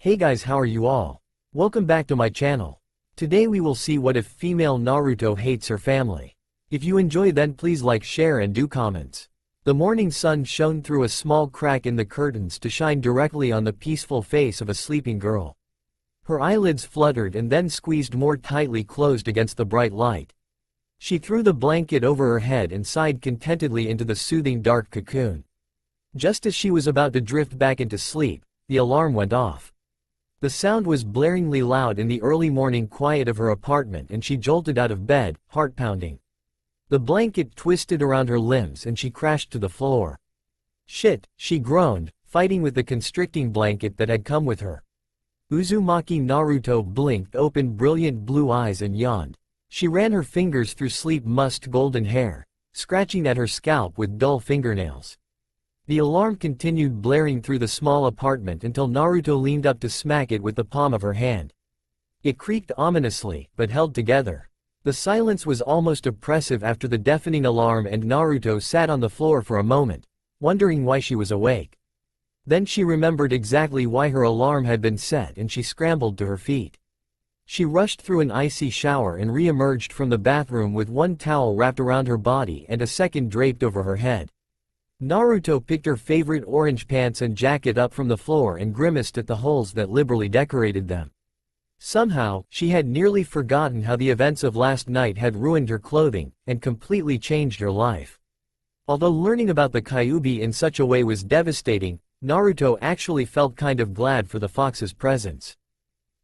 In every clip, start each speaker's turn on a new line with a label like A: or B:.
A: Hey guys, how are you all? Welcome back to my channel. Today we will see what if female Naruto hates her family. If you enjoy, then please like, share and do comments. The morning sun shone through a small crack in the curtains to shine directly on the peaceful face of a sleeping girl. Her eyelids fluttered and then squeezed more tightly closed against the bright light. She threw the blanket over her head and sighed contentedly into the soothing dark cocoon. Just as she was about to drift back into sleep, the alarm went off. The sound was blaringly loud in the early morning quiet of her apartment, and she jolted out of bed, heart pounding. The blanket twisted around her limbs and she crashed to the floor. Shit, she groaned, fighting with the constricting blanket that had come with her. Uzumaki Naruto blinked open brilliant blue eyes and yawned. She ran her fingers through sleep-mussed golden hair, scratching at her scalp with dull fingernails. The alarm continued blaring through the small apartment until Naruto leaned up to smack it with the palm of her hand. It creaked ominously, but held together. The silence was almost oppressive after the deafening alarm, and Naruto sat on the floor for a moment, wondering why she was awake. Then she remembered exactly why her alarm had been set and she scrambled to her feet. She rushed through an icy shower and re-emerged from the bathroom with one towel wrapped around her body and a second draped over her head. Naruto picked her favorite orange pants and jacket up from the floor and grimaced at the holes that liberally decorated them. Somehow, she had nearly forgotten how the events of last night had ruined her clothing and completely changed her life. Although learning about the Kyuubi in such a way was devastating, Naruto actually felt kind of glad for the fox's presence.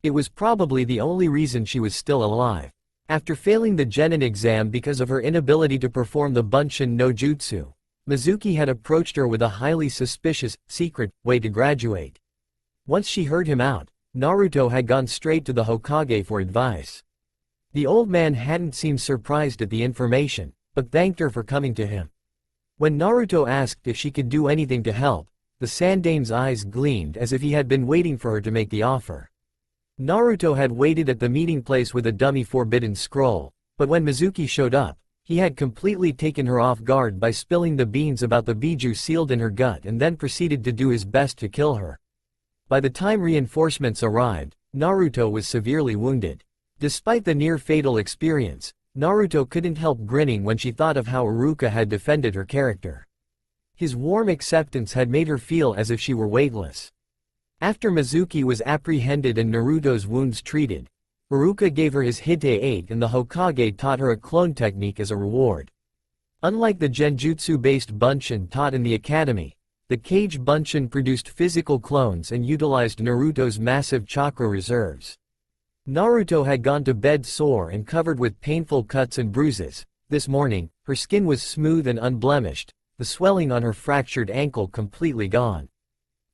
A: It was probably the only reason she was still alive. After failing the genin exam because of her inability to perform the Bunshin no Jutsu, Mizuki had approached her with a highly suspicious, secret way to graduate. Once she heard him out, Naruto had gone straight to the Hokage for advice. The old man hadn't seemed surprised at the information, but thanked her for coming to him. When Naruto asked if she could do anything to help, the Sandame's eyes gleamed as if he had been waiting for her to make the offer. Naruto had waited at the meeting place with a dummy forbidden scroll, but when Mizuki showed up, he had completely taken her off guard by spilling the beans about the biju sealed in her gut and then proceeded to do his best to kill her. By the time reinforcements arrived, Naruto was severely wounded. Despite the near-fatal experience, Naruto couldn't help grinning when she thought of how Iruka had defended her character. His warm acceptance had made her feel as if she were weightless. After Mizuki was apprehended and Naruto's wounds treated, Iruka gave her his Hite 8 and the Hokage taught her a clone technique as a reward. Unlike the Genjutsu-based Bunshin taught in the academy, the Kage Bunshin produced physical clones and utilized Naruto's massive chakra reserves. Naruto had gone to bed sore and covered with painful cuts and bruises. This morning, her skin was smooth and unblemished, the swelling on her fractured ankle completely gone.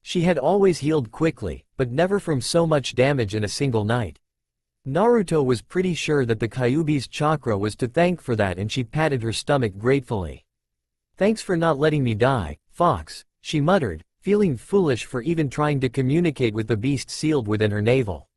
A: She had always healed quickly, but never from so much damage in a single night. Naruto was pretty sure that the Kyuubi's chakra was to thank for that, and she patted her stomach gratefully. "Thanks for not letting me die, Fox," she muttered, feeling foolish for even trying to communicate with the beast sealed within her navel.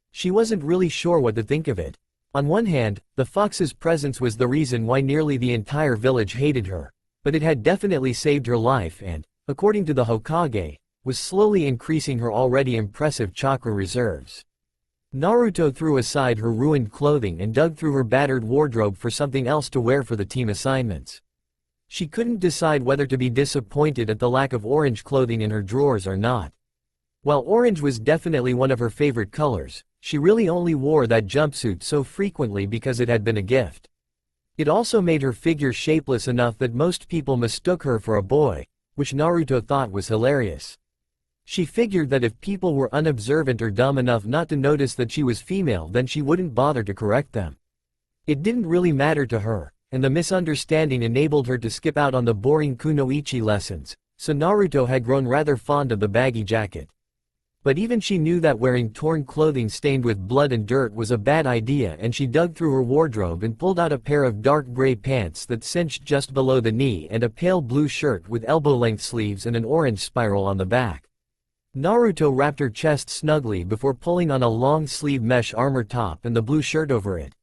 A: She wasn't really sure what to think of it. On one hand, the fox's presence was the reason why nearly the entire village hated her, but it had definitely saved her life and, according to the Hokage, was slowly increasing her already impressive chakra reserves. Naruto threw aside her ruined clothing and dug through her battered wardrobe for something else to wear for the team assignments. She couldn't decide whether to be disappointed at the lack of orange clothing in her drawers or not. While orange was definitely one of her favorite colors, she really only wore that jumpsuit so frequently because it had been a gift. It also made her figure shapeless enough that most people mistook her for a boy, which Naruto thought was hilarious. She figured that if people were unobservant or dumb enough not to notice that she was female, then she wouldn't bother to correct them. It didn't really matter to her, and the misunderstanding enabled her to skip out on the boring kunoichi lessons, so Naruto had grown rather fond of the baggy jacket. But even she knew that wearing torn clothing stained with blood and dirt was a bad idea, and she dug through her wardrobe and pulled out a pair of dark gray pants that cinched just below the knee and a pale blue shirt with elbow-length sleeves and an orange spiral on the back. Naruto wrapped her chest snugly before pulling on a long-sleeve mesh armor top and the blue shirt over it.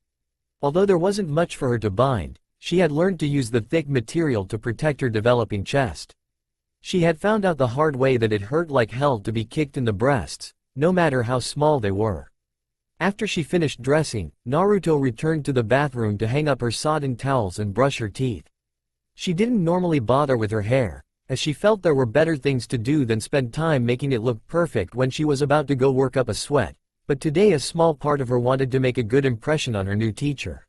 A: Although there wasn't much for her to bind, she had learned to use the thick material to protect her developing chest. She had found out the hard way that it hurt like hell to be kicked in the breasts, no matter how small they were. After she finished dressing, Naruto returned to the bathroom to hang up her sodden towels and brush her teeth. She didn't normally bother with her hair, as she felt there were better things to do than spend time making it look perfect when she was about to go work up a sweat, but today a small part of her wanted to make a good impression on her new teacher.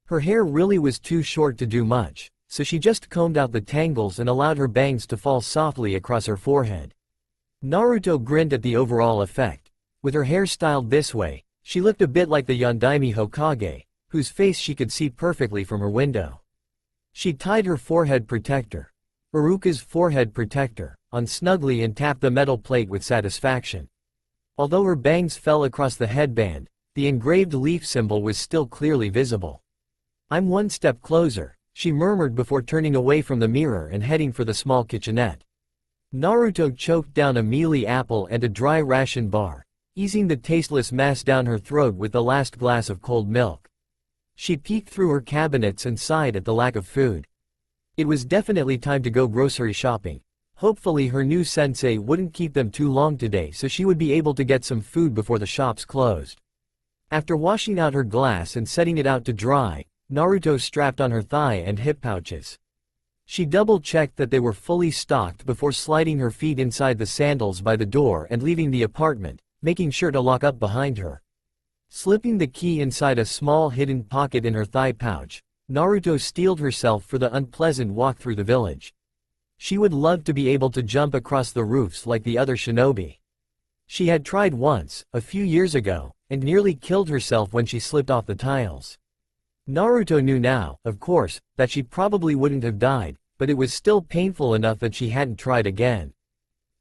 A: Her hair really was too short to do much, so she just combed out the tangles and allowed her bangs to fall softly across her forehead. Naruto grinned at the overall effect. With her hair styled this way, she looked a bit like the Yondaime Hokage, whose face she could see perfectly from her window. She tied her forehead protector, Iruka's forehead protector, on snugly and tapped the metal plate with satisfaction. Although her bangs fell across the headband, the engraved leaf symbol was still clearly visible. "I'm one step closer," she murmured before turning away from the mirror and heading for the small kitchenette. Naruto choked down a mealy apple and a dry ration bar, easing the tasteless mass down her throat with the last glass of cold milk. She peeked through her cabinets and sighed at the lack of food. It was definitely time to go grocery shopping. Hopefully her new sensei wouldn't keep them too long today so she would be able to get some food before the shops closed. After washing out her glass and setting it out to dry, Naruto strapped on her thigh and hip pouches. She double-checked that they were fully stocked before sliding her feet inside the sandals by the door and leaving the apartment, making sure to lock up behind her. Slipping the key inside a small hidden pocket in her thigh pouch, Naruto steeled herself for the unpleasant walk through the village. She would love to be able to jump across the roofs like the other shinobi. She had tried once, a few years ago, and nearly killed herself when she slipped off the tiles. Naruto knew now, of course, that she probably wouldn't have died, but it was still painful enough that she hadn't tried again.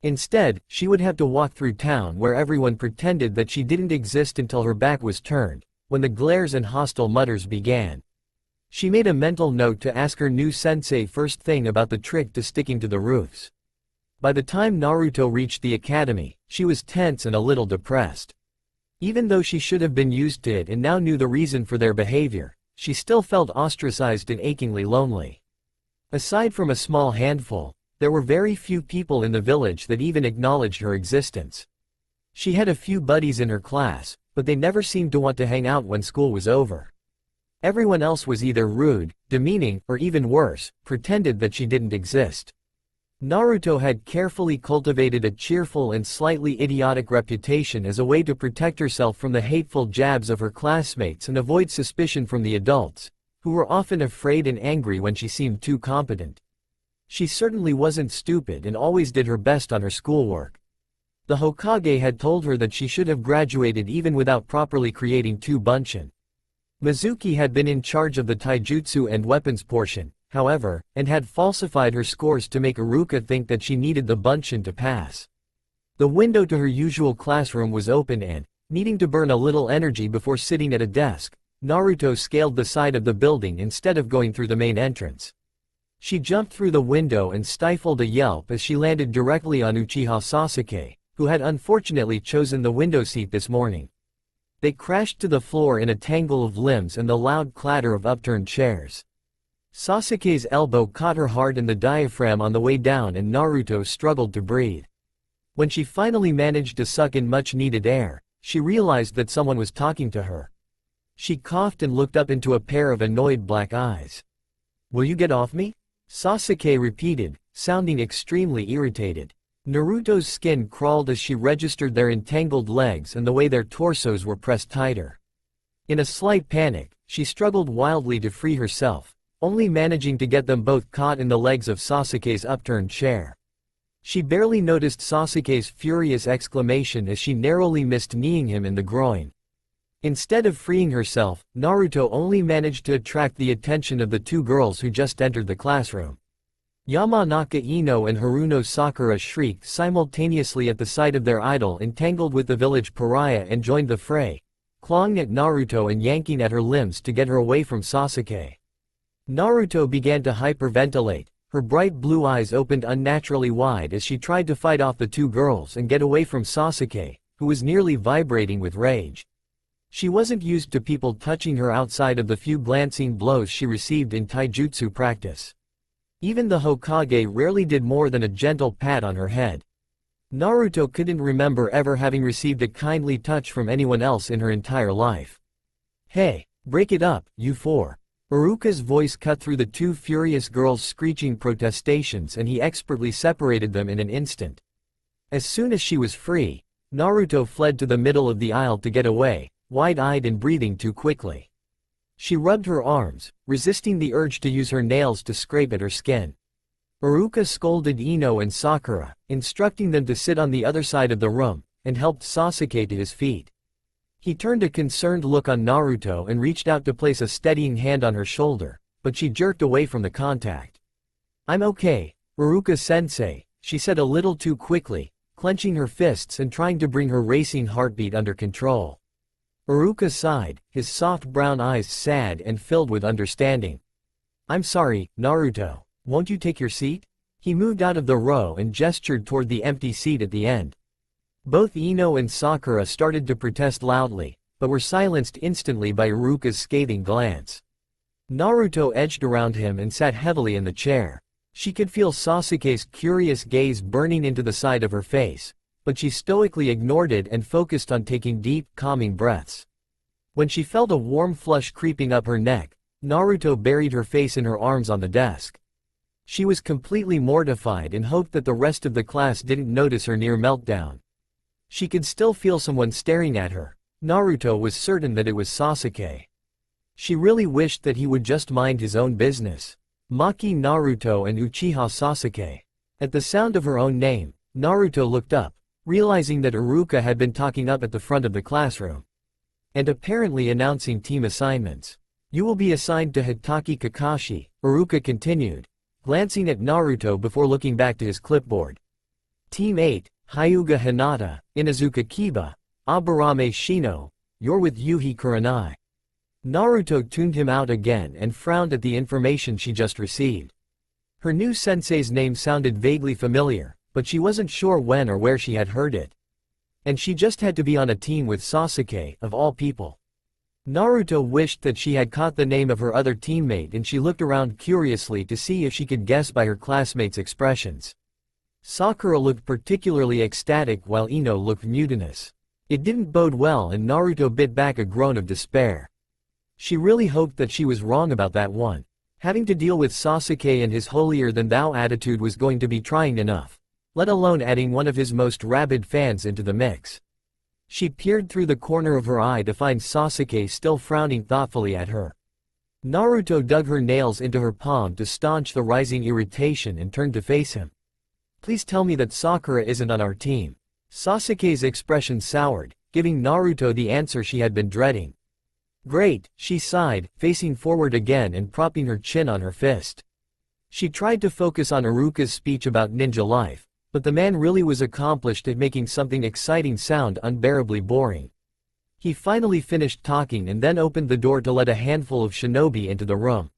A: Instead, she would have to walk through town where everyone pretended that she didn't exist until her back was turned, when the glares and hostile mutters began. She made a mental note to ask her new sensei first thing about the trick to sticking to the roofs. By the time Naruto reached the academy, she was tense and a little depressed. Even though she should have been used to it and now knew the reason for their behavior, she still felt ostracized and achingly lonely. Aside from a small handful, there were very few people in the village that even acknowledged her existence. She had a few buddies in her class, but they never seemed to want to hang out when school was over. Everyone else was either rude, demeaning, or even worse, pretended that she didn't exist. Naruto had carefully cultivated a cheerful and slightly idiotic reputation as a way to protect herself from the hateful jabs of her classmates and avoid suspicion from the adults, who were often afraid and angry when she seemed too competent. She certainly wasn't stupid and always did her best on her schoolwork. The Hokage had told her that she should have graduated even without properly creating two bunshin. Mizuki had been in charge of the taijutsu and weapons portion, however, and had falsified her scores to make Iruka think that she needed the bunshin to pass. The window to her usual classroom was open and, needing to burn a little energy before sitting at a desk, Naruto scaled the side of the building instead of going through the main entrance. She jumped through the window and stifled a yelp as she landed directly on Uchiha Sasuke, who had unfortunately chosen the window seat this morning. They crashed to the floor in a tangle of limbs and the loud clatter of upturned chairs. Sasuke's elbow caught her hard in the diaphragm on the way down and Naruto struggled to breathe. When she finally managed to suck in much-needed air, she realized that someone was talking to her. She coughed and looked up into a pair of annoyed black eyes. "Will you get off me?" Sasuke repeated, sounding extremely irritated. Naruto's skin crawled as she registered their entangled legs and the way their torsos were pressed tighter. In a slight panic, she struggled wildly to free herself, only managing to get them both caught in the legs of Sasuke's upturned chair. She barely noticed Sasuke's furious exclamation as she narrowly missed kneeing him in the groin. Instead of freeing herself, Naruto only managed to attract the attention of the two girls who just entered the classroom. Yamanaka Ino and Haruno Sakura shrieked simultaneously at the sight of their idol entangled with the village pariah and joined the fray, clawing at Naruto and yanking at her limbs to get her away from Sasuke. Naruto began to hyperventilate, her bright blue eyes opened unnaturally wide as she tried to fight off the two girls and get away from Sasuke, who was nearly vibrating with rage. She wasn't used to people touching her outside of the few glancing blows she received in taijutsu practice. Even the Hokage rarely did more than a gentle pat on her head. Naruto couldn't remember ever having received a kindly touch from anyone else in her entire life. Hey, break it up, you four. Iruka's voice cut through the two furious girls' screeching protestations and he expertly separated them in an instant. As soon as she was free, Naruto fled to the middle of the aisle to get away, wide-eyed and breathing too quickly. She rubbed her arms, resisting the urge to use her nails to scrape at her skin. Iruka scolded Ino and Sakura, instructing them to sit on the other side of the room, and helped Sasuke to his feet. He turned a concerned look on Naruto and reached out to place a steadying hand on her shoulder, but she jerked away from the contact. "I'm okay, Iruka-sensei," she said a little too quickly, clenching her fists and trying to bring her racing heartbeat under control. Iruka sighed, his soft brown eyes sad and filled with understanding. "I'm sorry, Naruto. Won't you take your seat?" He moved out of the row and gestured toward the empty seat at the end. Both Ino and Sakura started to protest loudly, but were silenced instantly by Iruka's scathing glance. Naruto edged around him and sat heavily in the chair. She could feel Sasuke's curious gaze burning into the side of her face, but she stoically ignored it and focused on taking deep, calming breaths. When she felt a warm flush creeping up her neck, Naruto buried her face in her arms on the desk. She was completely mortified and hoped that the rest of the class didn't notice her near meltdown. She could still feel someone staring at her. Naruto was certain that it was Sasuke. She really wished that he would just mind his own business. Maki Naruto and Uchiha Sasuke. At the sound of her own name, Naruto looked up, realizing that Iruka had been talking up at the front of the classroom. And apparently announcing team assignments. "You will be assigned to Hitaki Kakashi," Iruka continued, glancing at Naruto before looking back to his clipboard. "Team 8, Hyuga Hinata, Inazuka Kiba, Aburame Shino, you're with Yuhi Kurenai." Naruto tuned him out again and frowned at the information she just received. Her new sensei's name sounded vaguely familiar, but she wasn't sure when or where she had heard it. And she just had to be on a team with Sasuke, of all people. Naruto wished that she had caught the name of her other teammate and she looked around curiously to see if she could guess by her classmates' expressions. Sakura looked particularly ecstatic while Ino looked mutinous. It didn't bode well and Naruto bit back a groan of despair. She really hoped that she was wrong about that one. Having to deal with Sasuke and his holier-than-thou attitude was going to be trying enough, let alone adding one of his most rabid fans into the mix. She peered through the corner of her eye to find Sasuke still frowning thoughtfully at her. Naruto dug her nails into her palm to staunch the rising irritation and turned to face him. "Please tell me that Sakura isn't on our team." Sasuke's expression soured, giving Naruto the answer she had been dreading. "Great," she sighed, facing forward again and propping her chin on her fist. She tried to focus on Iruka's speech about ninja life, but the man really was accomplished at making something exciting sound unbearably boring. He finally finished talking and then opened the door to let a handful of shinobi into the room.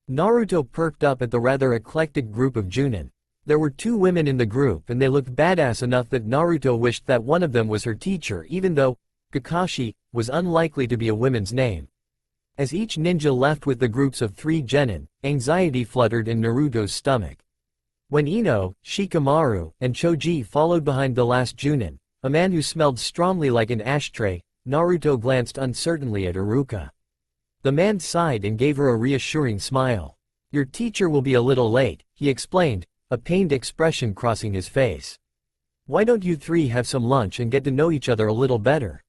A: Naruto perked up at the rather eclectic group of Junin. There were 2 women in the group and they looked badass enough that Naruto wished that one of them was her teacher even though Kakashi was unlikely to be a woman's name. As each ninja left with the groups of 3 genin, anxiety fluttered in Naruto's stomach. When Ino, Shikamaru, and Choji followed behind the last Junin, a man who smelled strongly like an ashtray, Naruto glanced uncertainly at Iruka. The man sighed and gave her a reassuring smile. "Your teacher will be a little late," he explained, a pained expression crossing his face. "Why don't you 3 have some lunch and get to know each other a little better?"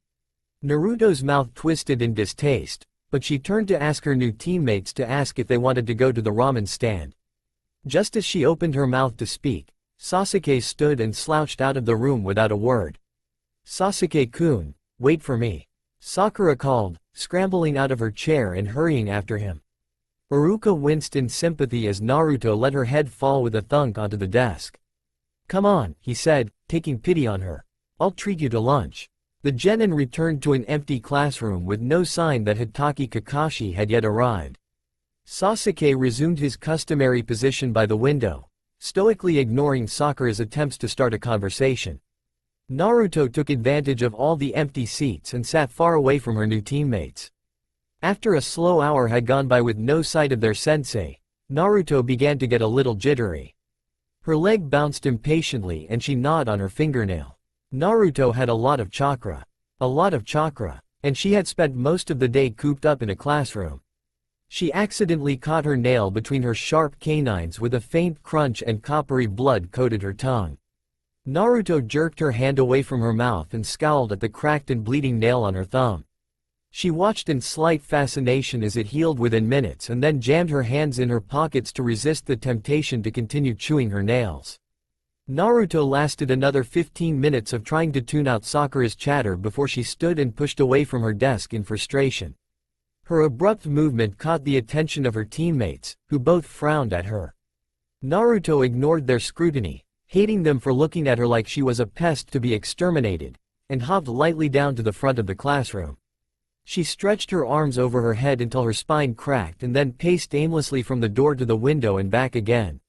A: Naruto's mouth twisted in distaste, but she turned to ask her new teammates to ask if they wanted to go to the ramen stand. Just as she opened her mouth to speak, Sasuke stood and slouched out of the room without a word. "Sasuke-kun, wait for me," Sakura called, scrambling out of her chair and hurrying after him. Iruka winced in sympathy as Naruto let her head fall with a thunk onto the desk. "Come on," he said, taking pity on her. "I'll treat you to lunch." The genin returned to an empty classroom with no sign that Hitaki Kakashi had yet arrived. Sasuke resumed his customary position by the window, stoically ignoring Sakura's attempts to start a conversation. Naruto took advantage of all the empty seats and sat far away from her new teammates. After a slow hour had gone by with no sight of their sensei, Naruto began to get a little jittery. Her leg bounced impatiently and she gnawed on her fingernail. Naruto had a lot of chakra. A lot of chakra. And she had spent most of the day cooped up in a classroom. She accidentally caught her nail between her sharp canines with a faint crunch and coppery blood coated her tongue. Naruto jerked her hand away from her mouth and scowled at the cracked and bleeding nail on her thumb. She watched in slight fascination as it healed within minutes and then jammed her hands in her pockets to resist the temptation to continue chewing her nails. Naruto lasted another 15 minutes of trying to tune out Sakura's chatter before she stood and pushed away from her desk in frustration. Her abrupt movement caught the attention of her teammates, who both frowned at her. Naruto ignored their scrutiny, hating them for looking at her like she was a pest to be exterminated, and hopped lightly down to the front of the classroom. She stretched her arms over her head until her spine cracked and then paced aimlessly from the door to the window and back again.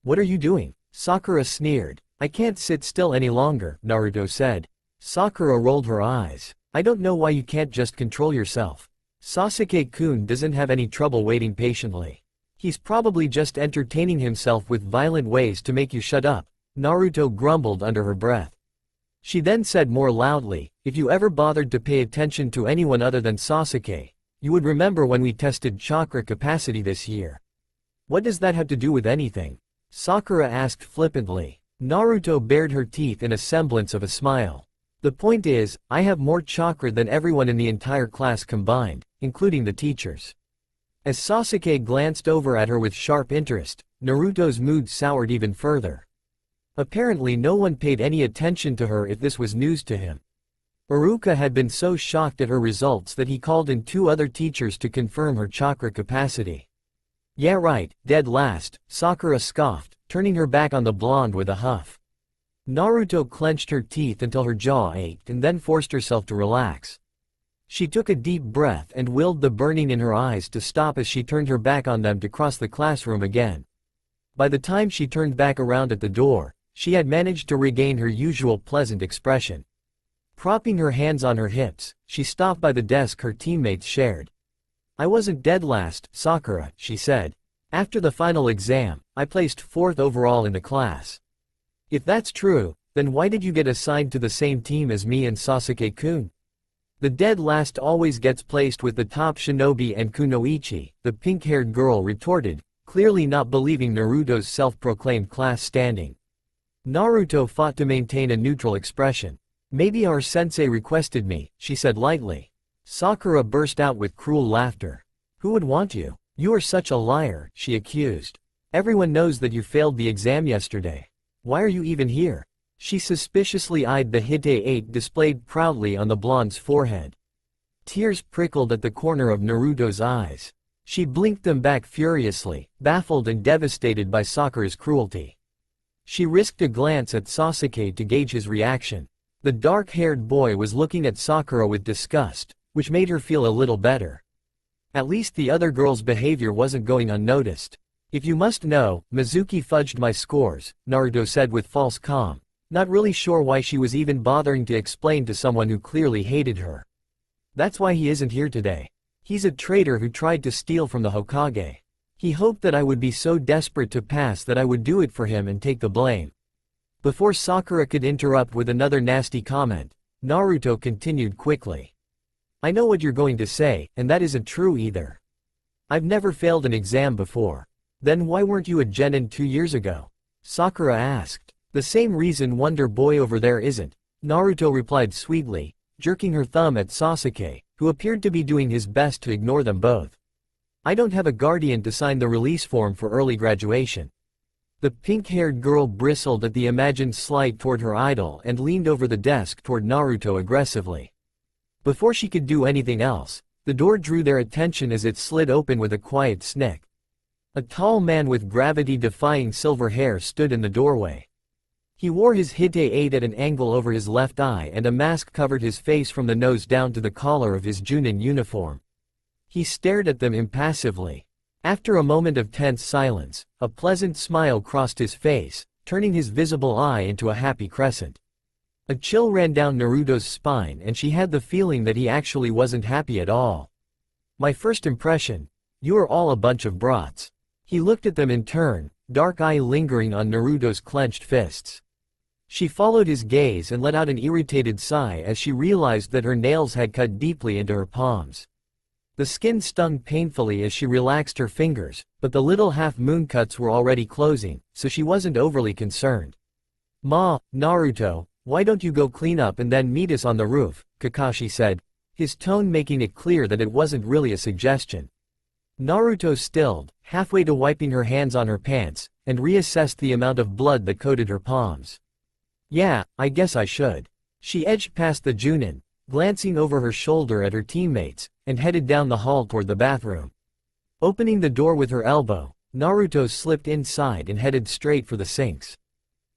A: "What are you doing?" Sakura sneered. "I can't sit still any longer," Naruto said. Sakura rolled her eyes. "I don't know why you can't just control yourself. Sasuke-kun doesn't have any trouble waiting patiently. He's probably just entertaining himself with violent ways to make you shut up," Naruto grumbled under her breath. She then said more loudly, "If you ever bothered to pay attention to anyone other than Sasuke, you would remember when we tested chakra capacity this year." "What does that have to do with anything?" Sakura asked flippantly. Naruto bared her teeth in a semblance of a smile. "The point is, I have more chakra than everyone in the entire class combined, including the teachers." As Sasuke glanced over at her with sharp interest, Naruto's mood soured even further. Apparently no one paid any attention to her if this was news to him. Iruka had been so shocked at her results that he called in 2 other teachers to confirm her chakra capacity. "Yeah right, dead last," Sakura scoffed, turning her back on the blonde with a huff. Naruto clenched her teeth until her jaw ached and then forced herself to relax. She took a deep breath and willed the burning in her eyes to stop as she turned her back on them to cross the classroom again. By the time she turned back around at the door, she had managed to regain her usual pleasant expression. Propping her hands on her hips, she stopped by the desk her teammates shared. "I wasn't dead last, Sakura," she said. "After the final exam, I placed 4th overall in the class." "If that's true, then why did you get assigned to the same team as me and Sasuke-kun?" "The dead last always gets placed with the top shinobi and kunoichi," the pink-haired girl retorted, clearly not believing Naruto's self-proclaimed class standing. Naruto fought to maintain a neutral expression. "Maybe our sensei requested me," she said lightly. Sakura burst out with cruel laughter. "Who would want you? You are such a liar," she accused. "Everyone knows that you failed the exam yesterday. Why are you even here?" She suspiciously eyed the Hite 8 displayed proudly on the blonde's forehead. Tears prickled at the corner of Naruto's eyes. She blinked them back furiously, baffled and devastated by Sakura's cruelty. She risked a glance at Sasuke to gauge his reaction. The dark-haired boy was looking at Sakura with disgust, which made her feel a little better. At least the other girl's behavior wasn't going unnoticed. "If you must know, Mizuki fudged my scores," Naruto said with false calm, not really sure why she was even bothering to explain to someone who clearly hated her. "That's why he isn't here today. He's a traitor who tried to steal from the Hokage. He hoped that I would be so desperate to pass that I would do it for him and take the blame." Before Sakura could interrupt with another nasty comment, Naruto continued quickly. "I know what you're going to say, and that isn't true either. I've never failed an exam before." "Then why weren't you a genin 2 years ago?" Sakura asked. "The same reason Wonder Boy over there isn't," Naruto replied sweetly, jerking her thumb at Sasuke, who appeared to be doing his best to ignore them both. "I don't have a guardian to sign the release form for early graduation." The pink-haired girl bristled at the imagined slight toward her idol and leaned over the desk toward Naruto aggressively. Before she could do anything else, the door drew their attention as it slid open with a quiet snick. A tall man with gravity-defying silver hair stood in the doorway. He wore his Hite 8 at an angle over his left eye and a mask covered his face from the nose down to the collar of his Junin uniform. He stared at them impassively. After a moment of tense silence, a pleasant smile crossed his face, turning his visible eye into a happy crescent. A chill ran down Naruto's spine and she had the feeling that he actually wasn't happy at all. "My first impression? You are all a bunch of brats." He looked at them in turn, dark eye lingering on Naruto's clenched fists. She followed his gaze and let out an irritated sigh as she realized that her nails had cut deeply into her palms. The skin stung painfully as she relaxed her fingers, but the little half-moon cuts were already closing, so she wasn't overly concerned. Naruto, why don't you go clean up and then meet us on the roof, Kakashi said, his tone making it clear that it wasn't really a suggestion. Naruto stilled, halfway to wiping her hands on her pants, and reassessed the amount of blood that coated her palms. Yeah, I guess I should. She edged past the Junin, glancing over her shoulder at her teammates, and headed down the hall toward the bathroom. Opening the door with her elbow, Naruto slipped inside and headed straight for the sinks.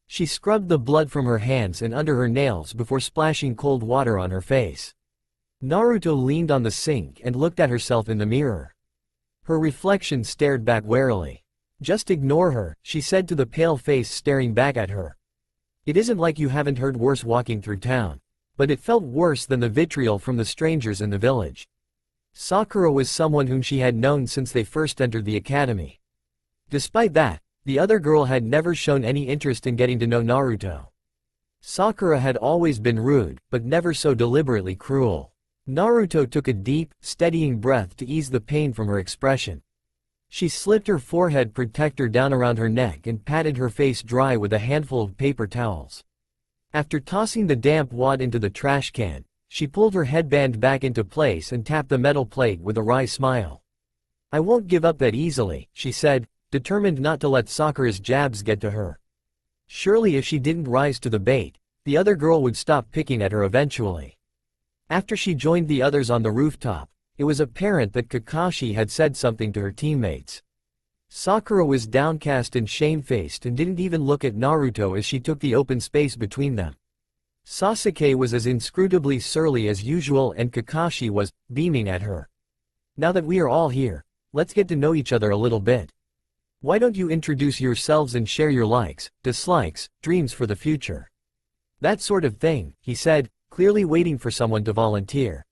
A: She scrubbed the blood from her hands and under her nails before splashing cold water on her face. Naruto leaned on the sink and looked at herself in the mirror. Her reflection stared back warily. Just ignore her, she said to the pale face staring back at her. It isn't like you haven't heard worse walking through town. But it felt worse than the vitriol from the strangers in the village. Sakura was someone whom she had known since they first entered the academy. Despite that, the other girl had never shown any interest in getting to know Naruto. Sakura had always been rude, but never so deliberately cruel. Naruto took a deep, steadying breath to ease the pain from her expression. She slipped her forehead protector down around her neck and patted her face dry with a handful of paper towels. After tossing the damp wad into the trash can, she pulled her headband back into place and tapped the metal plate with a wry smile. I won't give up that easily, she said, determined not to let Sakura's jabs get to her. Surely if she didn't rise to the bait, the other girl would stop picking at her eventually. After she joined the others on the rooftop, it was apparent that Kakashi had said something to her teammates. Sakura was downcast and shamefaced and didn't even look at Naruto as she took the open space between them. Sasuke was as inscrutably surly as usual and Kakashi was, beaming at her. Now that we are all here, let's get to know each other a little bit. Why don't you introduce yourselves and share your likes, dislikes, dreams for the future? That sort of thing, he said, clearly waiting for someone to volunteer.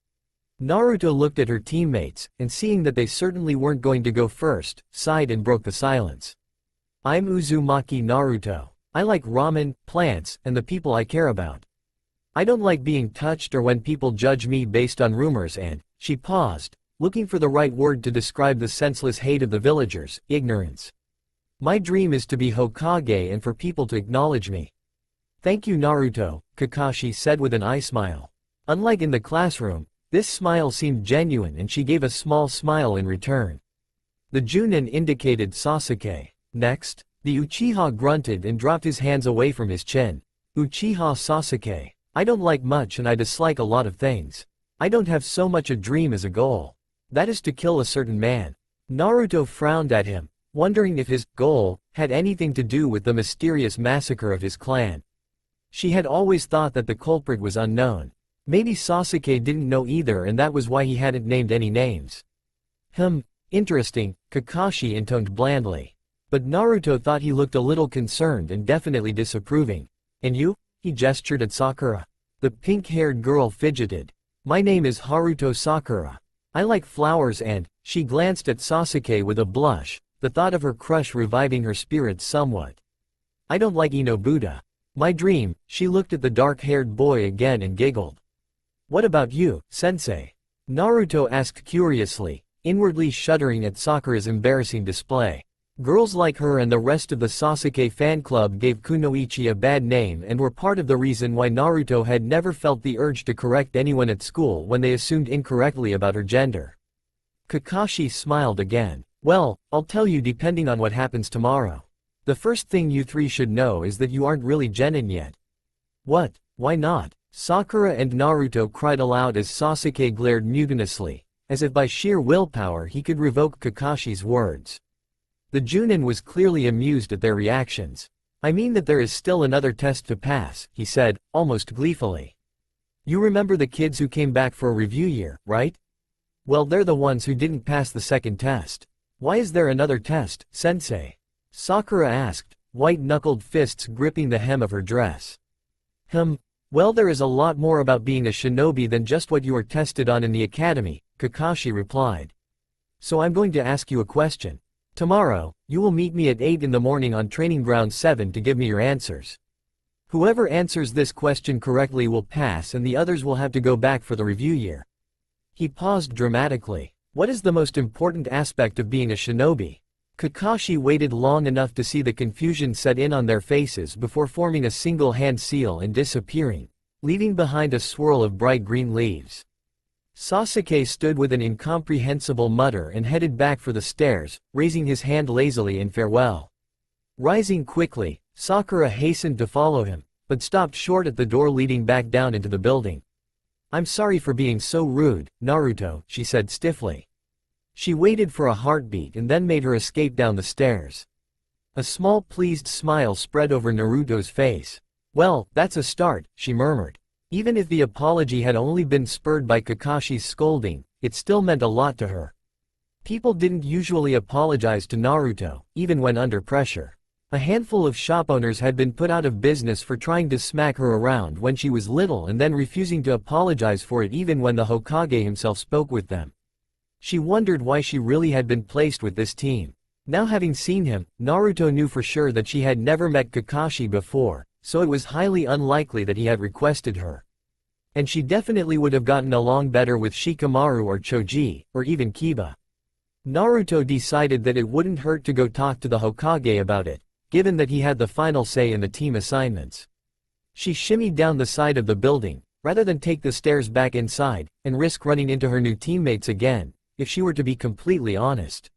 A: Naruto looked at her teammates, and seeing that they certainly weren't going to go first, sighed and broke the silence. I'm Uzumaki Naruto. I like ramen, plants, and the people I care about. I don't like being touched or when people judge me based on rumors and, she paused, looking for the right word to describe the senseless hate of the villagers, ignorance. My dream is to be Hokage and for people to acknowledge me. Thank you Naruto, Kakashi said with an eye smile. Unlike in the classroom, this smile seemed genuine and she gave a small smile in return. The Junin indicated Sasuke. Next, the Uchiha grunted and dropped his hands away from his chin. Uchiha Sasuke. I don't like much and I dislike a lot of things. I don't have so much a dream as a goal. That is to kill a certain man. Naruto frowned at him, wondering if his goal had anything to do with the mysterious massacre of his clan. She had always thought that the culprit was unknown. Maybe Sasuke didn't know either and that was why he hadn't named any names. Interesting, Kakashi intoned blandly. But Naruto thought he looked a little concerned and definitely disapproving. And you? He gestured at Sakura. The pink-haired girl fidgeted. My name is Haruto Sakura. I like flowers and, she glanced at Sasuke with a blush, the thought of her crush reviving her spirits somewhat. I don't like Inobuda. My dream, she looked at the dark-haired boy again and giggled. What about you, sensei? Naruto asked curiously, inwardly shuddering at Sakura's embarrassing display. Girls like her and the rest of the Sasuke fan club gave Kunoichi a bad name and were part of the reason why Naruto had never felt the urge to correct anyone at school when they assumed incorrectly about her gender. Kakashi smiled again. Well, I'll tell you depending on what happens tomorrow. The first thing you three should know is that you aren't really genin yet. What? Why not? Sakura and Naruto cried aloud as Sasuke glared mutinously, as if by sheer willpower he could revoke Kakashi's words. The Junin was clearly amused at their reactions. I mean that there is still another test to pass, he said, almost gleefully. You remember the kids who came back for a review year, right? Well, they're the ones who didn't pass the second test. Why is there another test, sensei? Sakura asked, white-knuckled fists gripping the hem of her dress. Well, there is a lot more about being a shinobi than just what you are tested on in the academy, Kakashi replied. So I'm going to ask you a question. Tomorrow, You will meet me at 8 in the morning on training ground 7 to give me your answers. Whoever answers this question correctly will pass and the others will have to go back for the review year. He paused dramatically. What is the most important aspect of being a shinobi? Kakashi waited long enough to see the confusion set in on their faces before forming a single hand seal and disappearing, leaving behind a swirl of bright green leaves. Sasuke stood with an incomprehensible mutter and headed back for the stairs, raising his hand lazily in farewell. Rising quickly, Sakura hastened to follow him, but stopped short at the door leading back down into the building. I'm sorry for being so rude, Naruto, she said stiffly. She waited for a heartbeat and then made her escape down the stairs. A small pleased smile spread over Naruto's face. Well, that's a start, she murmured. Even if the apology had only been spurred by Kakashi's scolding, it still meant a lot to her. People didn't usually apologize to Naruto, even when under pressure. A handful of shop owners had been put out of business for trying to smack her around when she was little and then refusing to apologize for it even when the Hokage himself spoke with them. She wondered why she really had been placed with this team. Now having seen him, Naruto knew for sure that she had never met Kakashi before, so it was highly unlikely that he had requested her. And she definitely would have gotten along better with Shikamaru or Choji, or even Kiba. Naruto decided that it wouldn't hurt to go talk to the Hokage about it, given that he had the final say in the team assignments. She shimmied down the side of the building, rather than take the stairs back inside, and risk running into her new teammates again, if she were to be completely honest.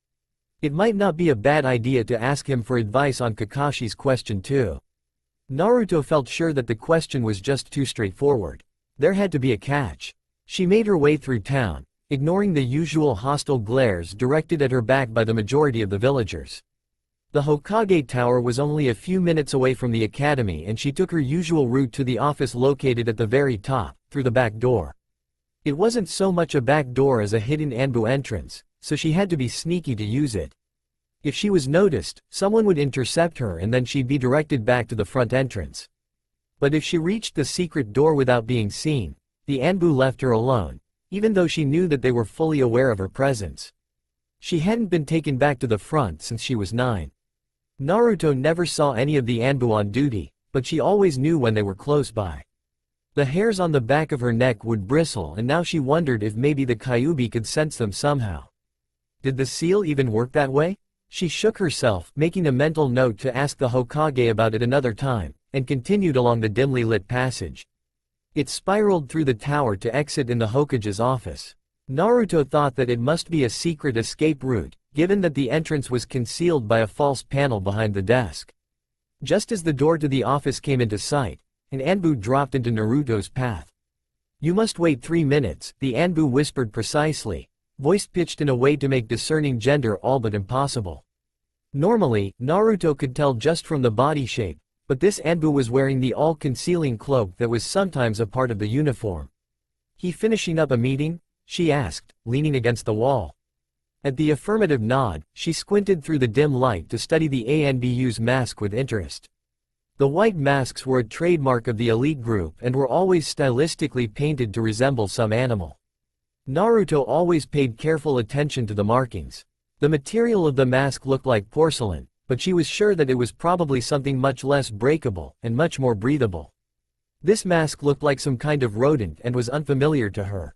A: It might not be a bad idea to ask him for advice on Kakashi's question too. Naruto felt sure that the question was just too straightforward. There had to be a catch. She made her way through town, ignoring the usual hostile glares directed at her back by the majority of the villagers. The Hokage Tower was only a few minutes away from the academy and she took her usual route to the office located at the very top, through the back door. It wasn't so much a back door as a hidden Anbu entrance, so she had to be sneaky to use it. If she was noticed, someone would intercept her and then she'd be directed back to the front entrance. But if she reached the secret door without being seen, the Anbu left her alone, even though she knew that they were fully aware of her presence. She hadn't been taken back to the front since she was 9. Naruto never saw any of the Anbu on duty, but she always knew when they were close by. The hairs on the back of her neck would bristle and now she wondered if maybe the Kyuubi could sense them somehow. Did the seal even work that way? She shook herself, making a mental note to ask the Hokage about it another time, and continued along the dimly lit passage. It spiraled through the tower to exit in the Hokage's office. Naruto thought that it must be a secret escape route, given that the entrance was concealed by a false panel behind the desk. Just as the door to the office came into sight, an Anbu dropped into Naruto's path. You must wait 3 minutes, the Anbu whispered precisely, voice pitched in a way to make discerning gender all but impossible. Normally, Naruto could tell just from the body shape, but this Anbu was wearing the all-concealing cloak that was sometimes a part of the uniform. He finishing up a meeting? She asked, leaning against the wall. At the affirmative nod, she squinted through the dim light to study the ANBU's mask with interest. The white masks were a trademark of the elite group and were always stylistically painted to resemble some animal. Naruto always paid careful attention to the markings. The material of the mask looked like porcelain, but she was sure that it was probably something much less breakable and much more breathable. This mask looked like some kind of rodent and was unfamiliar to her.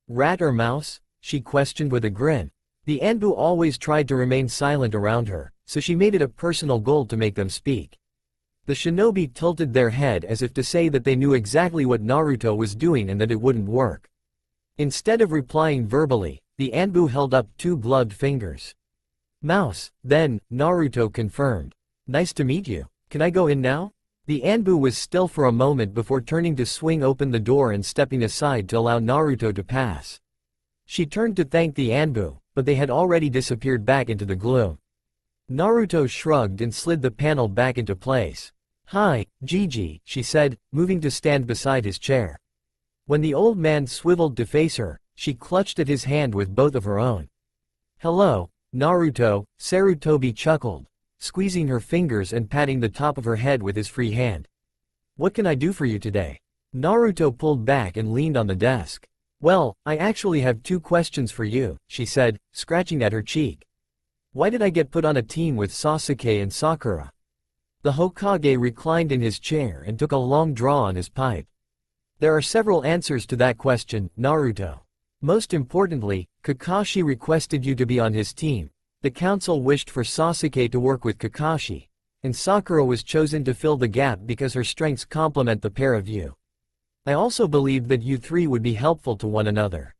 A: Rat or mouse? She questioned with a grin. The Anbu always tried to remain silent around her, so she made it a personal goal to make them speak. The shinobi tilted their head as if to say that they knew exactly what Naruto was doing and that it wouldn't work. Instead of replying verbally, the Anbu held up 2 gloved fingers. Mouse, then, Naruto confirmed. Nice to meet you. Can I go in now? The Anbu was still for a moment before turning to swing open the door and stepping aside to allow Naruto to pass. She turned to thank the Anbu, but they had already disappeared back into the gloom. Naruto shrugged and slid the panel back into place. Hi, Gigi, she said, moving to stand beside his chair. When the old man swiveled to face her, she clutched at his hand with both of her own. Hello, Naruto, Sarutobi chuckled, squeezing her fingers and patting the top of her head with his free hand. What can I do for you today? Naruto pulled back and leaned on the desk. Well, I actually have 2 questions for you, she said, scratching at her cheek. Why did I get put on a team with Sasuke and Sakura? The Hokage reclined in his chair and took a long draw on his pipe. There are several answers to that question, Naruto. Most importantly, Kakashi requested you to be on his team. The council wished for Sasuke to work with Kakashi, and Sakura was chosen to fill the gap because her strengths complement the pair of you. I also believed that you three would be helpful to one another.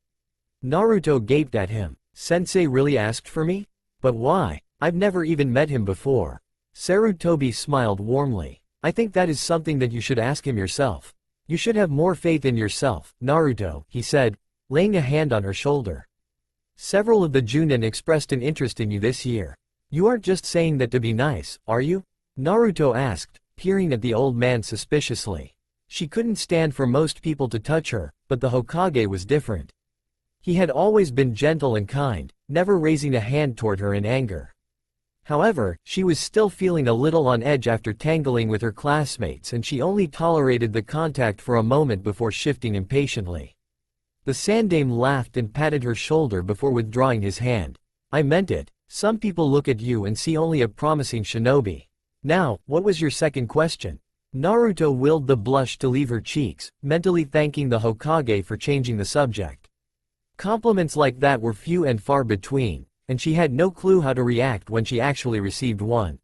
A: Naruto gaped at him. Sensei really asked for me? But why? I've never even met him before. Sarutobi smiled warmly. I think that is something that you should ask him yourself. You should have more faith in yourself, Naruto, he said, laying a hand on her shoulder. Several of the Junin expressed an interest in you this year. You aren't just saying that to be nice, are you? Naruto asked, peering at the old man suspiciously. She couldn't stand for most people to touch her, but the Hokage was different. He had always been gentle and kind, never raising a hand toward her in anger. However, she was still feeling a little on edge after tangling with her classmates, and she only tolerated the contact for a moment before shifting impatiently. The Sandaime laughed and patted her shoulder before withdrawing his hand. I meant it. Some people look at you and see only a promising shinobi. Now, what was your second question? Naruto willed the blush to leave her cheeks, mentally thanking the Hokage for changing the subject. Compliments like that were few and far between, and she had no clue how to react when she actually received one.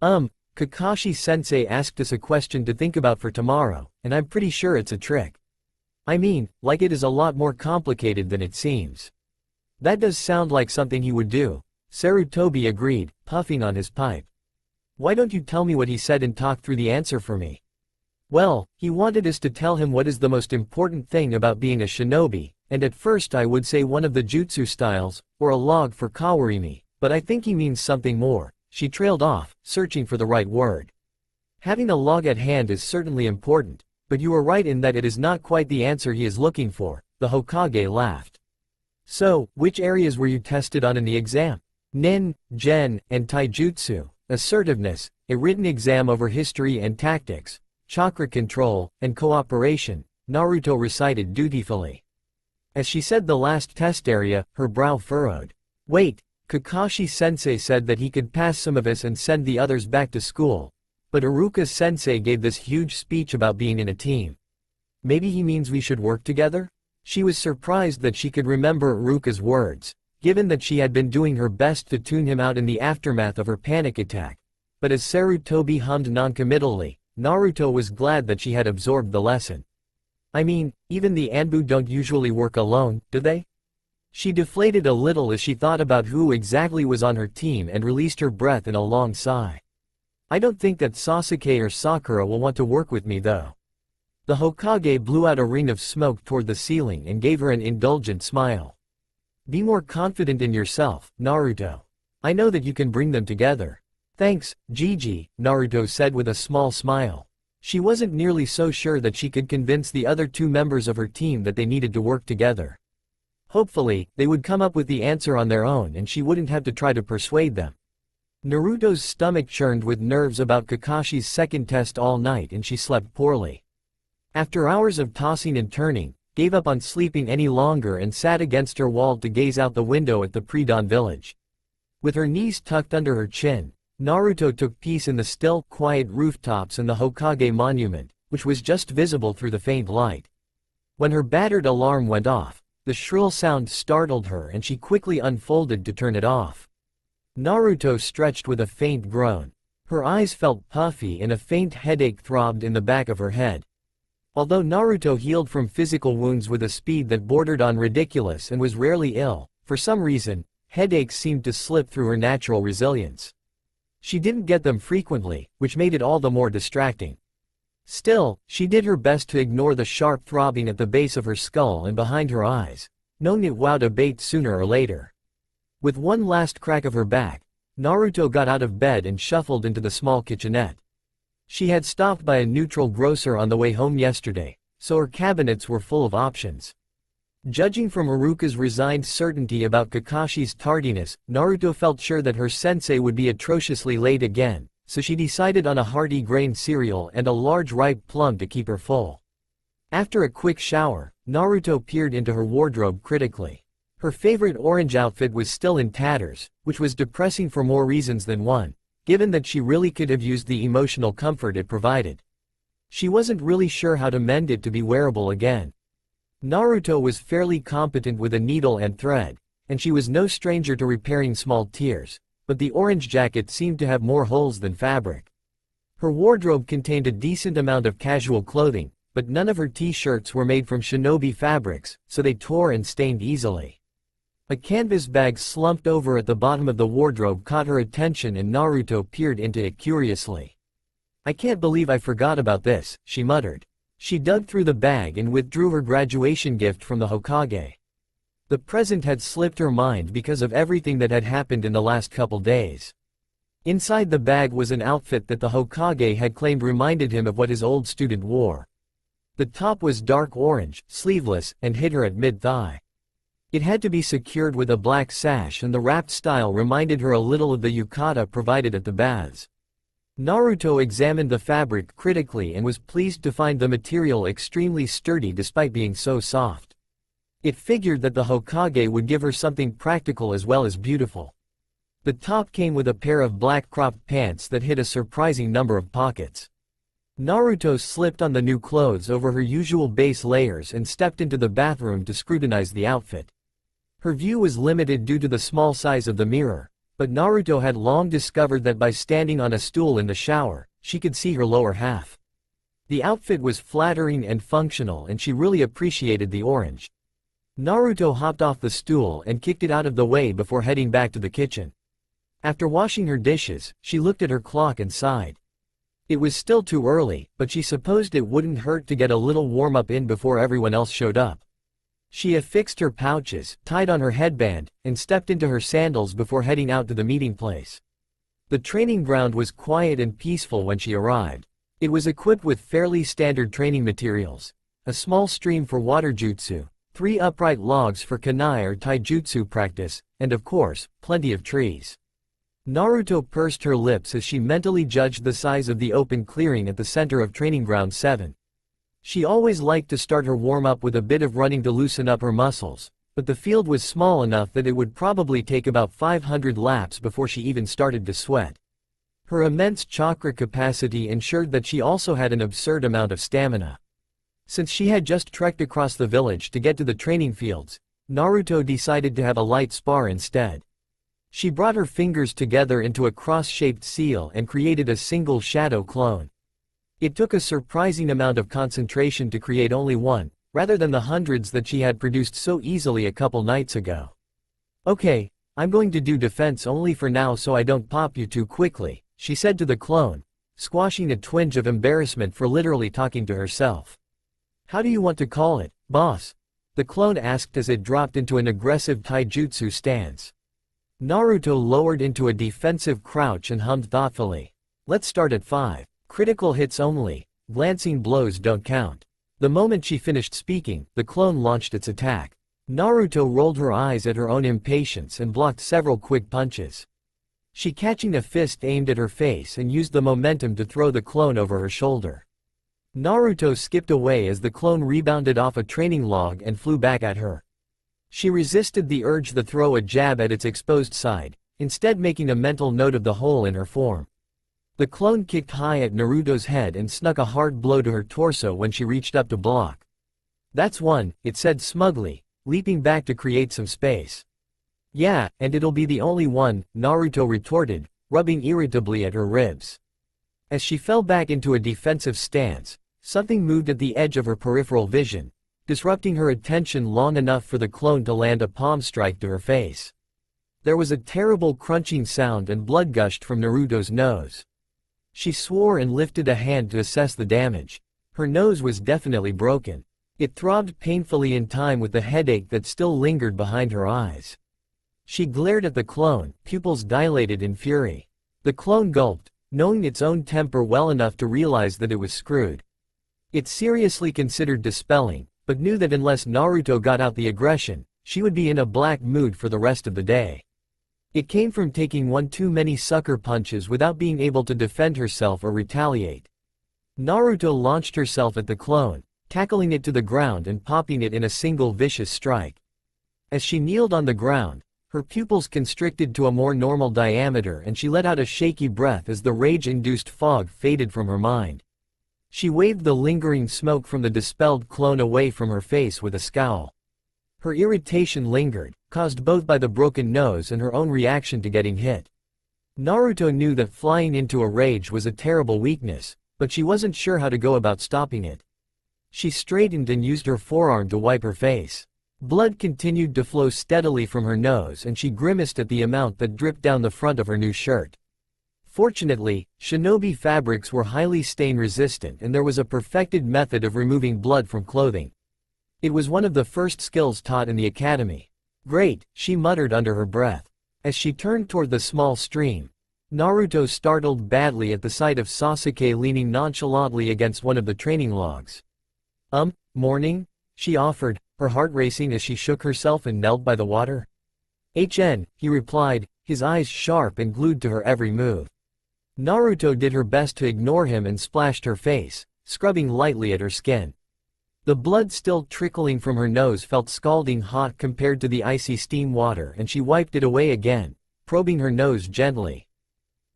A: Kakashi-sensei asked us a question to think about for tomorrow, and I'm pretty sure it's a trick. I mean, like it is a lot more complicated than it seems. That does sound like something he would do, Sarutobi agreed, puffing on his pipe. Why don't you tell me what he said and talk through the answer for me? Well, he wanted us to tell him what is the most important thing about being a shinobi, and at first I would say one of the jutsu styles, or a log for kawarimi, but I think he means something more. She trailed off, searching for the right word. Having a log at hand is certainly important, but you are right in that it is not quite the answer he is looking for, the Hokage laughed. So, which areas were you tested on in the exam? Nin, Gen, and Taijutsu, assertiveness, a written exam over history and tactics, chakra control, and cooperation, Naruto recited dutifully. As she said the last test area, her brow furrowed. Wait, Kakashi-sensei said that he could pass some of us and send the others back to school, but Iruka-sensei gave this huge speech about being in a team. Maybe he means we should work together? She was surprised that she could remember Iruka's words, given that she had been doing her best to tune him out in the aftermath of her panic attack. But as Sarutobi hummed noncommittally, Naruto was glad that she had absorbed the lesson. I mean, even the Anbu don't usually work alone, do they? She deflated a little as she thought about who exactly was on her team and released her breath in a long sigh. I don't think that Sasuke or Sakura will want to work with me though. The Hokage blew out a ring of smoke toward the ceiling and gave her an indulgent smile. Be more confident in yourself, Naruto. I know that you can bring them together. Thanks, Gigi, Naruto said with a small smile. She wasn't nearly so sure that she could convince the other two members of her team that they needed to work together. Hopefully, they would come up with the answer on their own and she wouldn't have to try to persuade them. Naruto's stomach churned with nerves about Kakashi's second test all night and she slept poorly. After hours of tossing and turning, gave up on sleeping any longer and sat against her wall to gaze out the window at the pre-dawn village. With her knees tucked under her chin, Naruto took peace in the still, quiet rooftops and the Hokage monument, which was just visible through the faint light. When her battered alarm went off, the shrill sound startled her and she quickly unfolded to turn it off. Naruto stretched with a faint groan. Her eyes felt puffy and a faint headache throbbed in the back of her head. Although Naruto healed from physical wounds with a speed that bordered on ridiculous and was rarely ill, for some reason, headaches seemed to slip through her natural resilience. She didn't get them frequently, which made it all the more distracting. Still, she did her best to ignore the sharp throbbing at the base of her skull and behind her eyes, knowing it would abate sooner or later. With one last crack of her back, Naruto got out of bed and shuffled into the small kitchenette. She had stopped by a neutral grocer on the way home yesterday, so her cabinets were full of options. Judging from Iruka's resigned certainty about Kakashi's tardiness, Naruto felt sure that her sensei would be atrociously late again, so she decided on a hearty grain cereal and a large ripe plum to keep her full. After a quick shower, Naruto peered into her wardrobe critically. Her favorite orange outfit was still in tatters, which was depressing for more reasons than one, given that she really could have used the emotional comfort it provided. She wasn't really sure how to mend it to be wearable again. Naruto was fairly competent with a needle and thread, and she was no stranger to repairing small tears, but the orange jacket seemed to have more holes than fabric. Her wardrobe contained a decent amount of casual clothing, but none of her t-shirts were made from shinobi fabrics, so they tore and stained easily. A canvas bag slumped over at the bottom of the wardrobe caught her attention and Naruto peered into it curiously. "I can't believe I forgot about this," she muttered. She dug through the bag and withdrew her graduation gift from the Hokage. The present had slipped her mind because of everything that had happened in the last couple days. Inside the bag was an outfit that the Hokage had claimed reminded him of what his old student wore. The top was dark orange, sleeveless, and hid her at mid-thigh. It had to be secured with a black sash and the wrapped style reminded her a little of the yukata provided at the baths. Naruto examined the fabric critically and was pleased to find the material extremely sturdy despite being so soft. It figured that the Hokage would give her something practical as well as beautiful. The top came with a pair of black cropped pants that hid a surprising number of pockets. Naruto slipped on the new clothes over her usual base layers and stepped into the bathroom to scrutinize the outfit. Her view was limited due to the small size of the mirror, but Naruto had long discovered that by standing on a stool in the shower, she could see her lower half. The outfit was flattering and functional and she really appreciated the orange. Naruto hopped off the stool and kicked it out of the way before heading back to the kitchen. After washing her dishes, she looked at her clock and sighed. It was still too early, but she supposed it wouldn't hurt to get a little warm-up in before everyone else showed up. She affixed her pouches, tied on her headband, and stepped into her sandals before heading out to the meeting place. The training ground was quiet and peaceful when she arrived. It was equipped with fairly standard training materials: a small stream for water jutsu, 3 upright logs for kunai or taijutsu practice, and of course, plenty of trees. Naruto pursed her lips as she mentally judged the size of the open clearing at the center of Training Ground 7. She always liked to start her warm-up with a bit of running to loosen up her muscles, but the field was small enough that it would probably take about 500 laps before she even started to sweat. Her immense chakra capacity ensured that she also had an absurd amount of stamina. Since she had just trekked across the village to get to the training fields, Naruto decided to have a light spar instead. She brought her fingers together into a cross-shaped seal and created a single shadow clone. It took a surprising amount of concentration to create only one, rather than the hundreds that she had produced so easily a couple nights ago. "Okay, I'm going to do defense only for now so I don't pop you too quickly," she said to the clone, squashing a twinge of embarrassment for literally talking to herself. "How do you want to call it, boss?" the clone asked as it dropped into an aggressive taijutsu stance. Naruto lowered into a defensive crouch and hummed thoughtfully. "Let's start at 5. Critical hits only. Glancing blows don't count." The moment she finished speaking, the clone launched its attack. Naruto rolled her eyes at her own impatience and blocked several quick punches. She catching a fist aimed at her face and used the momentum to throw the clone over her shoulder. Naruto skipped away as the clone rebounded off a training log and flew back at her. She resisted the urge to throw a jab at its exposed side, instead making a mental note of the hole in her form. The clone kicked high at Naruto's head and snuck a hard blow to her torso when she reached up to block. "That's one," it said smugly, leaping back to create some space. "Yeah, and it'll be the only one," Naruto retorted, rubbing irritably at her ribs. As she fell back into a defensive stance, something moved at the edge of her peripheral vision, disrupting her attention long enough for the clone to land a palm strike to her face. There was a terrible crunching sound and blood gushed from Naruto's nose. She swore and lifted a hand to assess the damage. Her nose was definitely broken. It throbbed painfully in time with the headache that still lingered behind her eyes. She glared at the clone, pupils dilated in fury. The clone gulped, knowing its own temper well enough to realize that it was screwed. It seriously considered dispelling, but knew that unless Naruto got out the aggression, she would be in a black mood for the rest of the day. It came from taking one too many sucker punches without being able to defend herself or retaliate. Naruto launched herself at the clone, tackling it to the ground and popping it in a single vicious strike. As she kneeled on the ground, her pupils constricted to a more normal diameter and she let out a shaky breath as the rage-induced fog faded from her mind. She waved the lingering smoke from the dispelled clone away from her face with a scowl. Her irritation lingered, caused both by the broken nose and her own reaction to getting hit. Naruto knew that flying into a rage was a terrible weakness, but she wasn't sure how to go about stopping it. She straightened and used her forearm to wipe her face. Blood continued to flow steadily from her nose and she grimaced at the amount that dripped down the front of her new shirt. Fortunately, shinobi fabrics were highly stain-resistant and there was a perfected method of removing blood from clothing. It was one of the first skills taught in the academy. Great, she muttered under her breath. As she turned toward the small stream, Naruto startled badly at the sight of Sasuke leaning nonchalantly against one of the training logs. Morning? She offered, her heart racing as she shook herself and knelt by the water. He replied, his eyes sharp and glued to her every move. Naruto did her best to ignore him and splashed her face, scrubbing lightly at her skin. The blood still trickling from her nose felt scalding hot compared to the icy steam water and she wiped it away again, probing her nose gently.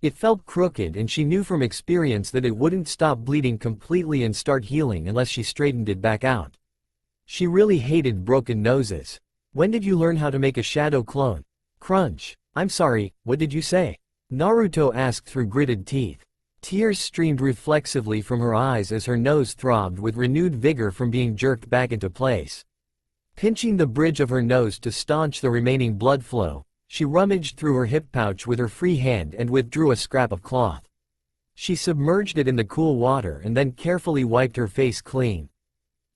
A: It felt crooked and she knew from experience that it wouldn't stop bleeding completely and start healing unless she straightened it back out. She really hated broken noses. When did you learn how to make a shadow clone? Crunch. I'm sorry, what did you say? Naruto asked through gritted teeth. Tears streamed reflexively from her eyes as her nose throbbed with renewed vigor from being jerked back into place. Pinching the bridge of her nose to staunch the remaining blood flow, she rummaged through her hip pouch with her free hand and withdrew a scrap of cloth. She submerged it in the cool water and then carefully wiped her face clean.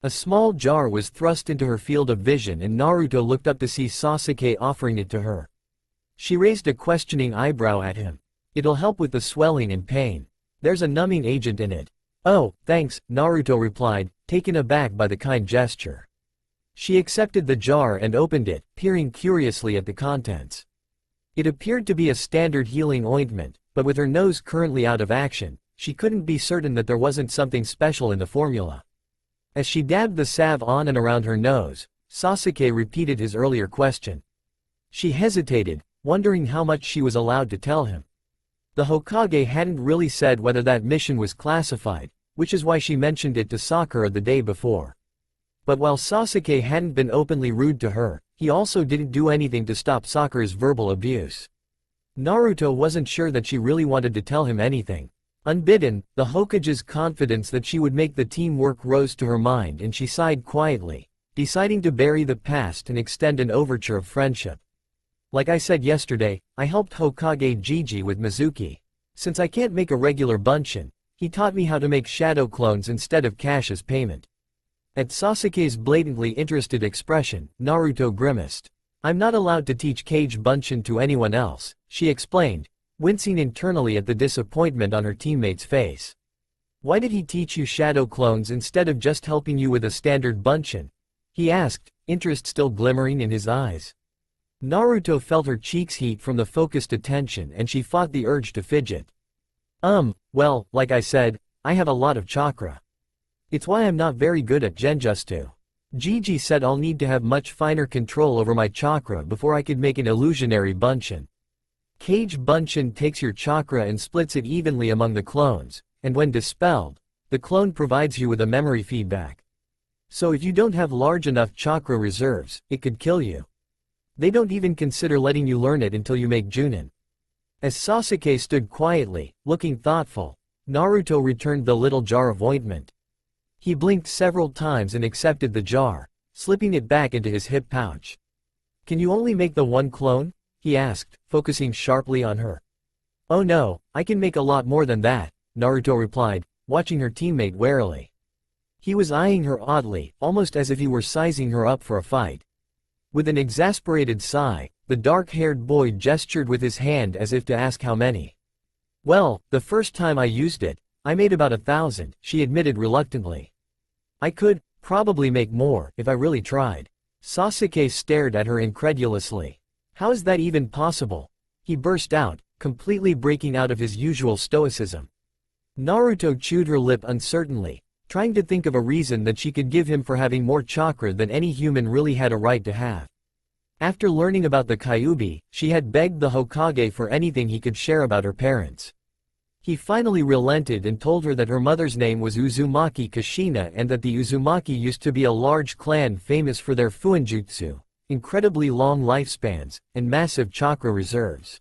A: A small jar was thrust into her field of vision and Naruto looked up to see Sasuke offering it to her. She raised a questioning eyebrow at him. It'll help with the swelling and pain. There's a numbing agent in it. Oh, thanks, Naruto replied, taken aback by the kind gesture. She accepted the jar and opened it, peering curiously at the contents. It appeared to be a standard healing ointment, but with her nose currently out of action, she couldn't be certain that there wasn't something special in the formula. As she dabbed the salve on and around her nose, Sasuke repeated his earlier question. She hesitated, wondering how much she was allowed to tell him. The Hokage hadn't really said whether that mission was classified, which is why she mentioned it to Sakura the day before. But while Sasuke hadn't been openly rude to her, he also didn't do anything to stop Sakura's verbal abuse. Naruto wasn't sure that she really wanted to tell him anything. Unbidden, the Hokage's confidence that she would make the team work rose to her mind and she sighed quietly, deciding to bury the past and extend an overture of friendship. Like I said yesterday, I helped Hokage Gigi with Mizuki. Since I can't make a regular bunshin, he taught me how to make shadow clones instead of cash as payment. At Sasuke's blatantly interested expression, Naruto grimaced. I'm not allowed to teach Kage bunshin to anyone else, she explained, wincing internally at the disappointment on her teammate's face. Why did he teach you shadow clones instead of just helping you with a standard bunshin? He asked, interest still glimmering in his eyes. Naruto felt her cheeks heat from the focused attention and she fought the urge to fidget. Well, like I said, I have a lot of chakra. It's why I'm not very good at genjutsu. Gigi said I'll need to have much finer control over my chakra before I could make an illusionary bunshin. Kage bunshin takes your chakra and splits it evenly among the clones, and when dispelled, the clone provides you with a memory feedback. So if you don't have large enough chakra reserves, it could kill you. They don't even consider letting you learn it until you make Junin. As Sasuke stood quietly, looking thoughtful, Naruto returned the little jar of ointment. He blinked several times and accepted the jar, slipping it back into his hip pouch. Can you only make the one clone? He asked, focusing sharply on her. Oh no, I can make a lot more than that, Naruto replied, watching her teammate warily. He was eyeing her oddly, almost as if he were sizing her up for a fight. With an exasperated sigh, the dark-haired boy gestured with his hand as if to ask how many. Well, the first time I used it, I made about 1,000, she admitted reluctantly. I could, probably make more, if I really tried. Sasuke stared at her incredulously. How is that even possible? He burst out, completely breaking out of his usual stoicism. Naruto chewed her lip uncertainly, trying to think of a reason that she could give him for having more chakra than any human really had a right to have. After learning about the Kyuubi, she had begged the Hokage for anything he could share about her parents. He finally relented and told her that her mother's name was Uzumaki Kushina and that the Uzumaki used to be a large clan famous for their fuinjutsu, incredibly long lifespans, and massive chakra reserves.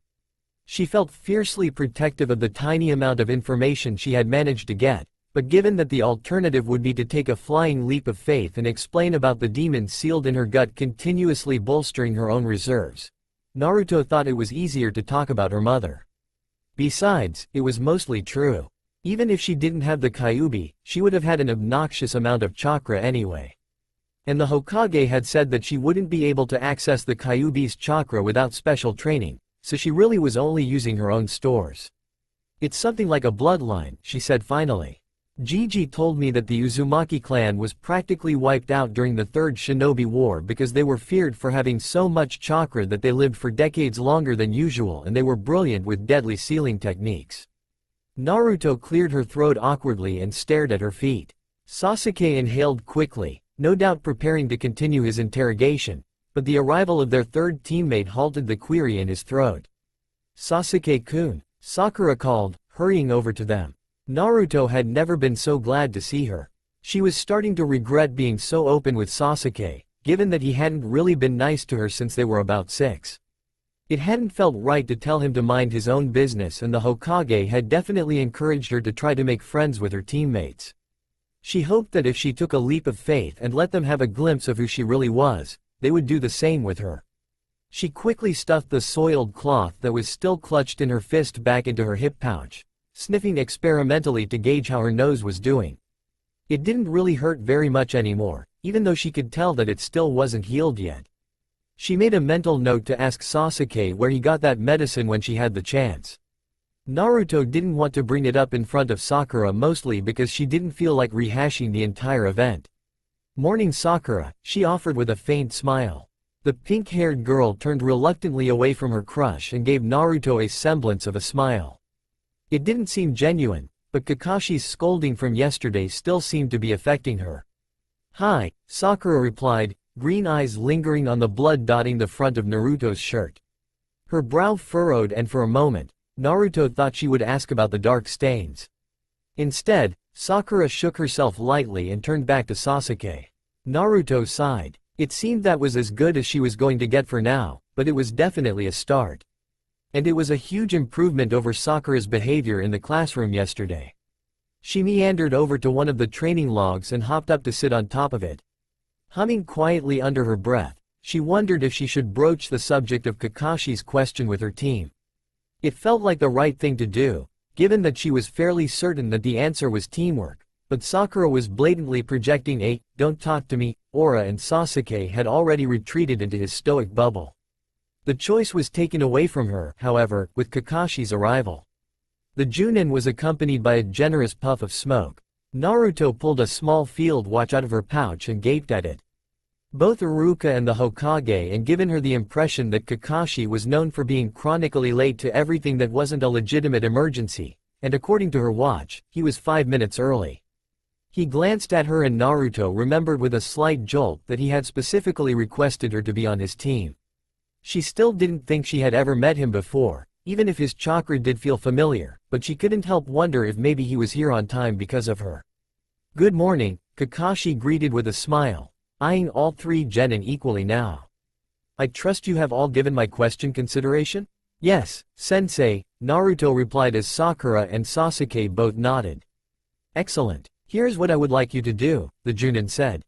A: She felt fiercely protective of the tiny amount of information she had managed to get, but given that the alternative would be to take a flying leap of faith and explain about the demon sealed in her gut continuously bolstering her own reserves, Naruto thought it was easier to talk about her mother. Besides, it was mostly true. Even if she didn't have the Kyuubi, she would have had an obnoxious amount of chakra anyway. And the Hokage had said that she wouldn't be able to access the Kyuubi's chakra without special training, so she really was only using her own stores. It's something like a bloodline, she said finally. Gigi told me that the Uzumaki clan was practically wiped out during the Third Shinobi War because they were feared for having so much chakra that they lived for decades longer than usual and they were brilliant with deadly sealing techniques. Naruto cleared her throat awkwardly and stared at her feet. Sasuke inhaled quickly, no doubt preparing to continue his interrogation, but the arrival of their third teammate halted the query in his throat. "Sasuke-kun," Sakura called, hurrying over to them. Naruto had never been so glad to see her. She was starting to regret being so open with Sasuke, given that he hadn't really been nice to her since they were about 6. It hadn't felt right to tell him to mind his own business and the Hokage had definitely encouraged her to try to make friends with her teammates. She hoped that if she took a leap of faith and let them have a glimpse of who she really was, they would do the same with her. She quickly stuffed the soiled cloth that was still clutched in her fist back into her hip pouch, sniffing experimentally to gauge how her nose was doing. It didn't really hurt very much anymore, even though she could tell that it still wasn't healed yet. She made a mental note to ask Sasuke where he got that medicine when she had the chance. Naruto didn't want to bring it up in front of Sakura mostly because she didn't feel like rehashing the entire event. "Morning Sakura," she offered with a faint smile. The pink-haired girl turned reluctantly away from her crush and gave Naruto a semblance of a smile. It didn't seem genuine, but Kakashi's scolding from yesterday still seemed to be affecting her. "Hi," Sakura replied, green eyes lingering on the blood dotting the front of Naruto's shirt. Her brow furrowed and for a moment, Naruto thought she would ask about the dark stains. Instead, Sakura shook herself lightly and turned back to Sasuke. Naruto sighed. It seemed that was as good as she was going to get for now, but it was definitely a start. And it was a huge improvement over Sakura's behavior in the classroom yesterday. She meandered over to one of the training logs and hopped up to sit on top of it. Humming quietly under her breath, she wondered if she should broach the subject of Kakashi's question with her team. It felt like the right thing to do, given that she was fairly certain that the answer was teamwork, but Sakura was blatantly projecting a "don't talk to me" aura and Sasuke had already retreated into his stoic bubble. The choice was taken away from her, however, with Kakashi's arrival. The Junin was accompanied by a generous puff of smoke. Naruto pulled a small field watch out of her pouch and gaped at it. Both Iruka and the Hokage and given her the impression that Kakashi was known for being chronically late to everything that wasn't a legitimate emergency, and according to her watch, he was 5 minutes early. He glanced at her and Naruto remembered with a slight jolt that he had specifically requested her to be on his team. She still didn't think she had ever met him before, even if his chakra did feel familiar, but she couldn't help wonder if maybe he was here on time because of her. "Good morning," Kakashi greeted with a smile, eyeing all 3 genin equally now. "I trust you have all given my question consideration?" "Yes, sensei," Naruto replied as Sakura and Sasuke both nodded. "Excellent. Here's what I would like you to do," the Junin said.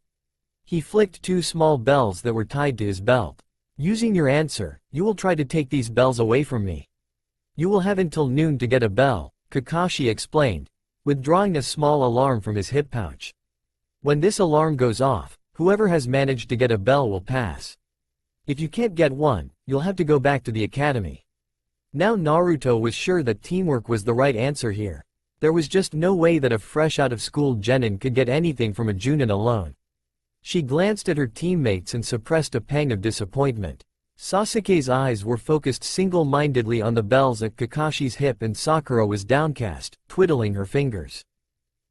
A: He flicked 2 small bells that were tied to his belt. "Using your answer, you will try to take these bells away from me. You will have until noon to get a bell," Kakashi explained, withdrawing a small alarm from his hip pouch. "When this alarm goes off, whoever has managed to get a bell will pass. If you can't get one, you'll have to go back to the academy." Now Naruto was sure that teamwork was the right answer here. There was just no way that a fresh out-of-school genin could get anything from a Junin alone. She glanced at her teammates and suppressed a pang of disappointment. Sasuke's eyes were focused single-mindedly on the bells at Kakashi's hip and Sakura was downcast, twiddling her fingers.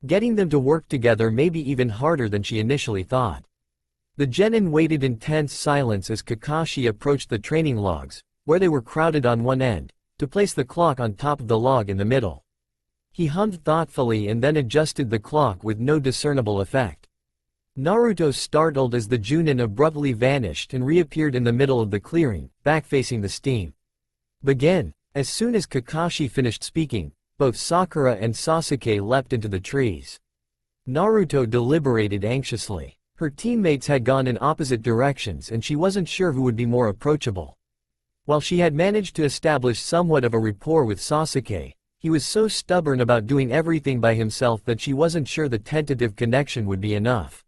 A: Getting them to work together may be even harder than she initially thought. The genin waited in tense silence as Kakashi approached the training logs, where they were crowded on one end, to place the clock on top of the log in the middle. He hummed thoughtfully and then adjusted the clock with no discernible effect. Naruto startled as the Junin abruptly vanished and reappeared in the middle of the clearing, back facing the steam. Begin! As soon as Kakashi finished speaking, both Sakura and Sasuke leapt into the trees. Naruto deliberated anxiously. Her teammates had gone in opposite directions and she wasn't sure who would be more approachable. While she had managed to establish somewhat of a rapport with Sasuke, he was so stubborn about doing everything by himself that she wasn't sure the tentative connection would be enough.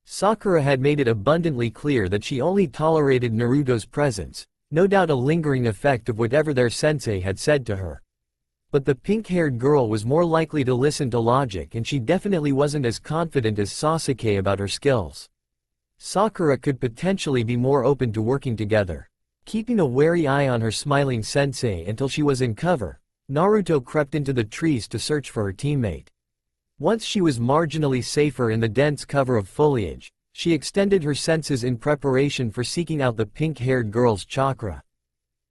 A: Sakura had made it abundantly clear that she only tolerated Naruto's presence, no doubt a lingering effect of whatever their sensei had said to her. But the pink-haired girl was more likely to listen to logic and she definitely wasn't as confident as Sasuke about her skills. Sakura could potentially be more open to working together. Keeping a wary eye on her smiling sensei until she was in cover, Naruto crept into the trees to search for her teammate. Once she was marginally safer in the dense cover of foliage, she extended her senses in preparation for seeking out the pink-haired girl's chakra.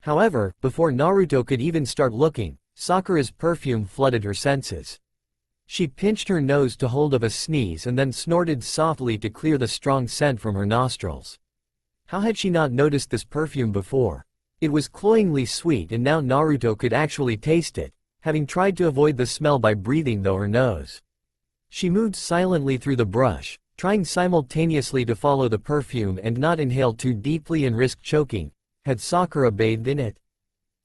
A: However, before Naruto could even start looking, Sakura's perfume flooded her senses. She pinched her nose to hold of a sneeze and then snorted softly to clear the strong scent from her nostrils. How had she not noticed this perfume before? It was cloyingly sweet and now Naruto could actually taste it, having tried to avoid the smell by breathing through her nose. She moved silently through the brush, trying simultaneously to follow the perfume and not inhale too deeply and risk choking. Had Sakura bathed in it?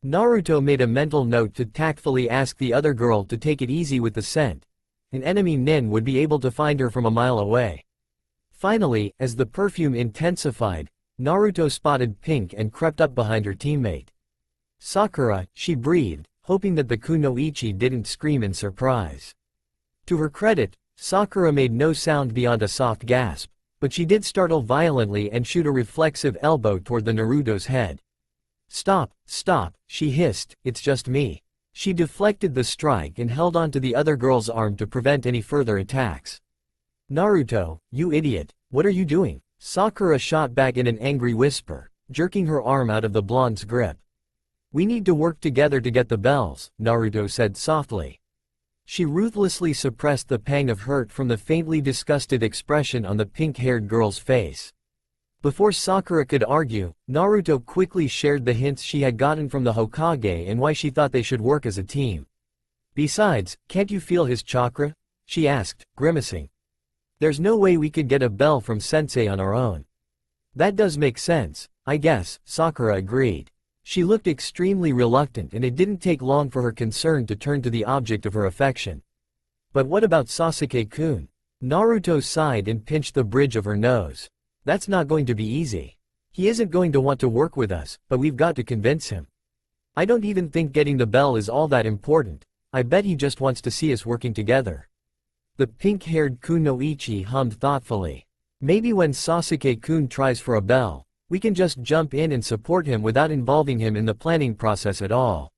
A: Naruto made a mental note to tactfully ask the other girl to take it easy with the scent. An enemy nin would be able to find her from a mile away. Finally, as the perfume intensified, Naruto spotted Pink and crept up behind her teammate. Sakura, she breathed, hoping that the kunoichi didn't scream in surprise. To her credit, Sakura made no sound beyond a soft gasp, but she did startle violently and shoot a reflexive elbow toward the Naruto's head. "Stop, stop," she hissed, "it's just me." She deflected the strike and held onto the other girl's arm to prevent any further attacks. "Naruto, you idiot, what are you doing?" Sakura shot back in an angry whisper, jerking her arm out of the blonde's grip. "We need to work together to get the bells," Naruto said softly. She ruthlessly suppressed the pang of hurt from the faintly disgusted expression on the pink-haired girl's face. Before Sakura could argue, Naruto quickly shared the hints she had gotten from the Hokage and why she thought they should work as a team. "Besides, can't you feel his chakra?" she asked, grimacing. "There's no way we could get a bell from Sensei on our own." "That does make sense, I guess," Sakura agreed. She looked extremely reluctant and it didn't take long for her concern to turn to the object of her affection. "But what about Sasuke-kun?" Naruto sighed and pinched the bridge of her nose. "That's not going to be easy. He isn't going to want to work with us, but we've got to convince him. I don't even think getting the bell is all that important. I bet he just wants to see us working together." The pink-haired kunoichi hummed thoughtfully. "Maybe when Sasuke-kun tries for a bell, we can just jump in and support him without involving him in the planning process at all."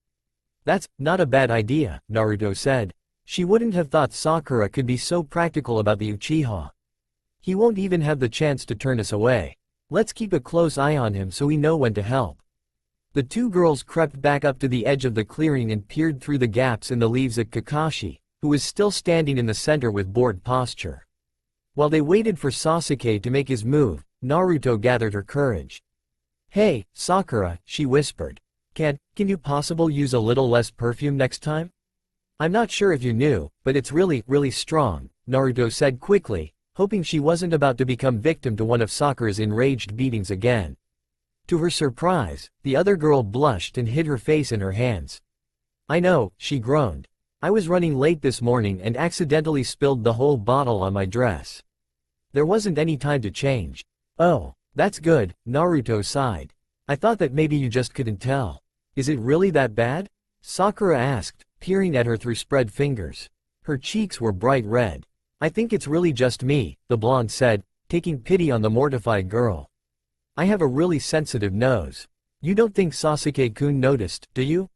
A: "That's not a bad idea," Naruto said. She wouldn't have thought Sakura could be so practical about the Uchiha. "He won't even have the chance to turn us away. Let's keep a close eye on him so we know when to help." The two girls crept back up to the edge of the clearing and peered through the gaps in the leaves at Kakashi, who was still standing in the center with bored posture. While they waited for Sasuke to make his move, Naruto gathered her courage. "Hey, Sakura," she whispered. Can you possibly use a little less perfume next time? I'm not sure if you knew, but it's really strong," Naruto said quickly, hoping she wasn't about to become victim to one of Sakura's enraged beatings again. To her surprise, the other girl blushed and hid her face in her hands. "I know," she groaned. "I was running late this morning and accidentally spilled the whole bottle on my dress. There wasn't any time to change." "Oh, that's good," Naruto sighed. "I thought that maybe you just couldn't tell. Is it really that bad?" Sakura asked, peering at her through spread fingers. Her cheeks were bright red. "I think it's really just me," the blonde said, taking pity on the mortified girl. "I have a really sensitive nose. You don't think Sasuke-kun noticed, do you?"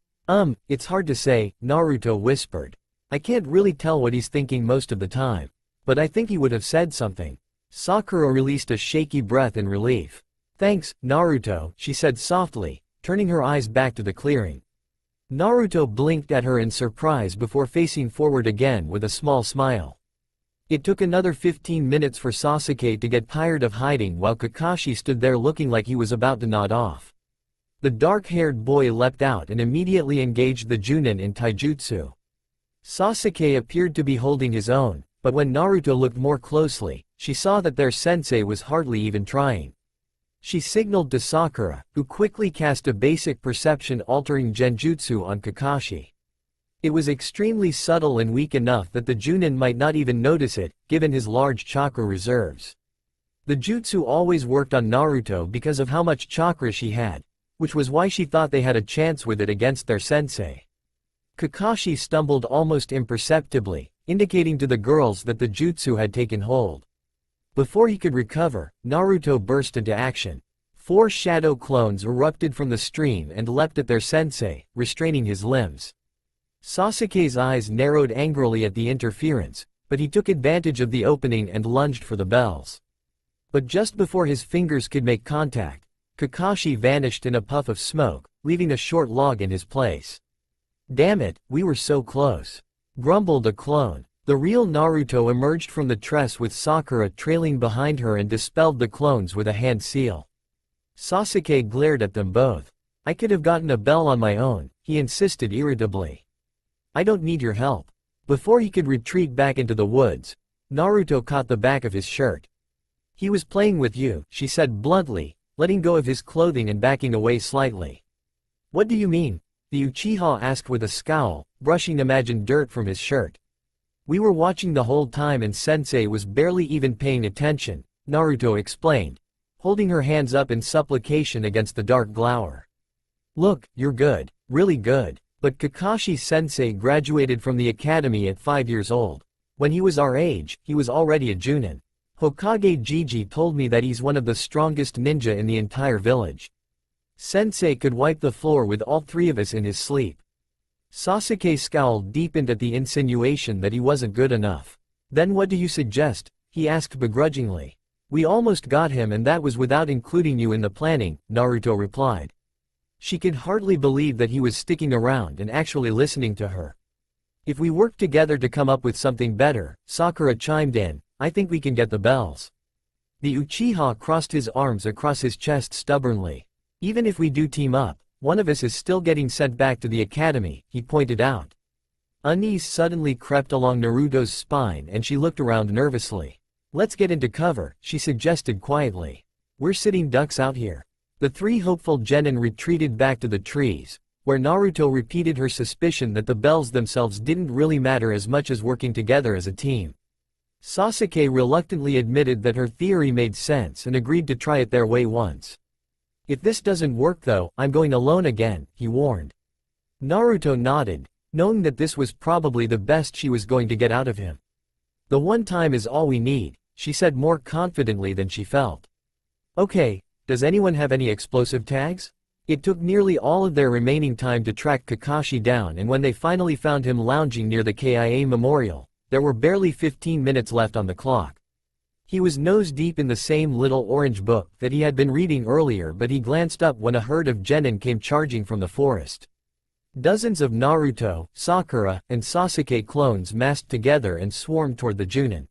A: It's hard to say," Naruto whispered. "I can't really tell what he's thinking most of the time. But I think he would have said something." Sakura released a shaky breath in relief. "Thanks, Naruto," she said softly, turning her eyes back to the clearing. Naruto blinked at her in surprise before facing forward again with a small smile. It took another 15 minutes for Sasuke to get tired of hiding while Kakashi stood there looking like he was about to nod off. The dark-haired boy leapt out and immediately engaged the Junin in taijutsu. Sasuke appeared to be holding his own, but when Naruto looked more closely, she saw that their sensei was hardly even trying. She signaled to Sakura, who quickly cast a basic perception-altering genjutsu on Kakashi. It was extremely subtle and weak enough that the Junin might not even notice it, given his large chakra reserves. The jutsu always worked on Naruto because of how much chakra she had, which was why she thought they had a chance with it against their sensei. Kakashi stumbled almost imperceptibly, indicating to the girls that the jutsu had taken hold. Before he could recover, Naruto burst into action. 4 shadow clones erupted from the stream and leapt at their sensei, restraining his limbs. Sasuke's eyes narrowed angrily at the interference, but he took advantage of the opening and lunged for the bells. But just before his fingers could make contact, Kakashi vanished in a puff of smoke, leaving a short log in his place. "Damn it, we were so close," grumbled a clone. The real Naruto emerged from the tress with Sakura trailing behind her and dispelled the clones with a hand seal. Sasuke glared at them both. "I could have gotten a bell on my own," he insisted irritably. "I don't need your help." Before he could retreat back into the woods, Naruto caught the back of his shirt. "He was playing with you," she said bluntly, letting go of his clothing and backing away slightly. "What do you mean?" the Uchiha asked with a scowl, brushing imagined dirt from his shirt. "We were watching the whole time and Sensei was barely even paying attention," Naruto explained, holding her hands up in supplication against the dark glower. "Look, you're good, really good." But Kakashi Sensei graduated from the academy at 5 years old. When he was our age, he was already a Junin. Hokage Gigi told me that he's one of the strongest ninja in the entire village. Sensei could wipe the floor with all 3 of us in his sleep. Sasuke's scowl deepened at the insinuation that he wasn't good enough. "Then what do you suggest?" he asked begrudgingly. "We almost got him and that was without including you in the planning," Naruto replied. She could hardly believe that he was sticking around and actually listening to her. "If we work together to come up with something better," Sakura chimed in, "I think we can get the bells." The Uchiha crossed his arms across his chest stubbornly. "Even if we do team up, one of us is still getting sent back to the academy," he pointed out. Unease suddenly crept along Naruto's spine and she looked around nervously. "Let's get into cover," she suggested quietly. "We're sitting ducks out here." The 3 hopeful genin retreated back to the trees, where Naruto repeated her suspicion that the bells themselves didn't really matter as much as working together as a team. Sasuke reluctantly admitted that her theory made sense and agreed to try it their way once. "If this doesn't work though, I'm going alone again," he warned. Naruto nodded, knowing that this was probably the best she was going to get out of him. "The one time is all we need," she said more confidently than she felt. "Okay. Does anyone have any explosive tags?" It took nearly all of their remaining time to track Kakashi down, and when they finally found him lounging near the KIA memorial, there were barely 15 minutes left on the clock. He was nose-deep in the same little orange book that he had been reading earlier, but he glanced up when a herd of genin came charging from the forest. Dozens of Naruto, Sakura, and Sasuke clones massed together and swarmed toward the Junin.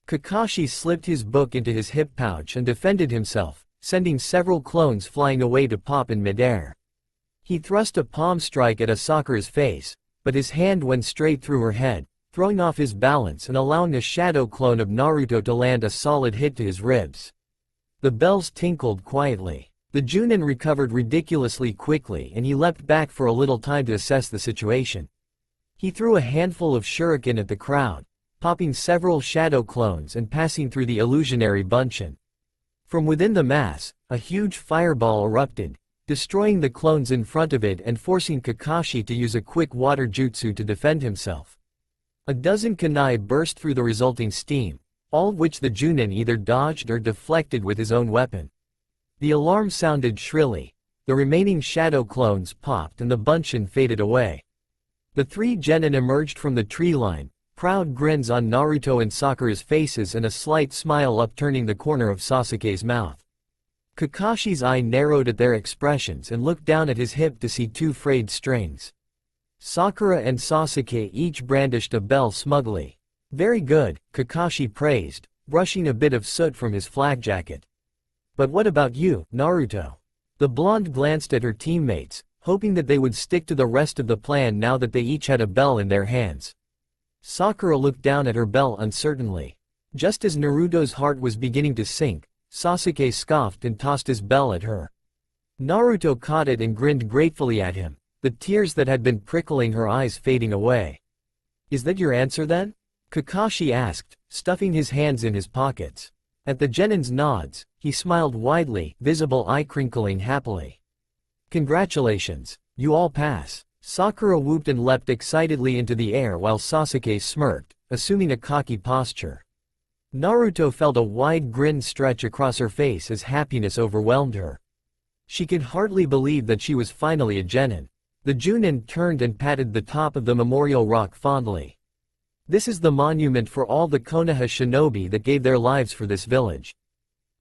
A: Kakashi slipped his book into his hip pouch and defended himself, sending several clones flying away to pop in midair. He thrust a palm strike at Asakura's face, but his hand went straight through her head, throwing off his balance and allowing a shadow clone of Naruto to land a solid hit to his ribs. The bells tinkled quietly. The Junin recovered ridiculously quickly and he leapt back for a little time to assess the situation. He threw a handful of shuriken at the crowd, popping several shadow clones and passing through the illusionary bunchen. From within the mass, a huge fireball erupted, destroying the clones in front of it and forcing Kakashi to use a quick water jutsu to defend himself. A dozen kunai burst through the resulting steam, all of which the Junin either dodged or deflected with his own weapon. The alarm sounded shrilly, the remaining shadow clones popped and the bunchen faded away. The 3 genin emerged from the tree line, proud grins on Naruto and Sakura's faces and a slight smile upturning the corner of Sasuke's mouth. Kakashi's eye narrowed at their expressions and looked down at his hip to see two frayed strings. Sakura and Sasuke each brandished a bell smugly. Very good, Kakashi praised, brushing a bit of soot from his flak jacket. But what about you, Naruto? The blonde glanced at her teammates, hoping that they would stick to the rest of the plan now that they each had a bell in their hands. Sakura looked down at her bell uncertainly. Just as Naruto's heart was beginning to sink, Sasuke scoffed and tossed his bell at her. Naruto caught it and grinned gratefully at him, the tears that had been prickling her eyes fading away. Is that your answer then? Kakashi asked, stuffing his hands in his pockets. At the genin's nods, he smiled widely, visible eye crinkling happily. Congratulations, you all pass. Sakura whooped and leapt excitedly into the air while Sasuke smirked, assuming a cocky posture. Naruto felt a wide grin stretch across her face as happiness overwhelmed her. She could hardly believe that she was finally a genin. The Junin turned and patted the top of the memorial rock fondly. This is the monument for all the Konoha shinobi that gave their lives for this village.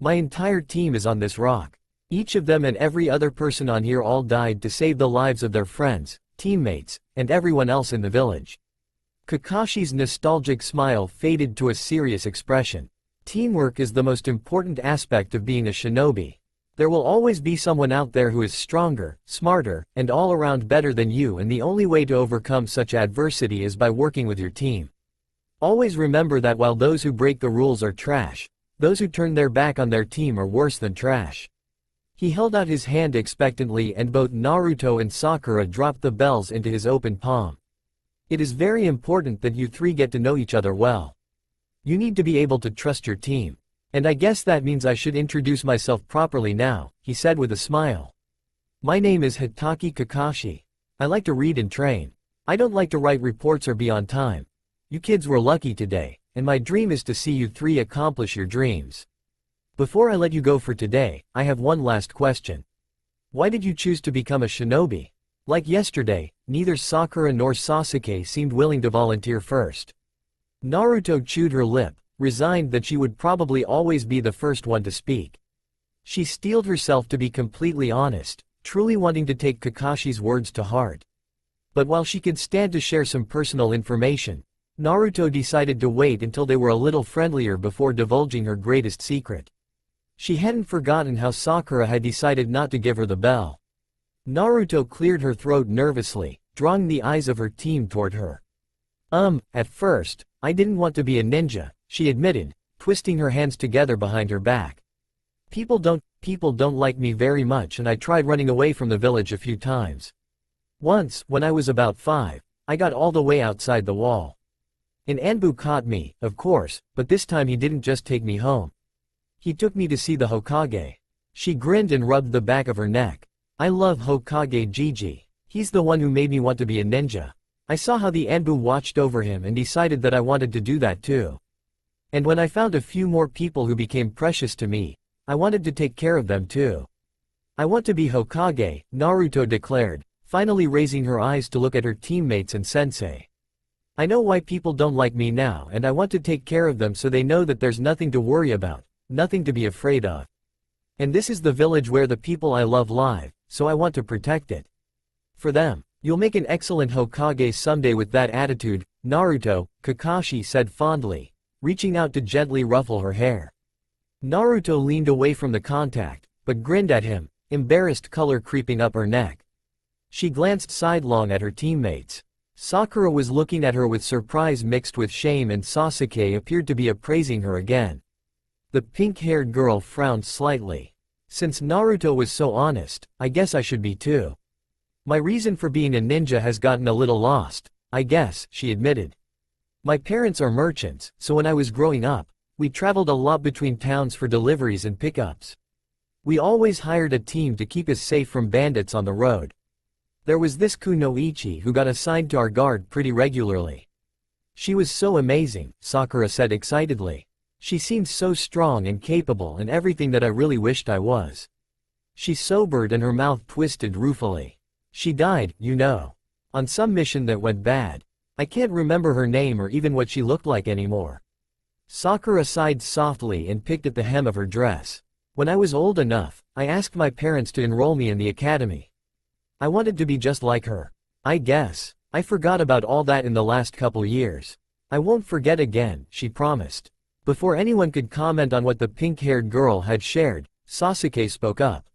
A: My entire team is on this rock. Each of them and every other person on here all died to save the lives of their friends, teammates, and everyone else in the village. Kakashi's nostalgic smile faded to a serious expression. Teamwork is the most important aspect of being a shinobi. There will always be someone out there who is stronger, smarter, and all around better than you, and the only way to overcome such adversity is by working with your team. Always remember that while those who break the rules are trash, those who turn their back on their team are worse than trash. He held out his hand expectantly and both Naruto and Sakura dropped the bells into his open palm. It is very important that you three get to know each other well. You need to be able to trust your team. And I guess that means I should introduce myself properly now, he said with a smile. My name is Hitaki Kakashi. I like to read and train. I don't like to write reports or be on time. You kids were lucky today, and my dream is to see you three accomplish your dreams. Before I let you go for today, I have one last question. Why did you choose to become a shinobi? Like yesterday, neither Sakura nor Sasuke seemed willing to volunteer first. Naruto chewed her lip, resigned that she would probably always be the first one to speak. She steeled herself to be completely honest, truly wanting to take Kakashi's words to heart. But while she could stand to share some personal information, Naruto decided to wait until they were a little friendlier before divulging her greatest secret. She hadn't forgotten how Sakura had decided not to give her the bell. Naruto cleared her throat nervously, drawing the eyes of her team toward her. At first, I didn't want to be a ninja, she admitted, twisting her hands together behind her back. People don't like me very much and I tried running away from the village a few times. Once, when I was about 5, I got all the way outside the wall. An Anbu caught me, of course, but this time he didn't just take me home. He took me to see the Hokage. She grinned and rubbed the back of her neck. I love Hokage Gigi. He's the one who made me want to be a ninja. I saw how the Anbu watched over him and decided that I wanted to do that too. And when I found a few more people who became precious to me, I wanted to take care of them too. I want to be Hokage, Naruto declared, finally raising her eyes to look at her teammates and sensei. I know why people don't like me now and I want to take care of them so they know that there's nothing to worry about, nothing to be afraid of. And this is the village where the people I love live, so I want to protect it. For them. You'll make an excellent Hokage someday with that attitude, Naruto, Kakashi said fondly, reaching out to gently ruffle her hair. Naruto leaned away from the contact, but grinned at him, embarrassed color creeping up her neck. She glanced sidelong at her teammates. Sakura was looking at her with surprise mixed with shame and Sasuke appeared to be appraising her again. The pink-haired girl frowned slightly. Since Naruto was so honest, I guess I should be too. My reason for being a ninja has gotten a little lost, I guess, she admitted. My parents are merchants, so when I was growing up, we traveled a lot between towns for deliveries and pickups. We always hired a team to keep us safe from bandits on the road. There was this Kunoichi who got assigned to our guard pretty regularly. She was so amazing, Sakura said excitedly. She seemed so strong and capable and everything that I really wished I was. She sobered and her mouth twisted ruefully. She died, you know. On some mission that went bad. I can't remember her name or even what she looked like anymore. Sakura sighed softly and picked at the hem of her dress. When I was old enough, I asked my parents to enroll me in the academy. I wanted to be just like her. I guess. I forgot about all that in the last couple years. I won't forget again, she promised. Before anyone could comment on what the pink-haired girl had shared, Sasuke spoke up.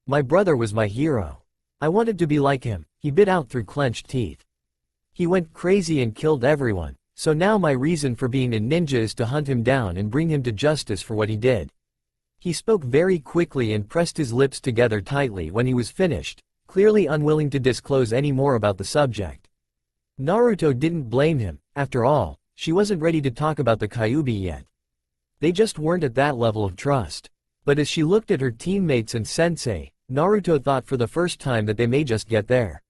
A: My brother was my hero. I wanted to be like him, he bit out through clenched teeth. He went crazy and killed everyone, so now my reason for being a ninja is to hunt him down and bring him to justice for what he did. He spoke very quickly and pressed his lips together tightly when he was finished, clearly unwilling to disclose any more about the subject. Naruto didn't blame him, after all, she wasn't ready to talk about the Kyuubi yet. They just weren't at that level of trust. But as she looked at her teammates and sensei, Naruto thought for the first time that they may just get there.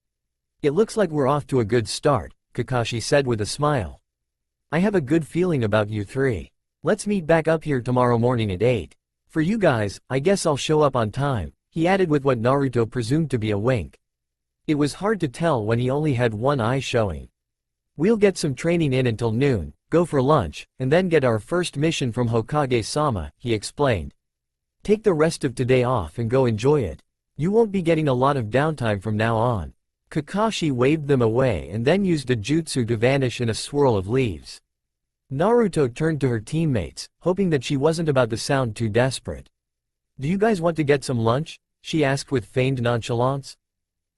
A: It looks like we're off to a good start, Kakashi said with a smile. I have a good feeling about you three. Let's meet back up here tomorrow morning at 8. For you guys, I guess I'll show up on time, he added with what Naruto presumed to be a wink. It was hard to tell when he only had one eye showing. We'll get some training in until noon, go for lunch, and then get our first mission from Hokage-sama, he explained. Take the rest of today off and go enjoy it. You won't be getting a lot of downtime from now on. Kakashi waved them away and then used a jutsu to vanish in a swirl of leaves. Naruto turned to her teammates, hoping that she wasn't about to sound too desperate. Do you guys want to get some lunch? She asked with feigned nonchalance.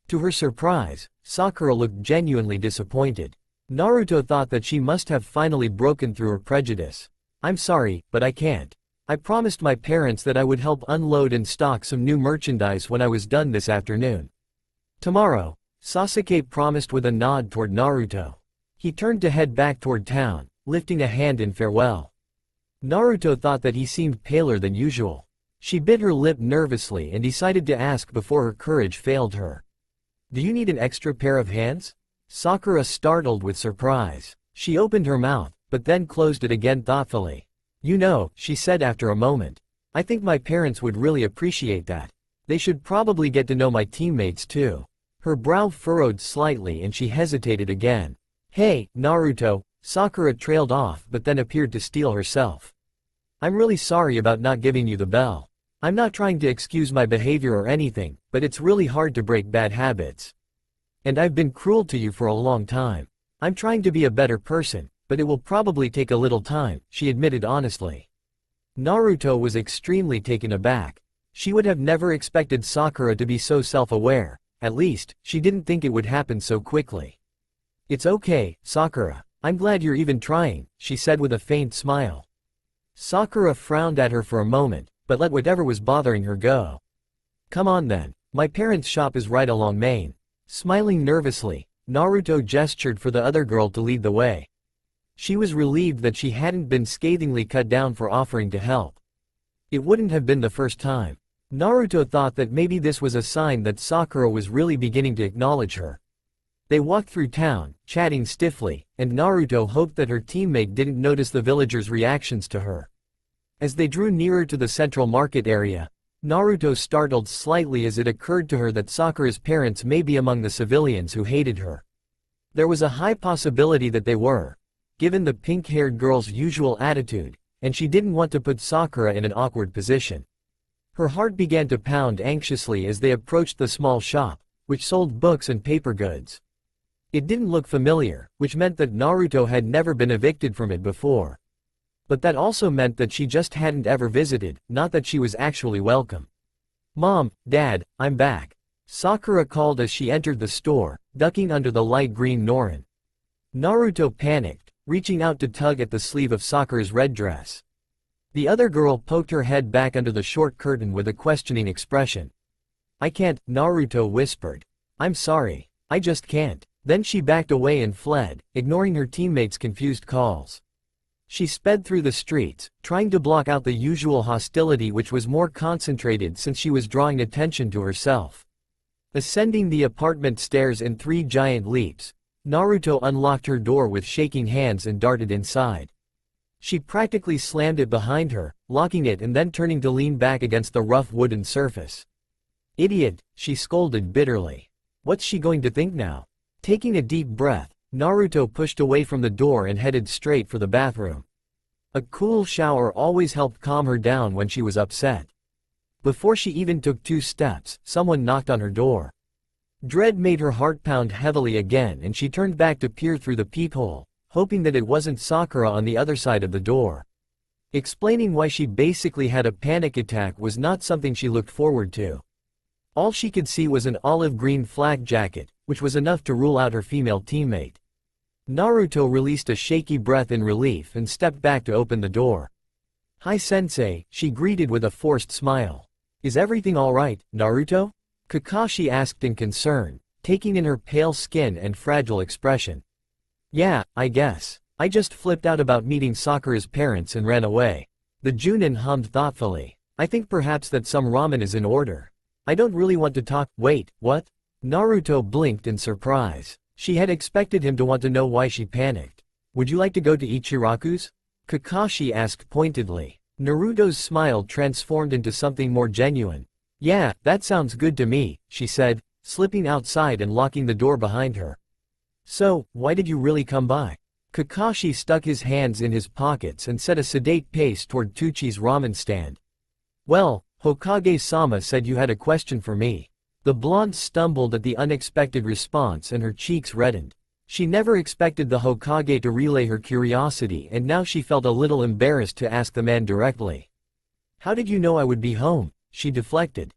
A: To her surprise, Sakura looked genuinely disappointed. Naruto thought that she must have finally broken through her prejudice. I'm sorry, but I can't. I promised my parents that I would help unload and stock some new merchandise when I was done this afternoon. Tomorrow, Sasuke promised with a nod toward Naruto. He turned to head back toward town, lifting a hand in farewell. Naruto thought that he seemed paler than usual. She bit her lip nervously and decided to ask before her courage failed her. Do you need an extra pair of hands? Sakura startled with surprise. She opened her mouth, but then closed it again thoughtfully. You know, she said after a moment. I think my parents would really appreciate that. They should probably get to know my teammates too. Her brow furrowed slightly and she hesitated again. Hey, Naruto, Sakura trailed off but then appeared to steel herself. I'm really sorry about not giving you the bell. I'm not trying to excuse my behavior or anything, but it's really hard to break bad habits. And I've been cruel to you for a long time. I'm trying to be a better person, but it will probably take a little time, she admitted honestly. Naruto was extremely taken aback. She would have never expected Sakura to be so self-aware, at least, she didn't think it would happen so quickly. It's okay, Sakura. I'm glad you're even trying, she said with a faint smile. Sakura frowned at her for a moment, but let whatever was bothering her go. Come on then, my parents' shop is right along Main. Smiling nervously, Naruto gestured for the other girl to lead the way. She was relieved that she hadn't been scathingly cut down for offering to help. It wouldn't have been the first time. Naruto thought that maybe this was a sign that Sakura was really beginning to acknowledge her. They walked through town, chatting stiffly, and Naruto hoped that her teammate didn't notice the villagers' reactions to her. As they drew nearer to the central market area, Naruto startled slightly as it occurred to her that Sakura's parents may be among the civilians who hated her. There was a high possibility that they were, given the pink-haired girl's usual attitude, and she didn't want to put Sakura in an awkward position. Her heart began to pound anxiously as they approached the small shop, which sold books and paper goods. It didn't look familiar, which meant that Naruto had never been evicted from it before. But that also meant that she just hadn't ever visited, not that she was actually welcome. Mom, Dad, I'm back. Sakura called as she entered the store, ducking under the light green Norin. Naruto panicked, reaching out to tug at the sleeve of Sakura's red dress. The other girl poked her head back under the short curtain with a questioning expression. I can't, Naruto whispered. I'm sorry. I just can't. Then she backed away and fled, ignoring her teammates' confused calls. She sped through the streets, trying to block out the usual hostility which was more concentrated since she was drawing attention to herself. Ascending the apartment stairs in 3 giant leaps, Naruto unlocked her door with shaking hands and darted inside. She practically slammed it behind her, locking it and then turning to lean back against the rough wooden surface. Idiot, she scolded bitterly. What's she going to think now? Taking a deep breath, Naruto pushed away from the door and headed straight for the bathroom. A cool shower always helped calm her down when she was upset. Before she even took 2 steps, someone knocked on her door. Dread made her heart pound heavily again and she turned back to peer through the peephole, hoping that it wasn't Sakura on the other side of the door. Explaining why she basically had a panic attack was not something she looked forward to. All she could see was an olive-green flak jacket, which was enough to rule out her female teammate. Naruto released a shaky breath in relief and stepped back to open the door. "Hi sensei," she greeted with a forced smile. "Is everything alright, Naruto?" Kakashi asked in concern, taking in her pale skin and fragile expression. "Yeah, I guess. I just flipped out about meeting Sakura's parents and ran away." The Junin hummed thoughtfully. "I think perhaps that some ramen is in order. I don't really want to talk." "Wait, what?" Naruto blinked in surprise. She had expected him to want to know why she panicked. "Would you like to go to Ichiraku's?" Kakashi asked pointedly. Naruto's smile transformed into something more genuine. "Yeah, that sounds good to me," she said, slipping outside and locking the door behind her. "So, why did you really come by?" Kakashi stuck his hands in his pockets and set a sedate pace toward Tuchi's ramen stand. "Well, Hokage-sama said you had a question for me." The blonde stumbled at the unexpected response and her cheeks reddened. She never expected the Hokage to relay her curiosity and now she felt a little embarrassed to ask the man directly. "How did you know I would be home?" she deflected.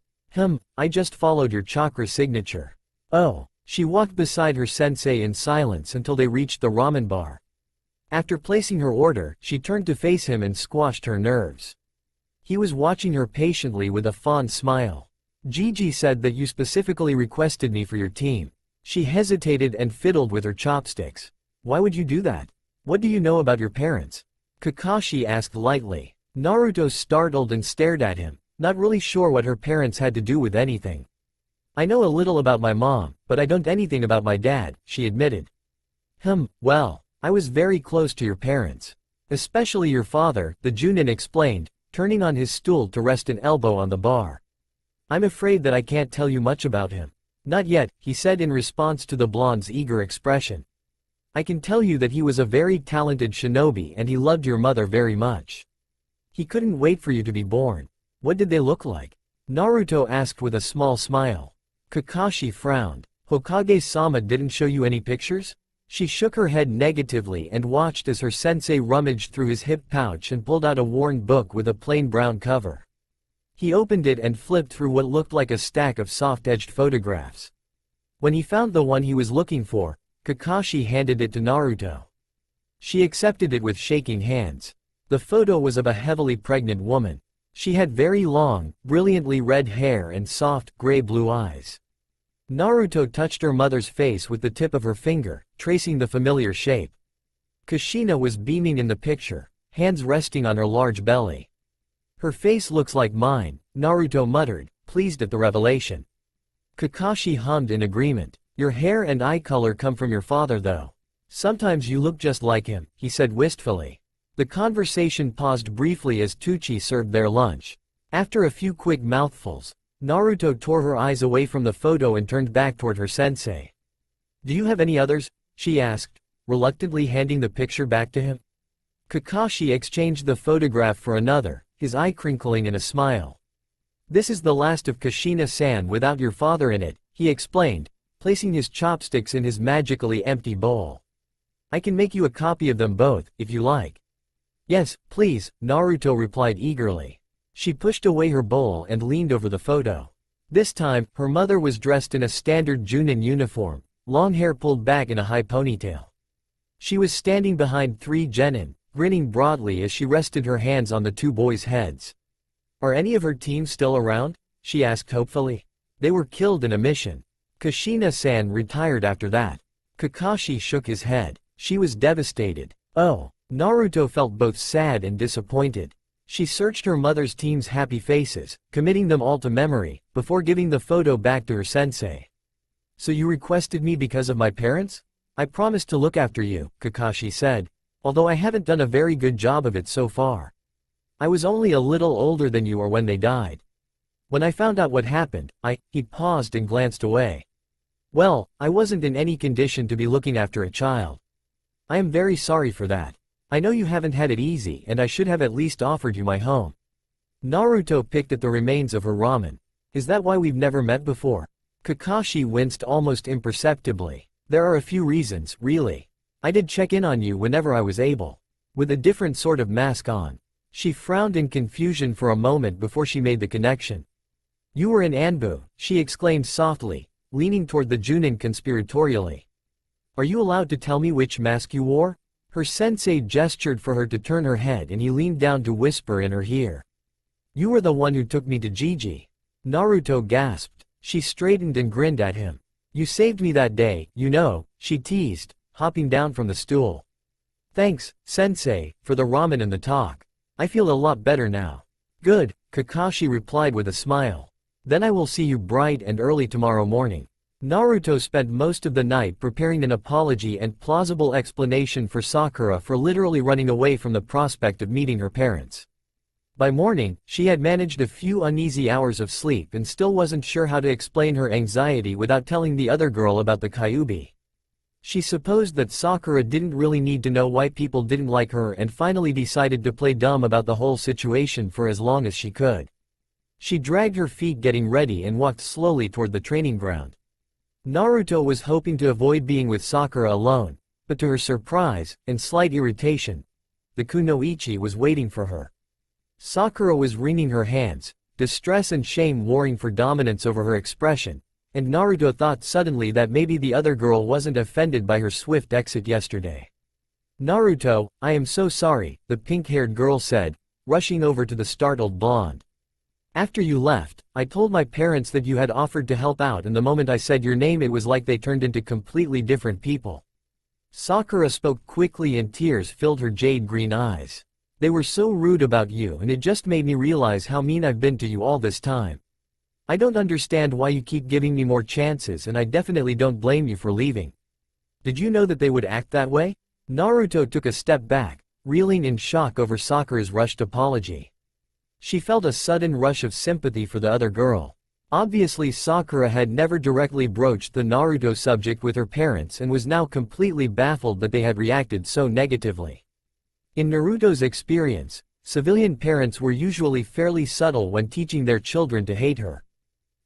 A: I just followed your chakra signature." "Oh." She walked beside her sensei in silence until they reached the ramen bar. After placing her order, she turned to face him and squashed her nerves. He was watching her patiently with a fond smile. "Gigi said that you specifically requested me for your team." She hesitated and fiddled with her chopsticks. "Why would you do that? What do you know about your parents?" Kakashi asked lightly. Naruto startled and stared at him, not really sure what her parents had to do with anything. "I know a little about my mom, but I don't anything about my dad," she admitted. Well, I was very close to your parents. Especially your father," the Junin explained, turning on his stool to rest an elbow on the bar. "I'm afraid that I can't tell you much about him." "Not yet," he said in response to the blonde's eager expression. "I can tell you that he was a very talented shinobi and he loved your mother very much. He couldn't wait for you to be born." "What did they look like?" Naruto asked with a small smile. Kakashi frowned. "Hokage-sama didn't show you any pictures?" She shook her head negatively and watched as her sensei rummaged through his hip pouch and pulled out a worn book with a plain brown cover. He opened it and flipped through what looked like a stack of soft-edged photographs. When he found the one he was looking for, Kakashi handed it to Naruto. She accepted it with shaking hands. The photo was of a heavily pregnant woman. She had very long, brilliantly red hair and soft, gray-blue eyes. Naruto touched her mother's face with the tip of her finger, tracing the familiar shape. Kushina was beaming in the picture, hands resting on her large belly. "Her face looks like mine," Naruto muttered, pleased at the revelation. Kakashi hummed in agreement. "Your hair and eye color come from your father though. Sometimes you look just like him," he said wistfully. The conversation paused briefly as Tuchi served their lunch. After a few quick mouthfuls, Naruto tore her eyes away from the photo and turned back toward her sensei. "Do you have any others?" she asked, reluctantly handing the picture back to him. Kakashi exchanged the photograph for another, his eye crinkling in a smile. "This is the last of Kushina-san without your father in it," he explained, placing his chopsticks in his magically empty bowl. "I can make you a copy of them both, if you like." "Yes, please," Naruto replied eagerly. She pushed away her bowl and leaned over the photo. This time, her mother was dressed in a standard Junin uniform, long hair pulled back in a high ponytail. She was standing behind 3 genin, grinning broadly as she rested her hands on the 2 boys' heads. "Are any of her team still around?" she asked hopefully. "They were killed in a mission. Kushina-san retired after that." Kakashi shook his head. She was devastated. "Oh." Naruto felt both sad and disappointed. She searched her mother's team's happy faces, committing them all to memory, before giving the photo back to her sensei. "So you requested me because of my parents? I promised to look after you," Kakashi said, "although I haven't done a very good job of it so far. I was only a little older than you are when they died. When I found out what happened, he paused and glanced away. Well, I wasn't in any condition to be looking after a child. I am very sorry for that. I know you haven't had it easy and I should have at least offered you my home. Naruto picked at the remains of her ramen. Is that why we've never met before? Kakashi winced almost imperceptibly. There are a few reasons, really. I did check in on you whenever I was able. With a different sort of mask on. She frowned in confusion for a moment before she made the connection. You were in Anbu, she exclaimed softly, leaning toward the Junin conspiratorially. Are you allowed to tell me which mask you wore? Her sensei gestured for her to turn her head and he leaned down to whisper in her ear. You were the one who took me to Gigi. Naruto gasped. She straightened and grinned at him. You saved me that day, you know, she teased, hopping down from the stool. Thanks, sensei, for the ramen and the talk. I feel a lot better now. Good, Kakashi replied with a smile. Then I will see you bright and early tomorrow morning. Naruto spent most of the night preparing an apology and plausible explanation for Sakura for literally running away from the prospect of meeting her parents. By morning, she had managed a few uneasy hours of sleep and still wasn't sure how to explain her anxiety without telling the other girl about the Kyuubi. She supposed that Sakura didn't really need to know why people didn't like her and finally decided to play dumb about the whole situation for as long as she could. She dragged her feet getting ready and walked slowly toward the training ground. Naruto was hoping to avoid being with Sakura alone, but to her surprise, and slight irritation, the kunoichi was waiting for her. Sakura was wringing her hands, distress and shame warring for dominance over her expression, and Naruto thought suddenly that maybe the other girl wasn't offended by her swift exit yesterday. Naruto, I am so sorry, the pink-haired girl said, rushing over to the startled blonde. After you left, I told my parents that you had offered to help out and the moment I said your name it was like they turned into completely different people. Sakura spoke quickly and tears filled her jade green eyes. They were so rude about you and it just made me realize how mean I've been to you all this time. I don't understand why you keep giving me more chances and I definitely don't blame you for leaving. Did you know that they would act that way? Naruto took a step back, reeling in shock over Sakura's rushed apology. She felt a sudden rush of sympathy for the other girl. Obviously Sakura had never directly broached the Naruto subject with her parents and was now completely baffled that they had reacted so negatively. In Naruto's experience, civilian parents were usually fairly subtle when teaching their children to hate her.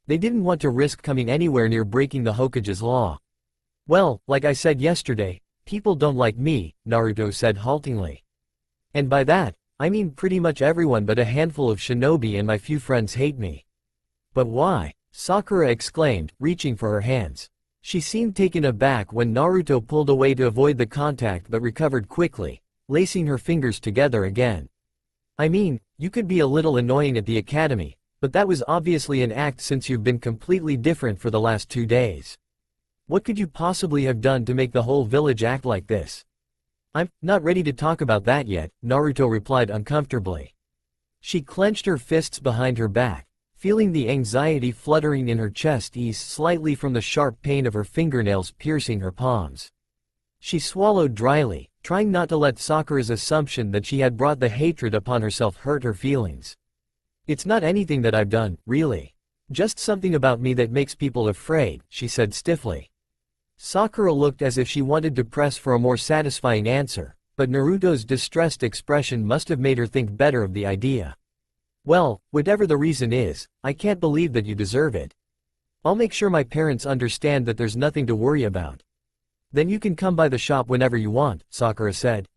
A: They didn't want to risk coming anywhere near breaking the Hokage's law. Well, like I said yesterday, people don't like me, Naruto said haltingly. And by that, I mean pretty much everyone but a handful of shinobi and my few friends hate me. But why? Sakura exclaimed, reaching for her hands. She seemed taken aback when Naruto pulled away to avoid the contact but recovered quickly, lacing her fingers together again. I mean, you could be a little annoying at the academy, but that was obviously an act since you've been completely different for the last 2 days. What could you possibly have done to make the whole village act like this? I'm not ready to talk about that yet, Naruto replied uncomfortably. She clenched her fists behind her back, feeling the anxiety fluttering in her chest ease slightly from the sharp pain of her fingernails piercing her palms. She swallowed dryly, trying not to let Sakura's assumption that she had brought the hatred upon herself hurt her feelings. It's not anything that I've done, really. Just something about me that makes people afraid, she said stiffly. Sakura looked as if she wanted to press for a more satisfying answer, but Naruto's distressed expression must have made her think better of the idea. Well, whatever the reason is, I can't believe that you deserve it. I'll make sure my parents understand that there's nothing to worry about. Then you can come by the shop whenever you want, Sakura said.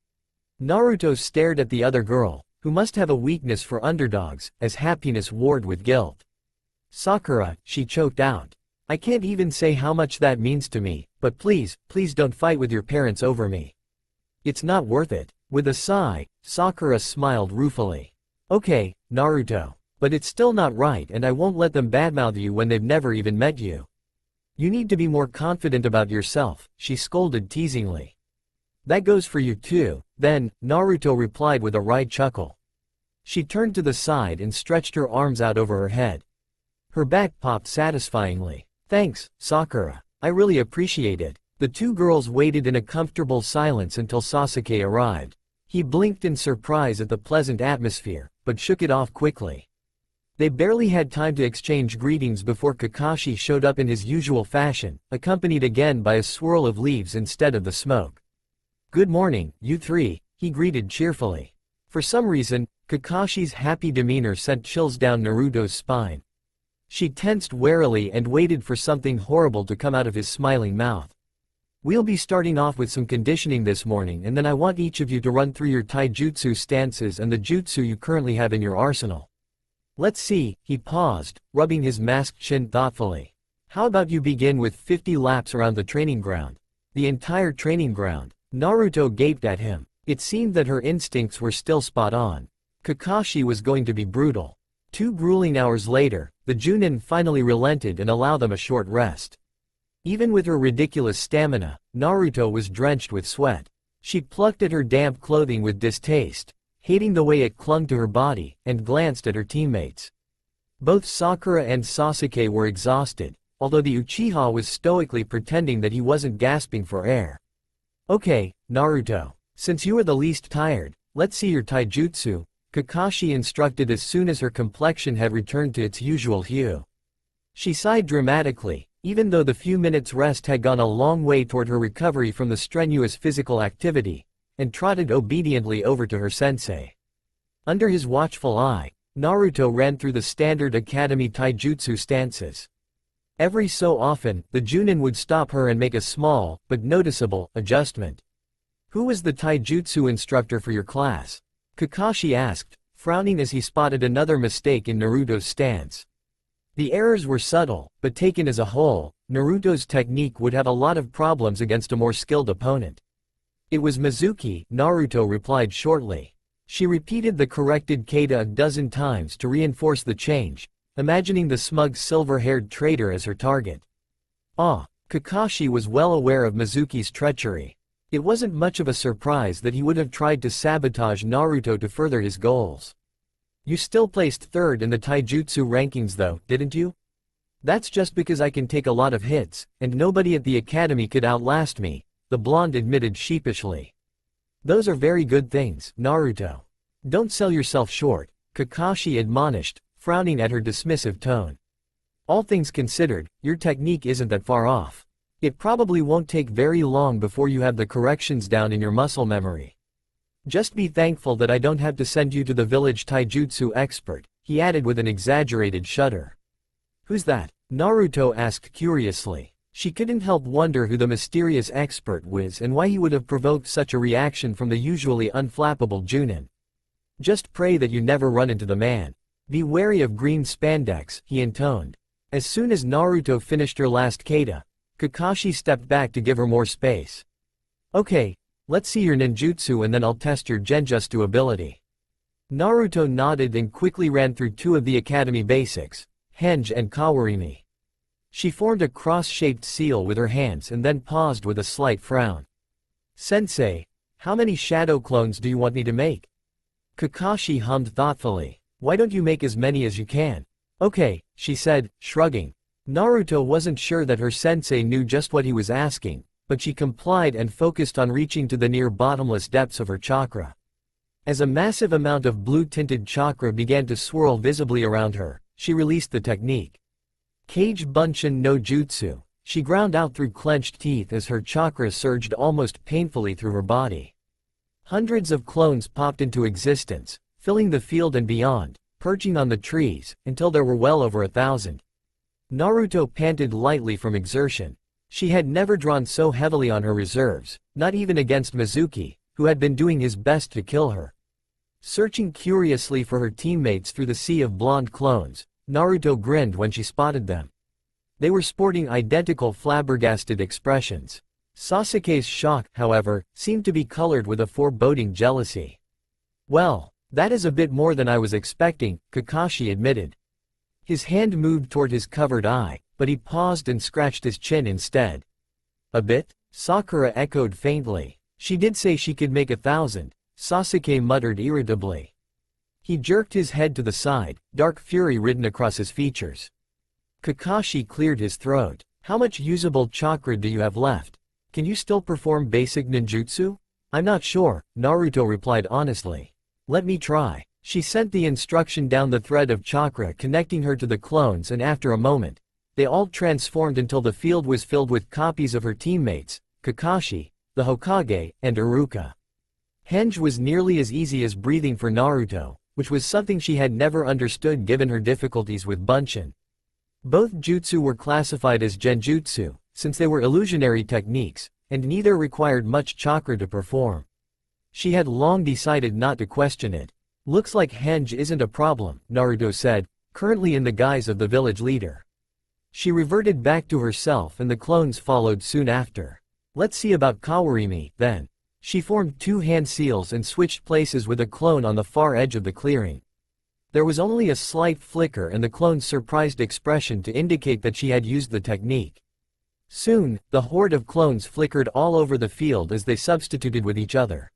A: Naruto stared at the other girl, who must have a weakness for underdogs, as happiness warred with guilt. Sakura, she choked out. I can't even say how much that means to me, but please, please don't fight with your parents over me. It's not worth it. With a sigh, Sakura smiled ruefully. Okay, Naruto. But it's still not right and I won't let them badmouth you when they've never even met you. You need to be more confident about yourself, she scolded teasingly. That goes for you too, then, Naruto replied with a wry chuckle. She turned to the side and stretched her arms out over her head. Her back popped satisfyingly. Thanks, Sakura. I really appreciate it. The two girls waited in a comfortable silence until Sasuke arrived. He blinked in surprise at the pleasant atmosphere, but shook it off quickly. They barely had time to exchange greetings before Kakashi showed up in his usual fashion, accompanied again by a swirl of leaves instead of the smoke. "Good morning, you three," he greeted cheerfully. For some reason, Kakashi's happy demeanor sent chills down Naruto's spine. She tensed warily and waited for something horrible to come out of his smiling mouth. "We'll be starting off with some conditioning this morning, and then I want each of you to run through your taijutsu stances and the jutsu you currently have in your arsenal. Let's see," he paused, rubbing his masked chin thoughtfully. "How about you begin with 50 laps around the training ground?" The entire training ground. Naruto gaped at him. It seemed that her instincts were still spot on. Kakashi was going to be brutal. 2 grueling hours later, the Junin finally relented and allowed them a short rest. Even with her ridiculous stamina, Naruto was drenched with sweat. She plucked at her damp clothing with distaste, hating the way it clung to her body, and glanced at her teammates. Both Sakura and Sasuke were exhausted, although the Uchiha was stoically pretending that he wasn't gasping for air. "Okay, Naruto. Since you are the least tired, let's see your taijutsu," Kakashi instructed as soon as her complexion had returned to its usual hue. She sighed dramatically, even though the few minutes' rest had gone a long way toward her recovery from the strenuous physical activity, and trotted obediently over to her sensei. Under his watchful eye, Naruto ran through the standard academy taijutsu stances. Every so often, the Junin would stop her and make a small, but noticeable, adjustment. "Who was the taijutsu instructor for your class?" Kakashi asked, frowning as he spotted another mistake in Naruto's stance. The errors were subtle, but taken as a whole, Naruto's technique would have a lot of problems against a more skilled opponent. "It was Mizuki," Naruto replied shortly. She repeated the corrected kata a dozen times to reinforce the change, imagining the smug silver-haired traitor as her target. Kakashi was well aware of Mizuki's treachery. It wasn't much of a surprise that he would have tried to sabotage Naruto to further his goals. "You still placed third in the taijutsu rankings though, didn't you?" "That's just because I can take a lot of hits, and nobody at the academy could outlast me," the blonde admitted sheepishly. "Those are very good things, Naruto. Don't sell yourself short," Kakashi admonished, frowning at her dismissive tone. "All things considered, your technique isn't that far off. It probably won't take very long before you have the corrections down in your muscle memory. Just be thankful that I don't have to send you to the village taijutsu expert," he added with an exaggerated shudder. "Who's that?" Naruto asked curiously. She couldn't help wonder who the mysterious expert was and why he would have provoked such a reaction from the usually unflappable Junin. "Just pray that you never run into the man. Be wary of green spandex," he intoned. As soon as Naruto finished her last kata, Kakashi stepped back to give her more space. "Okay, let's see your ninjutsu and then I'll test your genjutsu ability." Naruto nodded and quickly ran through 2 of the academy basics, henge and kawarimi. She formed a cross-shaped seal with her hands and then paused with a slight frown. "Sensei, how many shadow clones do you want me to make?" Kakashi hummed thoughtfully. "Why don't you make as many as you can?" "Okay," she said, shrugging. Naruto wasn't sure that her sensei knew just what he was asking, but she complied and focused on reaching to the near-bottomless depths of her chakra. As a massive amount of blue-tinted chakra began to swirl visibly around her, she released the technique. Kage Bunshin no Jutsu. She ground out through clenched teeth as her chakra surged almost painfully through her body. Hundreds of clones popped into existence, filling the field and beyond, perching on the trees, until there were well over 1,000. Naruto panted lightly from exertion. She had never drawn so heavily on her reserves, not even against Mizuki, who had been doing his best to kill her. Searching curiously for her teammates through the sea of blonde clones, Naruto grinned when she spotted them. They were sporting identical flabbergasted expressions. Sasuke's shock, however, seemed to be colored with a foreboding jealousy. "Well, that is a bit more than I was expecting," Kakashi admitted. His hand moved toward his covered eye, but he paused and scratched his chin instead. "A bit?" Sakura echoed faintly. "She did say she could make 1,000, Sasuke muttered irritably. He jerked his head to the side, dark fury written across his features. Kakashi cleared his throat. "How much usable chakra do you have left? Can you still perform basic ninjutsu?" "I'm not sure," Naruto replied honestly. "Let me try." She sent the instruction down the thread of chakra connecting her to the clones, and after a moment, they all transformed until the field was filled with copies of her teammates, Kakashi, the Hokage, and Iruka. Henge was nearly as easy as breathing for Naruto, which was something she had never understood given her difficulties with Bunshin. Both jutsu were classified as genjutsu, since they were illusionary techniques, and neither required much chakra to perform. She had long decided not to question it. Looks like Henge isn't a problem, Naruto said, currently in the guise of the village leader. She reverted back to herself and the clones followed soon after. Let's see about Kawarimi, then. She formed 2 hand seals and switched places with a clone on the far edge of the clearing. There was only a slight flicker and the clone's surprised expression to indicate that she had used the technique. Soon, the horde of clones flickered all over the field as they substituted with each other.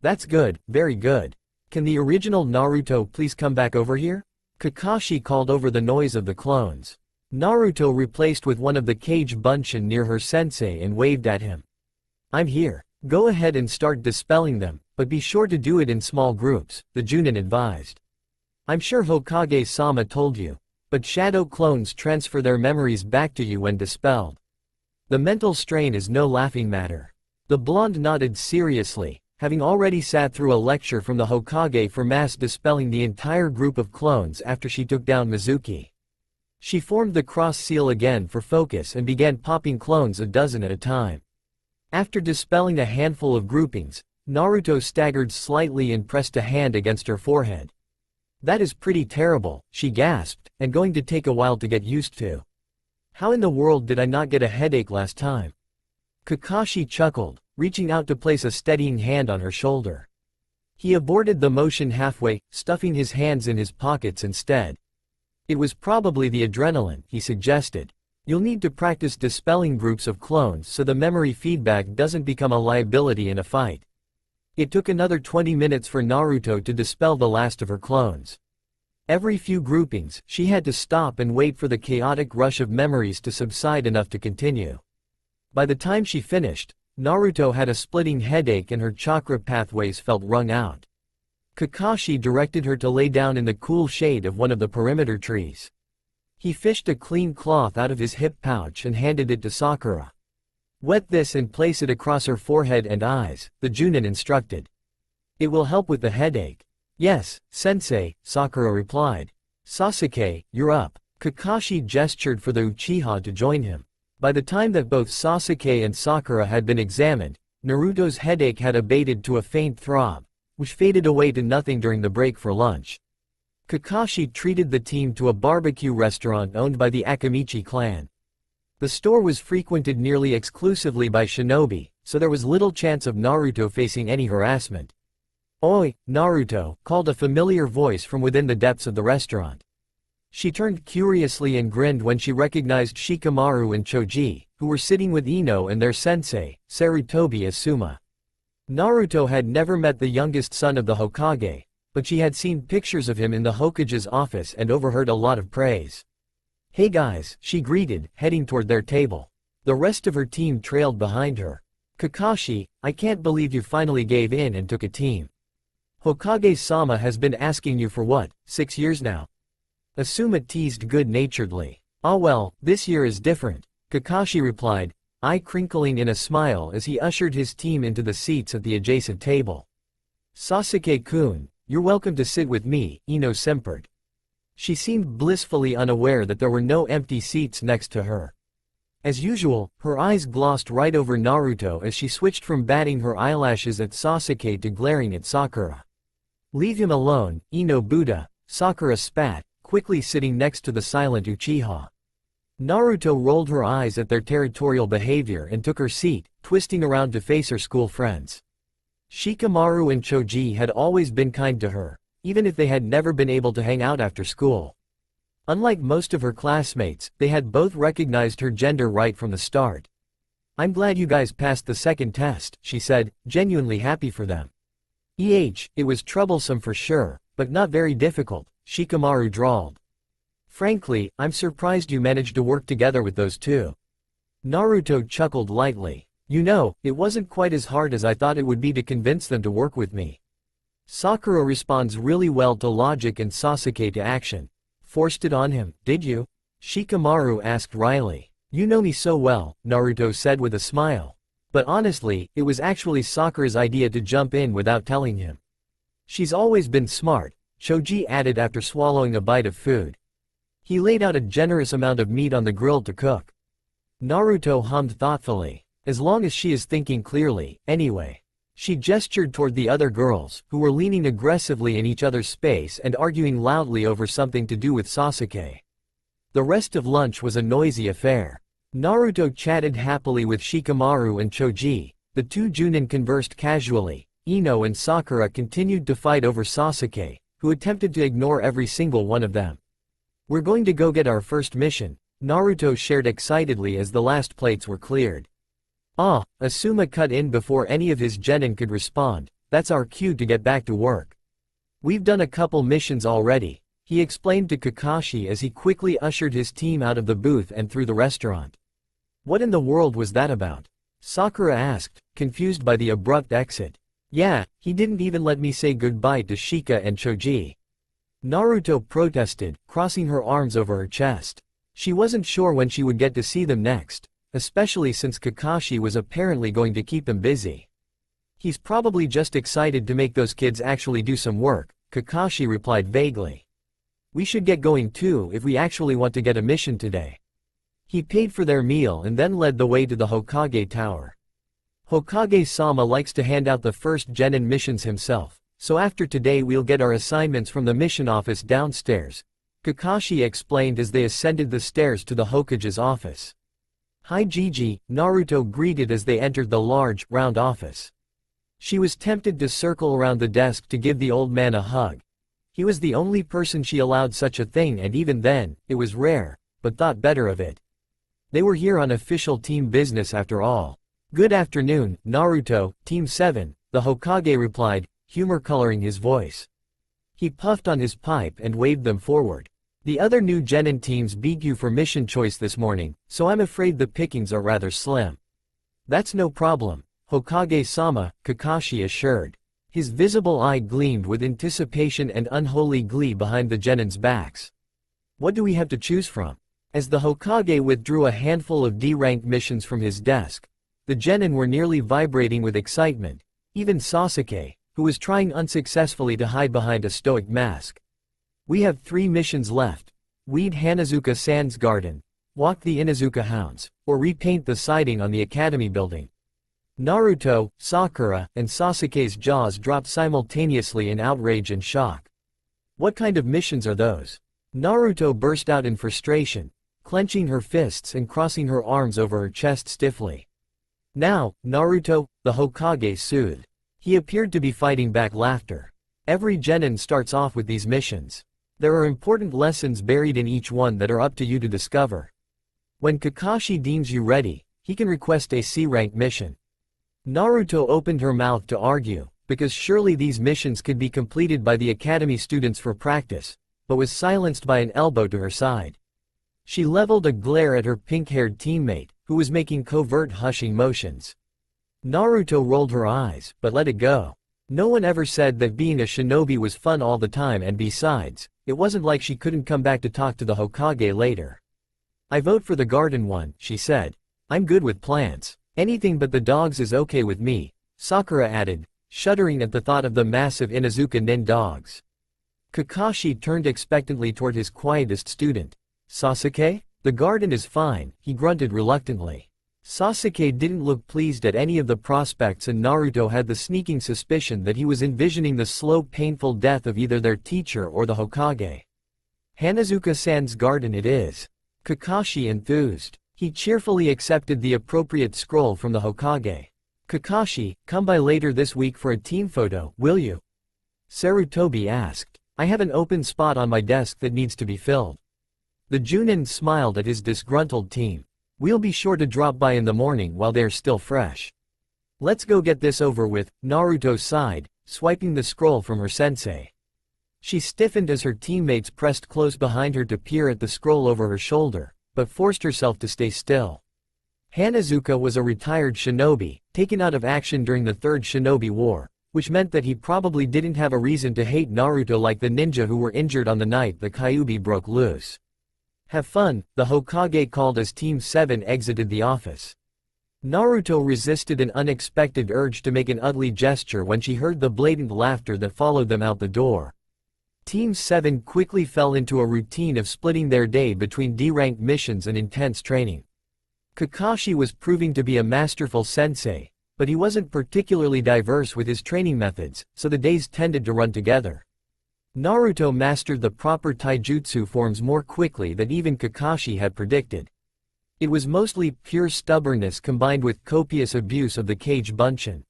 A: That's good, very good. Can the original Naruto please come back over here? Kakashi called over the noise of the clones. Naruto replaced with one of the cage Bunshin near her sensei and waved at him. I'm here. Go ahead and start dispelling them, but be sure to do it in small groups, the Junin advised. I'm sure Hokage-sama told you, but shadow clones transfer their memories back to you when dispelled. The mental strain is no laughing matter. The blonde nodded seriously, having already sat through a lecture from the Hokage for mass dispelling the entire group of clones after she took down Mizuki. She formed the cross seal again for focus and began popping clones a dozen at a time. After dispelling a handful of groupings, Naruto staggered slightly and pressed a hand against her forehead. That is pretty terrible, she gasped, and going to take a while to get used to. How in the world did I not get a headache last time? Kakashi chuckled, reaching out to place a steadying hand on her shoulder. He aborted the motion halfway, stuffing his hands in his pockets instead. It was probably the adrenaline, he suggested. You'll need to practice dispelling groups of clones so the memory feedback doesn't become a liability in a fight. It took another 20 minutes for Naruto to dispel the last of her clones. Every few groupings, she had to stop and wait for the chaotic rush of memories to subside enough to continue. By the time she finished, Naruto had a splitting headache and her chakra pathways felt wrung out. Kakashi directed her to lay down in the cool shade of one of the perimeter trees. He fished a clean cloth out of his hip pouch and handed it to Sakura. Wet this and place it across her forehead and eyes, the Junin instructed. It will help with the headache. Yes, sensei, Sakura replied. Sasuke, you're up. Kakashi gestured for the Uchiha to join him. By the time that both Sasuke and Sakura had been examined, Naruto's headache had abated to a faint throb, which faded away to nothing during the break for lunch. Kakashi treated the team to a barbecue restaurant owned by the Akamichi clan. The store was frequented nearly exclusively by shinobi, so there was little chance of Naruto facing any harassment. Oi, Naruto, called a familiar voice from within the depths of the restaurant. She turned curiously and grinned when she recognized Shikamaru and Choji, who were sitting with Ino and their sensei, Sarutobi Asuma. Naruto had never met the youngest son of the Hokage, but she had seen pictures of him in the Hokage's office and overheard a lot of praise. Hey guys, she greeted, heading toward their table. The rest of her team trailed behind her. Kakashi, I can't believe you finally gave in and took a team. Hokage-sama has been asking you for what, 6 years now? Asuma teased good-naturedly. Ah well, this year is different, Kakashi replied, eye crinkling in a smile as he ushered his team into the seats at the adjacent table. Sasuke-kun, you're welcome to sit with me, Ino simpered. She seemed blissfully unaware that there were no empty seats next to her. As usual, her eyes glossed right over Naruto as she switched from batting her eyelashes at Sasuke to glaring at Sakura. Leave him alone, Ino Buddha, Sakura spat, quickly sitting next to the silent Uchiha. Naruto rolled her eyes at their territorial behavior and took her seat, twisting around to face her school friends. Shikamaru and Choji had always been kind to her, even if they had never been able to hang out after school. Unlike most of her classmates, they had both recognized her gender right from the start. I'm glad you guys passed the second test, she said, genuinely happy for them. It was troublesome for sure, but not very difficult, Shikamaru drawled. Frankly, I'm surprised you managed to work together with those two. Naruto chuckled lightly. You know, it wasn't quite as hard as I thought it would be to convince them to work with me. Sakura responds really well to logic and Sasuke to action. Forced it on him, did you? Shikamaru asked wryly. You know me so well, Naruto said with a smile. But honestly, it was actually Sakura's idea to jump in without telling him. She's always been smart, Choji added after swallowing a bite of food. He laid out a generous amount of meat on the grill to cook. Naruto hummed thoughtfully. As long as she is thinking clearly, anyway. She gestured toward the other girls, who were leaning aggressively in each other's space and arguing loudly over something to do with Sasuke. The rest of lunch was a noisy affair. Naruto chatted happily with Shikamaru and Choji, the two Junin conversed casually, Ino and Sakura continued to fight over Sasuke, who attempted to ignore every single one of them. We're going to go get our first mission, Naruto shared excitedly as the last plates were cleared. Ah, Asuma cut in before any of his genin could respond, that's our cue to get back to work. We've done a couple missions already, he explained to Kakashi as he quickly ushered his team out of the booth and through the restaurant. What in the world was that about? Sakura asked, confused by the abrupt exit. Yeah, he didn't even let me say goodbye to Shika and Choji. Naruto protested, crossing her arms over her chest. She wasn't sure when she would get to see them next. Especially since Kakashi was apparently going to keep him busy. He's probably just excited to make those kids actually do some work, Kakashi replied vaguely. We should get going too if we actually want to get a mission today. He paid for their meal and then led the way to the Hokage Tower. Hokage-sama likes to hand out the first genin missions himself, so after today we'll get our assignments from the mission office downstairs, Kakashi explained as they ascended the stairs to the Hokage's office. Hi Gigi, Naruto greeted as they entered the large, round office. She was tempted to circle around the desk to give the old man a hug. He was the only person she allowed such a thing and even then, it was rare, but thought better of it. They were here on official team business after all. Good afternoon, Naruto, Team 7, the Hokage replied, humor coloring his voice. He puffed on his pipe and waved them forward. The other new genin teams beat you for mission choice this morning, so I'm afraid the pickings are rather slim. That's no problem, Hokage-sama, Kakashi assured. His visible eye gleamed with anticipation and unholy glee behind the genin's backs. What do we have to choose from? As the Hokage withdrew a handful of D-rank missions from his desk, the genin were nearly vibrating with excitement, even Sasuke, who was trying unsuccessfully to hide behind a stoic mask. We have 3 missions left. Weed Hanazuka-san's garden, walk the Inazuka hounds, or repaint the siding on the academy building. Naruto, Sakura, and Sasuke's jaws dropped simultaneously in outrage and shock. What kind of missions are those? Naruto burst out in frustration, clenching her fists and crossing her arms over her chest stiffly. Now, Naruto, the Hokage soothed. He appeared to be fighting back laughter. Every genin starts off with these missions. There are important lessons buried in each one that are up to you to discover. When Kakashi deems you ready, he can request a C-rank mission. Naruto opened her mouth to argue, because surely these missions could be completed by the academy students for practice, but was silenced by an elbow to her side. She leveled a glare at her pink-haired teammate, who was making covert hushing motions. Naruto rolled her eyes, but let it go. No one ever said that being a shinobi was fun all the time, and besides, it wasn't like she couldn't come back to talk to the Hokage later. I vote for the garden one, she said. I'm good with plants. Anything but the dogs is okay with me, Sakura added, shuddering at the thought of the massive Inazuka nin dogs. Kakashi turned expectantly toward his quietest student. Sasuke? The garden is fine, he grunted reluctantly. Sasuke didn't look pleased at any of the prospects, and Naruto had the sneaking suspicion that he was envisioning the slow, painful death of either their teacher or the Hokage. Hanazuka-san's garden it is. Kakashi enthused. He cheerfully accepted the appropriate scroll from the Hokage. Kakashi, come by later this week for a team photo, will you? Sarutobi asked. I have an open spot on my desk that needs to be filled. The Junin smiled at his disgruntled team. We'll be sure to drop by in the morning while they're still fresh. Let's go get this over with, Naruto sighed, swiping the scroll from her sensei. She stiffened as her teammates pressed close behind her to peer at the scroll over her shoulder, but forced herself to stay still. Hanazuka was a retired shinobi, taken out of action during the Third Shinobi War, which meant that he probably didn't have a reason to hate Naruto like the ninja who were injured on the night the Kyuubi broke loose. Have fun, the Hokage called as Team 7 exited the office. Naruto resisted an unexpected urge to make an ugly gesture when she heard the blatant laughter that followed them out the door. Team 7 quickly fell into a routine of splitting their day between D-ranked missions and intense training. Kakashi was proving to be a masterful sensei, but he wasn't particularly diverse with his training methods, so the days tended to run together. Naruto mastered the proper taijutsu forms more quickly than even Kakashi had predicted. It was mostly pure stubbornness combined with copious abuse of the Kage Bunshin.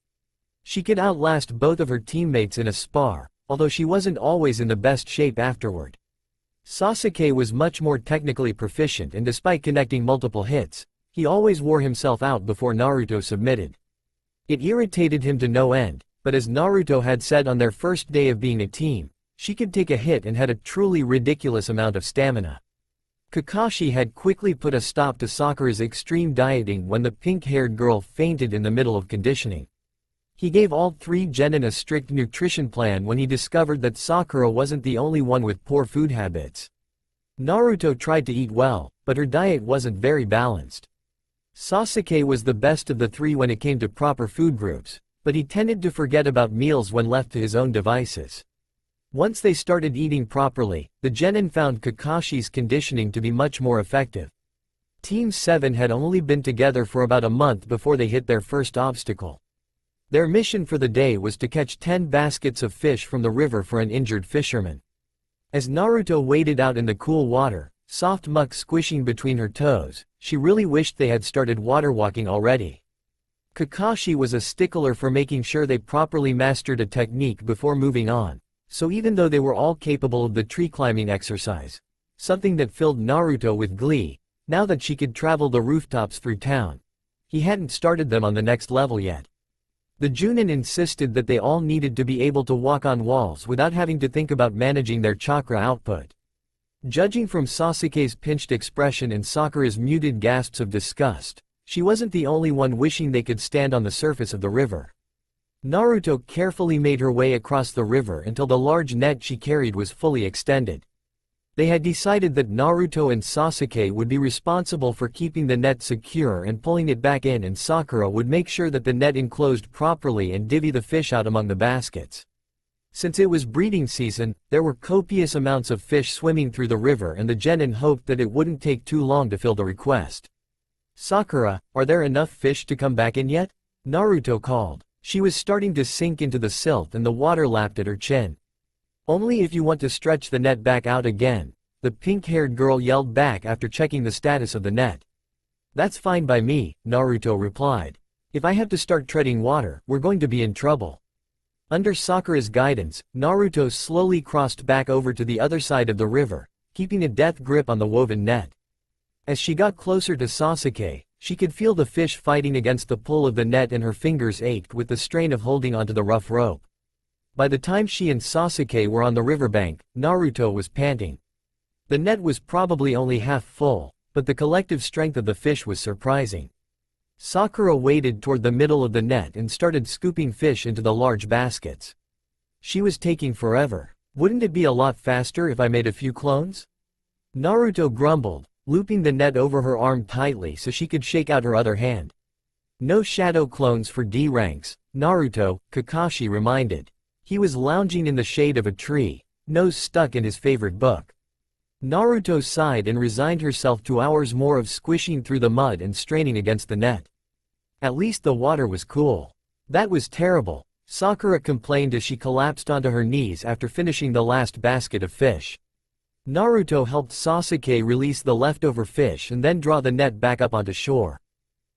A: She could outlast both of her teammates in a spar, although she wasn't always in the best shape afterward. Sasuke was much more technically proficient, and despite connecting multiple hits, he always wore himself out before Naruto submitted. It irritated him to no end, but as Naruto had said on their first day of being a team, she could take a hit and had a truly ridiculous amount of stamina. Kakashi had quickly put a stop to Sakura's extreme dieting when the pink-haired girl fainted in the middle of conditioning. He gave all three genin a strict nutrition plan when he discovered that Sakura wasn't the only one with poor food habits. Naruto tried to eat well, but her diet wasn't very balanced. Sasuke was the best of the three when it came to proper food groups, but he tended to forget about meals when left to his own devices. Once they started eating properly, the genin found Kakashi's conditioning to be much more effective. Team 7 had only been together for about a month before they hit their first obstacle. Their mission for the day was to catch 10 baskets of fish from the river for an injured fisherman. As Naruto waded out in the cool water, soft muck squishing between her toes, she really wished they had started water walking already. Kakashi was a stickler for making sure they properly mastered a technique before moving on. So even though they were all capable of the tree climbing exercise, something that filled Naruto with glee, now that she could travel the rooftops through town, he hadn't started them on the next level yet. The Junin insisted that they all needed to be able to walk on walls without having to think about managing their chakra output. Judging from Sasuke's pinched expression and Sakura's muted gasps of disgust, she wasn't the only one wishing they could stand on the surface of the river. Naruto carefully made her way across the river until the large net she carried was fully extended. They had decided that Naruto and Sasuke would be responsible for keeping the net secure and pulling it back in, and Sakura would make sure that the net enclosed properly and divvy the fish out among the baskets. Since it was breeding season, there were copious amounts of fish swimming through the river, and the genin hoped that it wouldn't take too long to fill the request. "Sakura, are there enough fish to come back in yet?" Naruto called. She was starting to sink into the silt and the water lapped at her chin. "Only if you want to stretch the net back out again," the pink-haired girl yelled back after checking the status of the net. "That's fine by me," Naruto replied. "If I have to start treading water, we're going to be in trouble." Under Sakura's guidance, Naruto slowly crossed back over to the other side of the river, keeping a death grip on the woven net. As she got closer to Sasuke, she could feel the fish fighting against the pull of the net and her fingers ached with the strain of holding onto the rough rope. By the time she and Sasuke were on the riverbank, Naruto was panting. The net was probably only half full, but the collective strength of the fish was surprising. Sakura waded toward the middle of the net and started scooping fish into the large baskets. She was taking forever. "Wouldn't it be a lot faster if I made a few clones?" Naruto grumbled, looping the net over her arm tightly so she could shake out her other hand. "No shadow clones for D ranks, Naruto," Kakashi reminded. He was lounging in the shade of a tree, nose stuck in his favorite book. Naruto sighed and resigned herself to hours more of squishing through the mud and straining against the net. At least the water was cool. "That was terrible," Sakura complained as she collapsed onto her knees after finishing the last basket of fish. Naruto helped Sasuke release the leftover fish and then draw the net back up onto shore.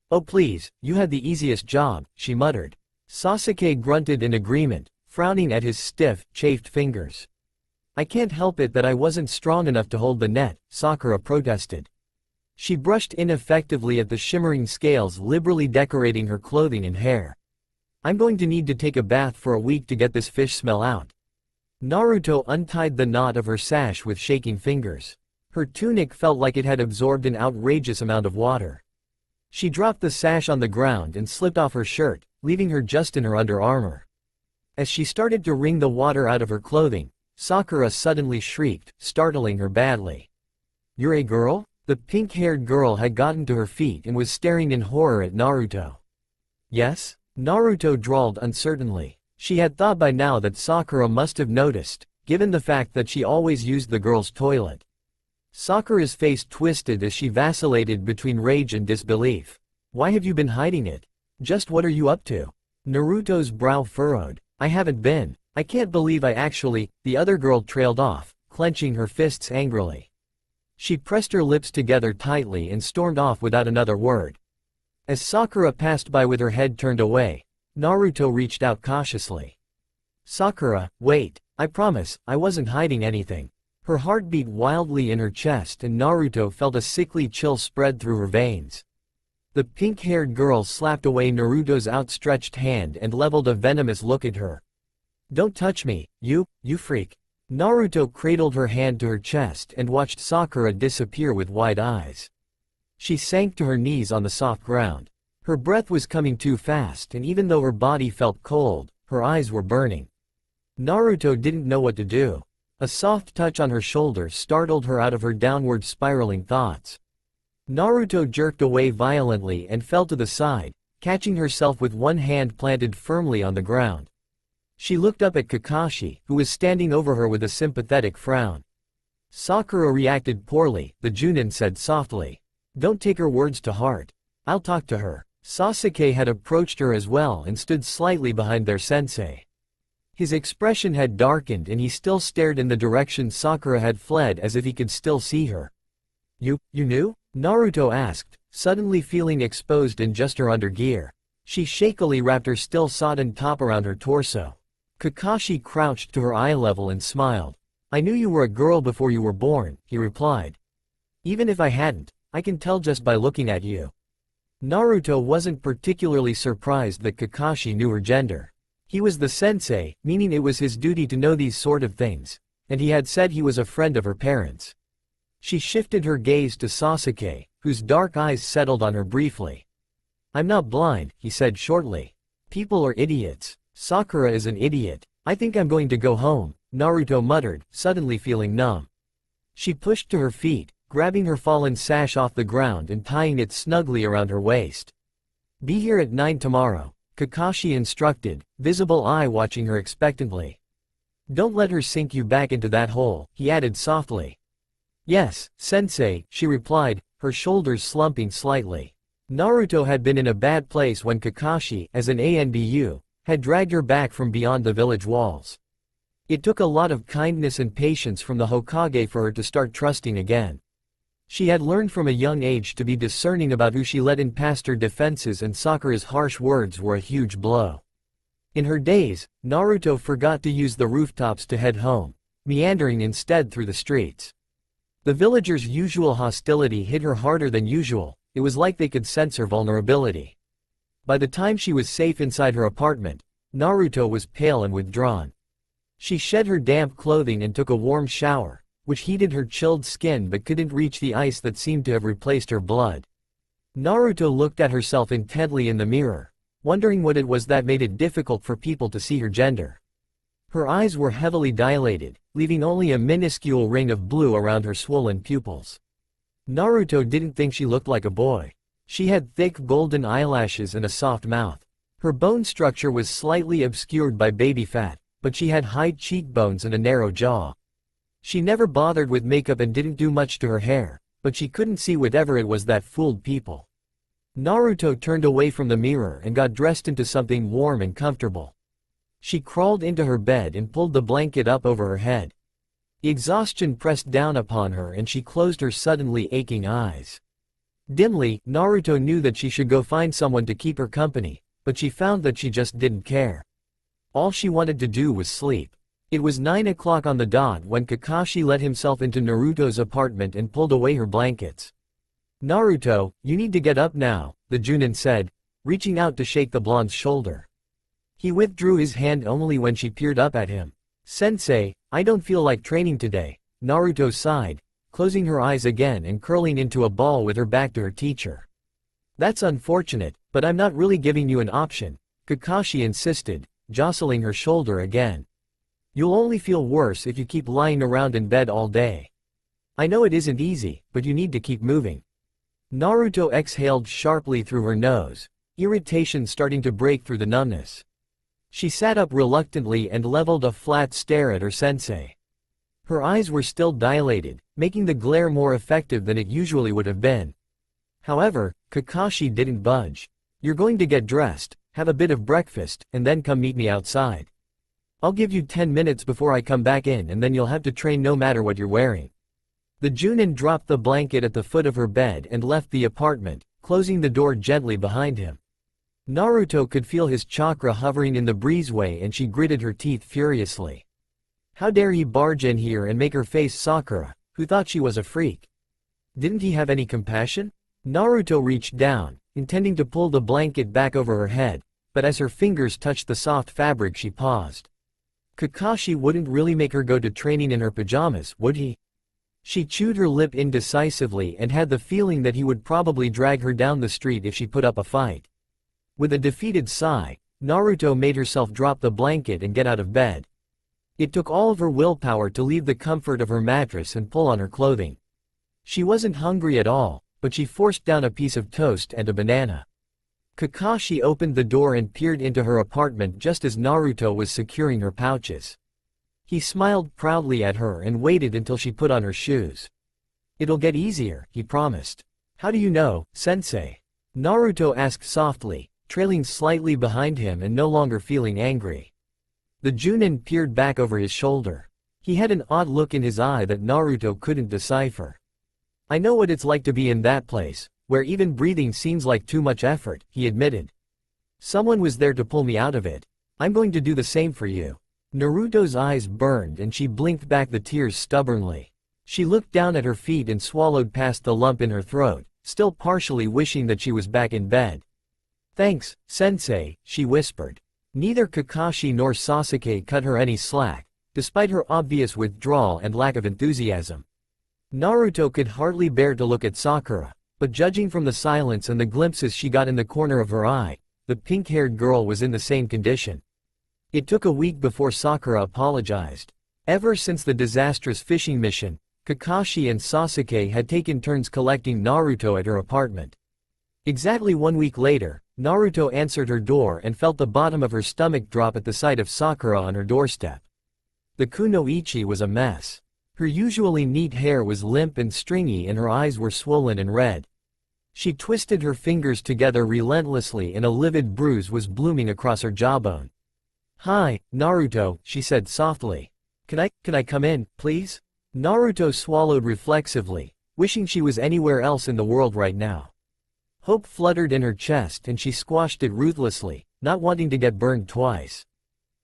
A: "Oh please, you had the easiest job," she muttered. Sasuke grunted in agreement, frowning at his stiff, chafed fingers. "I can't help it that I wasn't strong enough to hold the net," Sakura protested. She brushed ineffectively at the shimmering scales liberally decorating her clothing and hair. "I'm going to need to take a bath for a week to get this fish smell out." Naruto untied the knot of her sash with shaking fingers. Her tunic felt like it had absorbed an outrageous amount of water. She dropped the sash on the ground and slipped off her shirt, leaving her just in her under armor. As she started to wring the water out of her clothing, Sakura suddenly shrieked, startling her badly. "You're a girl?" The pink-haired girl had gotten to her feet and was staring in horror at Naruto. "Yes?" Naruto drawled uncertainly. She had thought by now that Sakura must have noticed, given the fact that she always used the girls' toilet. Sakura's face twisted as she vacillated between rage and disbelief. "Why have you been hiding it? Just what are you up to?" Naruto's brow furrowed. "I haven't been. I can't believe I actually—" The other girl trailed off, clenching her fists angrily. She pressed her lips together tightly and stormed off without another word. As Sakura passed by with her head turned away, Naruto reached out cautiously. "Sakura, wait, I promise, I wasn't hiding anything." Her heart beat wildly in her chest and Naruto felt a sickly chill spread through her veins. The pink-haired girl slapped away Naruto's outstretched hand and leveled a venomous look at her. "Don't touch me, you freak." Naruto cradled her hand to her chest and watched Sakura disappear with wide eyes. She sank to her knees on the soft ground. Her breath was coming too fast and even though her body felt cold, her eyes were burning. Naruto didn't know what to do. A soft touch on her shoulder startled her out of her downward spiraling thoughts. Naruto jerked away violently and fell to the side, catching herself with one hand planted firmly on the ground. She looked up at Kakashi, who was standing over her with a sympathetic frown. Sakura reacted poorly, the Junin said softly. "Don't take her words to heart. I'll talk to her." Sasuke had approached her as well and stood slightly behind their sensei. His expression had darkened and he still stared in the direction Sakura had fled as if he could still see her. You knew?" Naruto asked, suddenly feeling exposed in just her undergear. She shakily wrapped her still sodden top around her torso. Kakashi crouched to her eye level and smiled. "I knew you were a girl before you were born," he replied. "Even if I hadn't, I can tell just by looking at you." Naruto wasn't particularly surprised that Kakashi knew her gender. He was the sensei, meaning it was his duty to know these sort of things, and he had said he was a friend of her parents. She shifted her gaze to Sasuke, whose dark eyes settled on her briefly. "I'm not blind," he said shortly. "People are idiots. Sakura is an idiot. I think I'm going to go home," Naruto muttered, suddenly feeling numb. She pushed to her feet, grabbing her fallen sash off the ground and tying it snugly around her waist. "Be here at 9 tomorrow," Kakashi instructed, visible eye watching her expectantly. "Don't let her sink you back into that hole," he added softly. "Yes, sensei," she replied, her shoulders slumping slightly. Naruto had been in a bad place when Kakashi, as an ANBU, had dragged her back from beyond the village walls. It took a lot of kindness and patience from the Hokage for her to start trusting again. She had learned from a young age to be discerning about who she let in past her defenses and Sakura's harsh words were a huge blow. In her days, Naruto forgot to use the rooftops to head home, meandering instead through the streets. The villagers' usual hostility hit her harder than usual, it was like they could sense her vulnerability. By the time she was safe inside her apartment, Naruto was pale and withdrawn. She shed her damp clothing and took a warm shower, which heated her chilled skin but couldn't reach the ice that seemed to have replaced her blood. Naruto looked at herself intently in the mirror, wondering what it was that made it difficult for people to see her gender. Her eyes were heavily dilated, leaving only a minuscule ring of blue around her swollen pupils. Naruto didn't think she looked like a boy. She had thick golden eyelashes and a soft mouth. Her bone structure was slightly obscured by baby fat, but she had high cheekbones and a narrow jaw. She never bothered with makeup and didn't do much to her hair, but she couldn't see whatever it was that fooled people. Naruto turned away from the mirror and got dressed into something warm and comfortable. She crawled into her bed and pulled the blanket up over her head. Exhaustion pressed down upon her and she closed her suddenly aching eyes. Dimly, Naruto knew that she should go find someone to keep her company, but she found that she just didn't care. All she wanted to do was sleep. It was 9 o'clock on the dot when Kakashi let himself into Naruto's apartment and pulled away her blankets. "Naruto, you need to get up now," the Junin said, reaching out to shake the blonde's shoulder. He withdrew his hand only when she peered up at him. "Sensei, I don't feel like training today," Naruto sighed, closing her eyes again and curling into a ball with her back to her teacher. "That's unfortunate, but I'm not really giving you an option," Kakashi insisted, jostling her shoulder again. "You'll only feel worse if you keep lying around in bed all day. I know it isn't easy, but you need to keep moving." Naruto exhaled sharply through her nose, irritation starting to break through the numbness. She sat up reluctantly and leveled a flat stare at her sensei. Her eyes were still dilated, making the glare more effective than it usually would have been. However, Kakashi didn't budge. "You're going to get dressed, have a bit of breakfast, and then come meet me outside. I'll give you 10 minutes before I come back in, and then you'll have to train no matter what you're wearing." The Junin dropped the blanket at the foot of her bed and left the apartment, closing the door gently behind him. Naruto could feel his chakra hovering in the breezeway and she gritted her teeth furiously. How dare he barge in here and make her face Sakura, who thought she was a freak? Didn't he have any compassion? Naruto reached down, intending to pull the blanket back over her head, but as her fingers touched the soft fabric she paused. Kakashi wouldn't really make her go to training in her pajamas, would he? She chewed her lip indecisively and had the feeling that he would probably drag her down the street if she put up a fight. With a defeated sigh, Naruto made herself drop the blanket and get out of bed. It took all of her willpower to leave the comfort of her mattress and pull on her clothing. She wasn't hungry at all, but she forced down a piece of toast and a banana. Kakashi opened the door and peered into her apartment just as Naruto was securing her pouches. He smiled proudly at her and waited until she put on her shoes. "It'll get easier," he promised. "How do you know, sensei?" Naruto asked softly, trailing slightly behind him and no longer feeling angry. The Junin peered back over his shoulder. He had an odd look in his eye that Naruto couldn't decipher. "I know what it's like to be in that place, where even breathing seems like too much effort," he admitted. "Someone was there to pull me out of it. I'm going to do the same for you." Naruto's eyes burned and she blinked back the tears stubbornly. She looked down at her feet and swallowed past the lump in her throat, still partially wishing that she was back in bed. "Thanks, sensei," she whispered. Neither Kakashi nor Sasuke cut her any slack, despite her obvious withdrawal and lack of enthusiasm. Naruto could hardly bear to look at Sakura, but judging from the silence and the glimpses she got in the corner of her eye, the pink-haired girl was in the same condition. It took a week before Sakura apologized. Ever since the disastrous fishing mission, Kakashi and Sasuke had taken turns collecting Naruto at her apartment. Exactly 1 week later, Naruto answered her door and felt the bottom of her stomach drop at the sight of Sakura on her doorstep. The kunoichi was a mess. Her usually neat hair was limp and stringy and her eyes were swollen and red. She twisted her fingers together relentlessly and a livid bruise was blooming across her jawbone. "Hi, Naruto," she said softly. Can I come in, please?" Naruto swallowed reflexively, wishing she was anywhere else in the world right now. Hope fluttered in her chest and she squashed it ruthlessly, not wanting to get burned twice.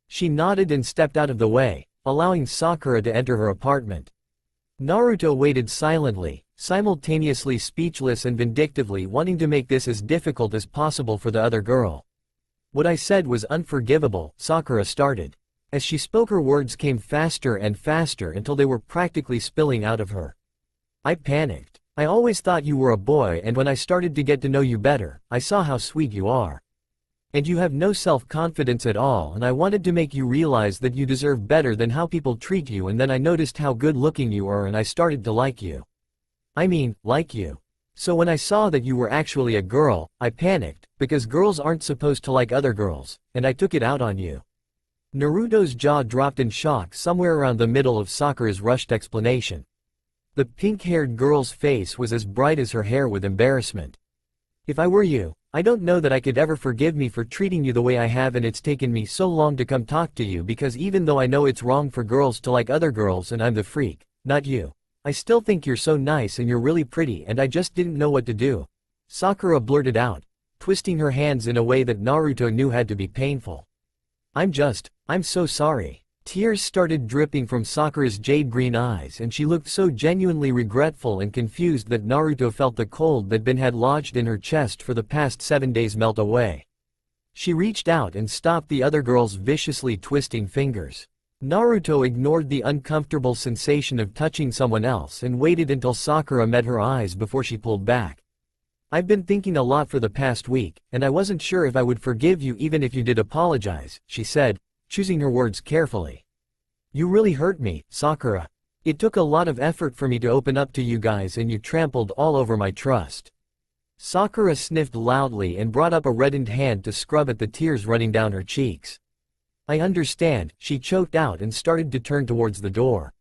A: She nodded and stepped out of the way, allowing Sakura to enter her apartment. Naruto waited silently, simultaneously speechless and vindictively wanting to make this as difficult as possible for the other girl. "What I said was unforgivable," Sakura started. As she spoke her words came faster and faster until they were practically spilling out of her. "I panicked. I always thought you were a boy and when I started to get to know you better, I saw how sweet you are. And you have no self-confidence at all and I wanted to make you realize that you deserve better than how people treat you and then I noticed how good-looking you are and I started to like you. I mean, like you. So when I saw that you were actually a girl, I panicked, because girls aren't supposed to like other girls, and I took it out on you." Naruto's jaw dropped in shock somewhere around the middle of Sakura's rushed explanation. The pink-haired girl's face was as bright as her hair with embarrassment. "If I were you, I don't know that I could ever forgive me for treating you the way I have and it's taken me so long to come talk to you because even though I know it's wrong for girls to like other girls and I'm the freak, not you, I still think you're so nice and you're really pretty and I just didn't know what to do," Sakura blurted out, twisting her hands in a way that Naruto knew had to be painful. I'm so sorry." Tears started dripping from Sakura's jade-green eyes and she looked so genuinely regretful and confused that Naruto felt the cold that had lodged in her chest for the past 7 days melt away. She reached out and stopped the other girl's viciously twisting fingers. Naruto ignored the uncomfortable sensation of touching someone else and waited until Sakura met her eyes before she pulled back. I've been thinking a lot for the past week, and I wasn't sure if I would forgive you even if you did apologize, she said, choosing her words carefully. You really hurt me, Sakura. It took a lot of effort for me to open up to you guys and you trampled all over my trust. Sakura sniffed loudly and brought up a reddened hand to scrub at the tears running down her cheeks. I understand, she choked out and started to turn towards the door.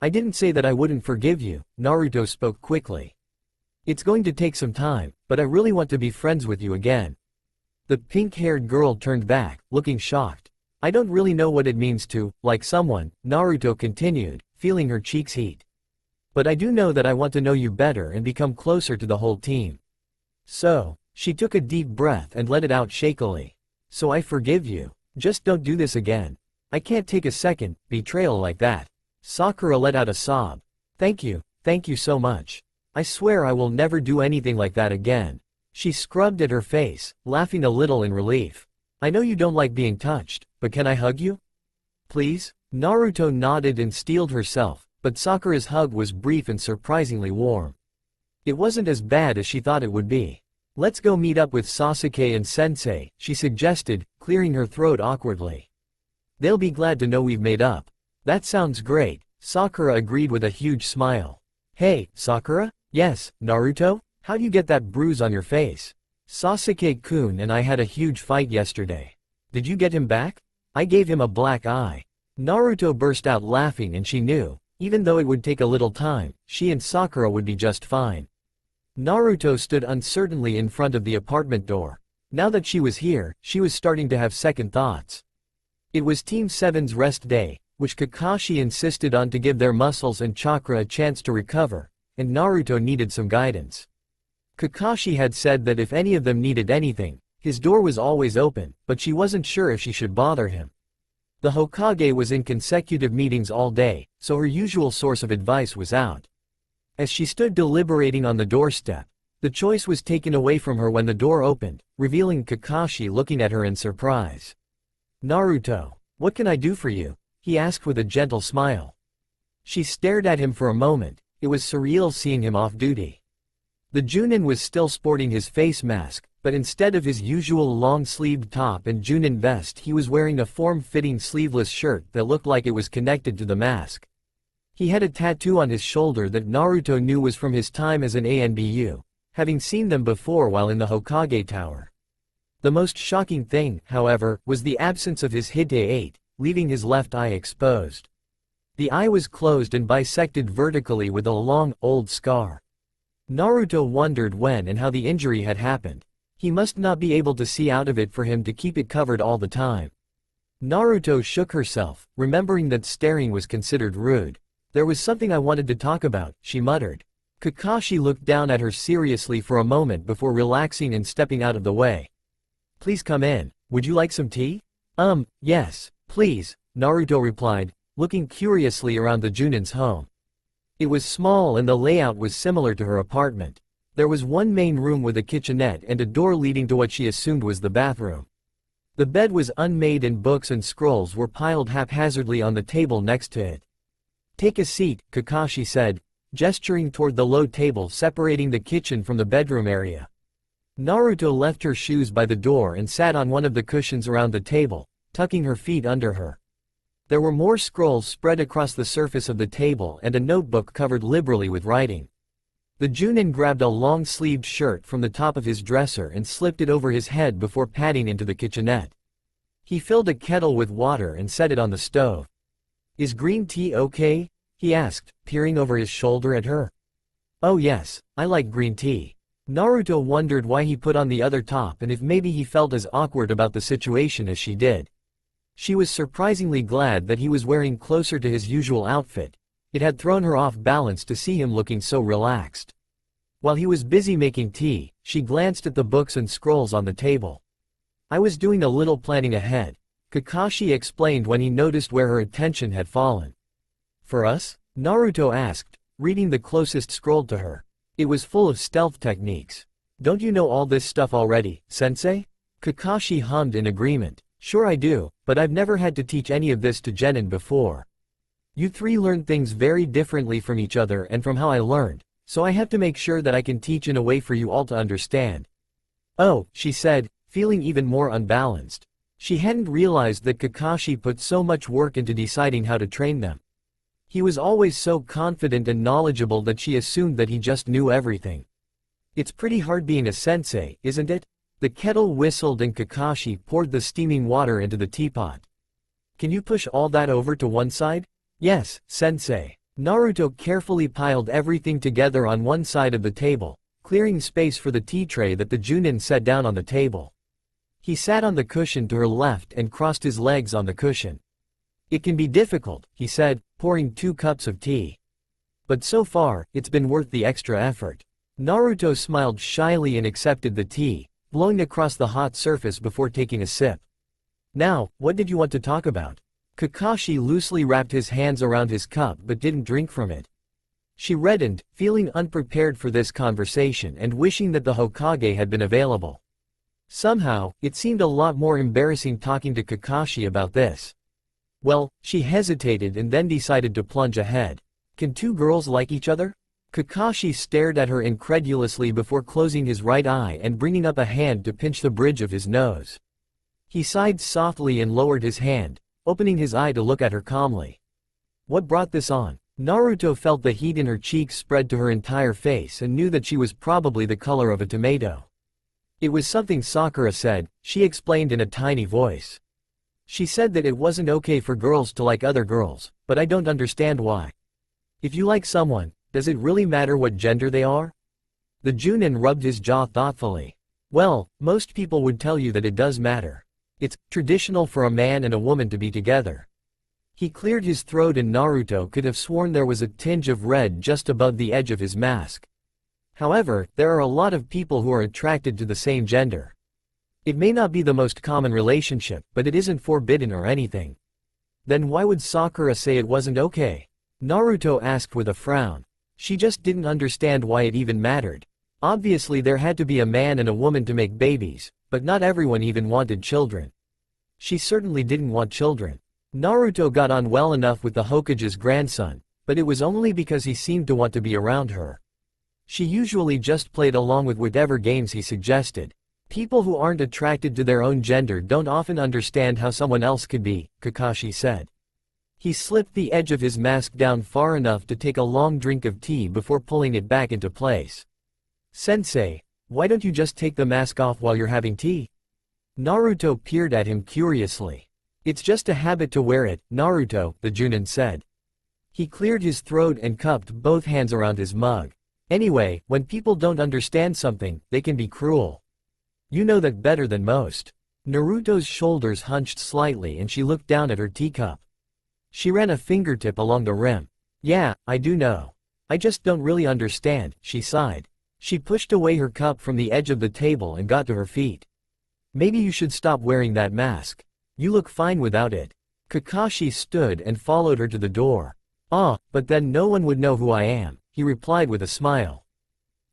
A: I didn't say that I wouldn't forgive you, Naruto spoke quickly. It's going to take some time, but I really want to be friends with you again. The pink-haired girl turned back, looking shocked. I don't really know what it means to, like someone, Naruto continued, feeling her cheeks heat. But I do know that I want to know you better and become closer to the whole team. So, she took a deep breath and let it out shakily. So I forgive you. Just don't do this again. I can't take a second betrayal like that. Sakura let out a sob. Thank you so much. I swear I will never do anything like that again. She scrubbed at her face, laughing a little in relief. I know you don't like being touched, but can I hug you? Please? Naruto nodded and steeled herself, but Sakura's hug was brief and surprisingly warm. It wasn't as bad as she thought it would be. Let's go meet up with Sasuke and Sensei, she suggested, clearing her throat awkwardly. They'll be glad to know we've made up. That sounds great, Sakura agreed with a huge smile. Hey, Sakura? Yes, Naruto? How'd you get that bruise on your face? Sasuke-kun and I had a huge fight yesterday. Did you get him back? I gave him a black eye. Naruto burst out laughing and she knew, even though it would take a little time, she and Sakura would be just fine. Naruto stood uncertainly in front of the apartment door. Now that she was here, she was starting to have second thoughts. It was Team 7's rest day, which Kakashi insisted on to give their muscles and chakra a chance to recover, and Naruto needed some guidance. Kakashi had said that if any of them needed anything, his door was always open, but she wasn't sure if she should bother him. The Hokage was in consecutive meetings all day, so her usual source of advice was out. As she stood deliberating on the doorstep, the choice was taken away from her when the door opened, revealing Kakashi looking at her in surprise. Naruto, what can I do for you? He asked with a gentle smile. She stared at him for a moment. It was surreal seeing him off duty. The Junin was still sporting his face mask, but instead of his usual long-sleeved top and Junin vest he was wearing a form-fitting sleeveless shirt that looked like it was connected to the mask. He had a tattoo on his shoulder that Naruto knew was from his time as an ANBU, having seen them before while in the Hokage Tower. The most shocking thing, however, was the absence of his Hite 8, leaving his left eye exposed. The eye was closed and bisected vertically with a long, old scar. Naruto wondered when and how the injury had happened. He must not be able to see out of it for him to keep it covered all the time. Naruto shook herself, remembering that staring was considered rude. There was something I wanted to talk about, she muttered. Kakashi looked down at her seriously for a moment before relaxing and stepping out of the way. Please come in. Would you like some tea? Yes, please, Naruto replied, looking curiously around the Junin's home. It was small and the layout was similar to her apartment. There was one main room with a kitchenette and a door leading to what she assumed was the bathroom. The bed was unmade and books and scrolls were piled haphazardly on the table next to it. Take a seat, Kakashi said, gesturing toward the low table separating the kitchen from the bedroom area. Naruto left her shoes by the door and sat on one of the cushions around the table, tucking her feet under her. There were more scrolls spread across the surface of the table and a notebook covered liberally with writing. The Junin grabbed a long-sleeved shirt from the top of his dresser and slipped it over his head before padding into the kitchenette. He filled a kettle with water and set it on the stove. Is green tea okay? He asked, peering over his shoulder at her. Oh yes, I like green tea. Naruto wondered why he put on the other top and if maybe he felt as awkward about the situation as she did. She was surprisingly glad that he was wearing closer to his usual outfit. It had thrown her off balance to see him looking so relaxed. While he was busy making tea, she glanced at the books and scrolls on the table. I was doing a little planning ahead, Kakashi explained when he noticed where her attention had fallen. For us? Naruto asked, reading the closest scroll to her. It was full of stealth techniques. Don't you know all this stuff already, sensei? Kakashi hummed in agreement. Sure I do, but I've never had to teach any of this to genin before. You three learn things very differently from each other and from how I learned. so I have to make sure that I can teach in a way for you all to understand. Oh, she said, feeling even more unbalanced. She hadn't realized that Kakashi put so much work into deciding how to train them. He was always so confident and knowledgeable that she assumed that he just knew everything. It's pretty hard being a sensei, isn't it? The kettle whistled and Kakashi poured the steaming water into the teapot. Can you push all that over to one side? Yes, sensei. Naruto carefully piled everything together on one side of the table, clearing space for the tea tray that the Junin set down on the table. He sat on the cushion to her left and crossed his legs on the cushion. It can be difficult, he said, pouring 2 cups of tea. But so far, it's been worth the extra effort. Naruto smiled shyly and accepted the tea, blowing across the hot surface before taking a sip. Now, what did you want to talk about? Kakashi loosely wrapped his hands around his cup but didn't drink from it. She reddened, feeling unprepared for this conversation and wishing that the Hokage had been available. Somehow, it seemed a lot more embarrassing talking to Kakashi about this. Well, she hesitated and then decided to plunge ahead. Can 2 girls like each other? Kakashi stared at her incredulously before closing his right eye and bringing up a hand to pinch the bridge of his nose. He sighed softly and lowered his hand, opening his eye to look at her calmly. What brought this on? Naruto felt the heat in her cheeks spread to her entire face and knew that she was probably the color of a tomato. It was something Sakura said, she explained in a tiny voice. She said that it wasn't okay for girls to like other girls, but I don't understand why. If you like someone, does it really matter what gender they are? The Junin rubbed his jaw thoughtfully. Well, most people would tell you that it does matter. It's traditional for a man and a woman to be together. He cleared his throat and Naruto could have sworn there was a tinge of red just above the edge of his mask. However, there are a lot of people who are attracted to the same gender. It may not be the most common relationship, but it isn't forbidden or anything. Then why would Sakura say it wasn't okay? Naruto asked with a frown. She just didn't understand why it even mattered. Obviously there had to be a man and a woman to make babies, but not everyone even wanted children. She certainly didn't want children. Naruto got on well enough with the Hokage's grandson, but it was only because he seemed to want to be around her. She usually just played along with whatever games he suggested. People who aren't attracted to their own gender don't often understand how someone else could be, Kakashi said. He slipped the edge of his mask down far enough to take a long drink of tea before pulling it back into place. Sensei, why don't you just take the mask off while you're having tea? Naruto peered at him curiously. It's just a habit to wear it, Naruto, the Junin said. He cleared his throat and cupped both hands around his mug. Anyway, when people don't understand something, they can be cruel. You know that better than most. Naruto's shoulders hunched slightly and she looked down at her teacup. She ran a fingertip along the rim. Yeah, I do know. I just don't really understand, she sighed. She pushed away her cup from the edge of the table and got to her feet. Maybe you should stop wearing that mask. You look fine without it. Kakashi stood and followed her to the door. Ah, but then no one would know who I am, he replied with a smile.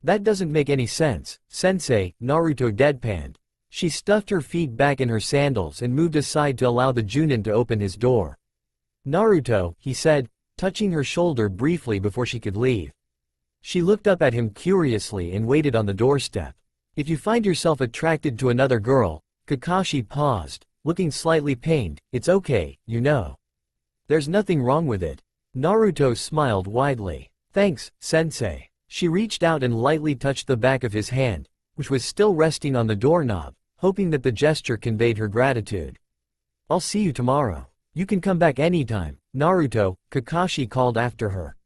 A: That doesn't make any sense, Sensei, Naruto deadpanned. She stuffed her feet back in her sandals and moved aside to allow the Junin to open his door. Naruto, he said, touching her shoulder briefly before she could leave. She looked up at him curiously and waited on the doorstep. If you find yourself attracted to another girl, Kakashi paused, looking slightly pained, it's okay, you know. There's nothing wrong with it. Naruto smiled widely. Thanks, Sensei. She reached out and lightly touched the back of his hand, which was still resting on the doorknob, hoping that the gesture conveyed her gratitude. I'll see you tomorrow. You can come back anytime, Naruto, Kakashi called after her.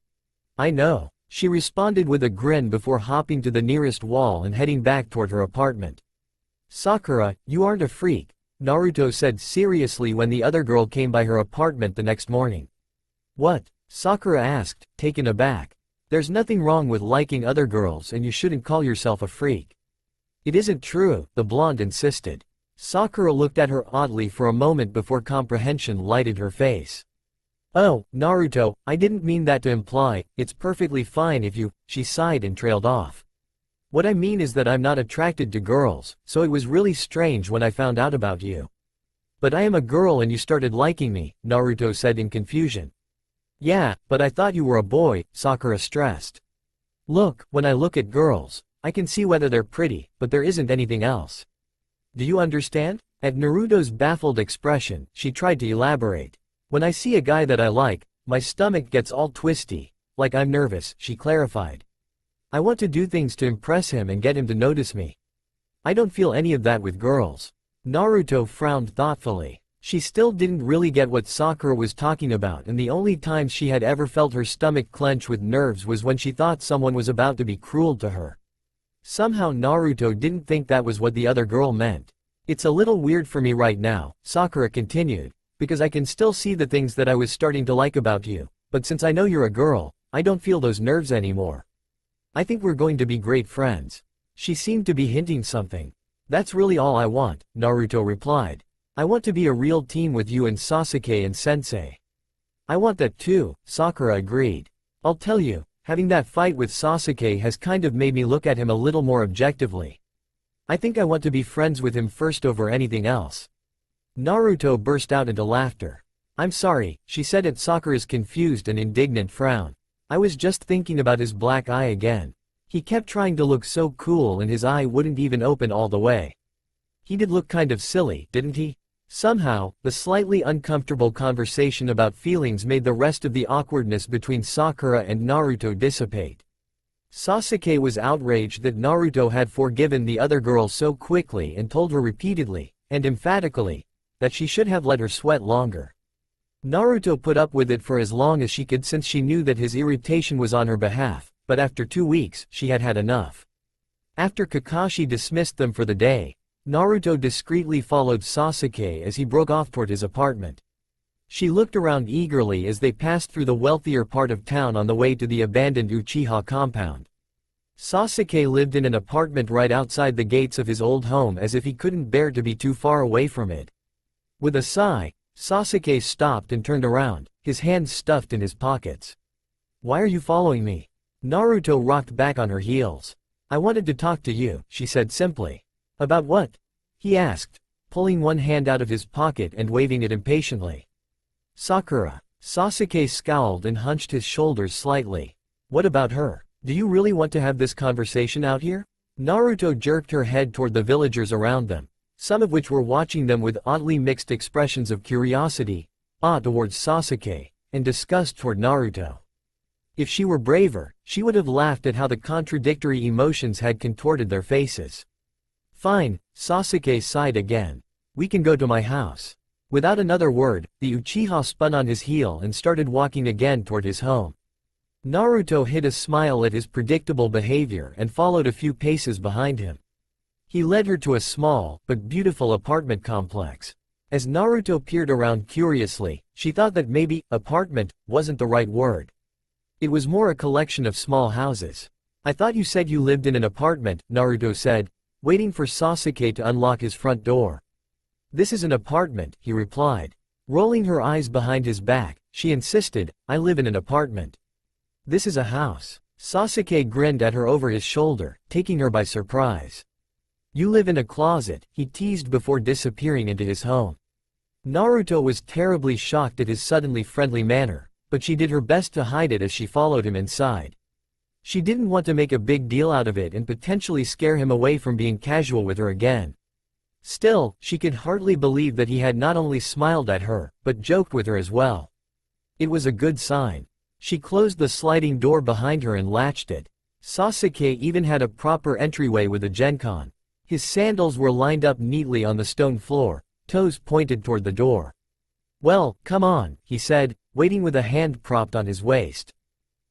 A: I know. She responded with a grin before hopping to the nearest wall and heading back toward her apartment. Sakura, you aren't a freak, Naruto said seriously when the other girl came by her apartment the next morning. What? Sakura asked, taken aback. There's nothing wrong with liking other girls and you shouldn't call yourself a freak. It isn't true, the blonde insisted. Sakura looked at her oddly for a moment before comprehension lighted her face. Oh, Naruto, I didn't mean that to imply, it's perfectly fine if you, she sighed and trailed off. What I mean is that I'm not attracted to girls, so it was really strange when I found out about you. But I am a girl and you started liking me, Naruto said in confusion. Yeah, but I thought you were a boy, Sakura stressed. Look, when I look at girls, I can see whether they're pretty, but there isn't anything else. Do you understand? At Naruto's baffled expression, she tried to elaborate. When I see a guy that I like, my stomach gets all twisty, like I'm nervous, she clarified. I want to do things to impress him and get him to notice me. I don't feel any of that with girls. Naruto frowned thoughtfully. She still didn't really get what Sakura was talking about, and the only time she had ever felt her stomach clench with nerves was when she thought someone was about to be cruel to her. Somehow Naruto didn't think that was what the other girl meant. It's a little weird for me right now, Sakura continued, because I can still see the things that I was starting to like about you, but since I know you're a girl, I don't feel those nerves anymore. I think we're going to be great friends. She seemed to be hinting something. That's really all I want, Naruto replied. I want to be a real team with you and Sasuke and Sensei. I want that too, Sakura agreed. I'll tell you, having that fight with Sasuke has kind of made me look at him a little more objectively. I think I want to be friends with him first over anything else. Naruto burst out into laughter. I'm sorry, she said at Sakura's confused and indignant frown. I was just thinking about his black eye again. He kept trying to look so cool and his eye wouldn't even open all the way. He did look kind of silly, didn't he? Somehow, the slightly uncomfortable conversation about feelings made the rest of the awkwardness between Sakura and Naruto dissipate. Sasuke was outraged that Naruto had forgiven the other girl so quickly and told her repeatedly, and emphatically, that she should have let her sweat longer. Naruto put up with it for as long as she could since she knew that his irritation was on her behalf, but after 2 weeks, she had had enough. After Kakashi dismissed them for the day, Naruto discreetly followed Sasuke as he broke off toward his apartment. She looked around eagerly as they passed through the wealthier part of town on the way to the abandoned Uchiha compound. Sasuke lived in an apartment right outside the gates of his old home as if he couldn't bear to be too far away from it. With a sigh, Sasuke stopped and turned around, his hands stuffed in his pockets. Why are you following me? Naruto rocked back on her heels. I wanted to talk to you, she said simply. About what? He asked, pulling one hand out of his pocket and waving it impatiently. Sakura. Sasuke scowled and hunched his shoulders slightly. What about her? Do you really want to have this conversation out here? Naruto jerked her head toward the villagers around them, some of which were watching them with oddly mixed expressions of curiosity, awe towards Sasuke, and disgust toward Naruto. If she were braver, she would have laughed at how the contradictory emotions had contorted their faces. Fine, Sasuke sighed again. We can go to my house. Without another word, the Uchiha spun on his heel and started walking again toward his home. Naruto hid a smile at his predictable behavior and followed a few paces behind him. He led her to a small, but beautiful apartment complex. As Naruto peered around curiously, she thought that maybe, apartment, wasn't the right word. It was more a collection of small houses. I thought you said you lived in an apartment, Naruto said, waiting for Sasuke to unlock his front door. This is an apartment, he replied. Rolling her eyes behind his back, she insisted, I live in an apartment. This is a house. Sasuke grinned at her over his shoulder, taking her by surprise. You live in a closet, he teased before disappearing into his home. Naruto was terribly shocked at his suddenly friendly manner, but she did her best to hide it as she followed him inside. She didn't want to make a big deal out of it and potentially scare him away from being casual with her again. Still, she could hardly believe that he had not only smiled at her, but joked with her as well. It was a good sign. She closed the sliding door behind her and latched it. Sasuke even had a proper entryway with a genkon. His sandals were lined up neatly on the stone floor, toes pointed toward the door. Well, come on, he said, waiting with a hand propped on his waist.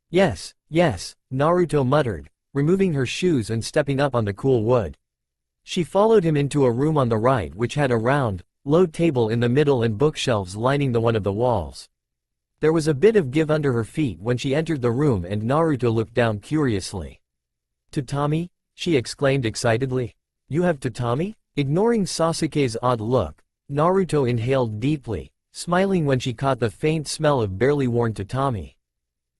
A: Yes, yes, Naruto muttered, removing her shoes and stepping up on the cool wood. She followed him into a room on the right which had a round, low table in the middle and bookshelves lining the one of the walls. There was a bit of give under her feet when she entered the room and Naruto looked down curiously. Tatami? She exclaimed excitedly. You have tatami? Ignoring Sasuke's odd look, Naruto inhaled deeply, smiling when she caught the faint smell of barely worn tatami.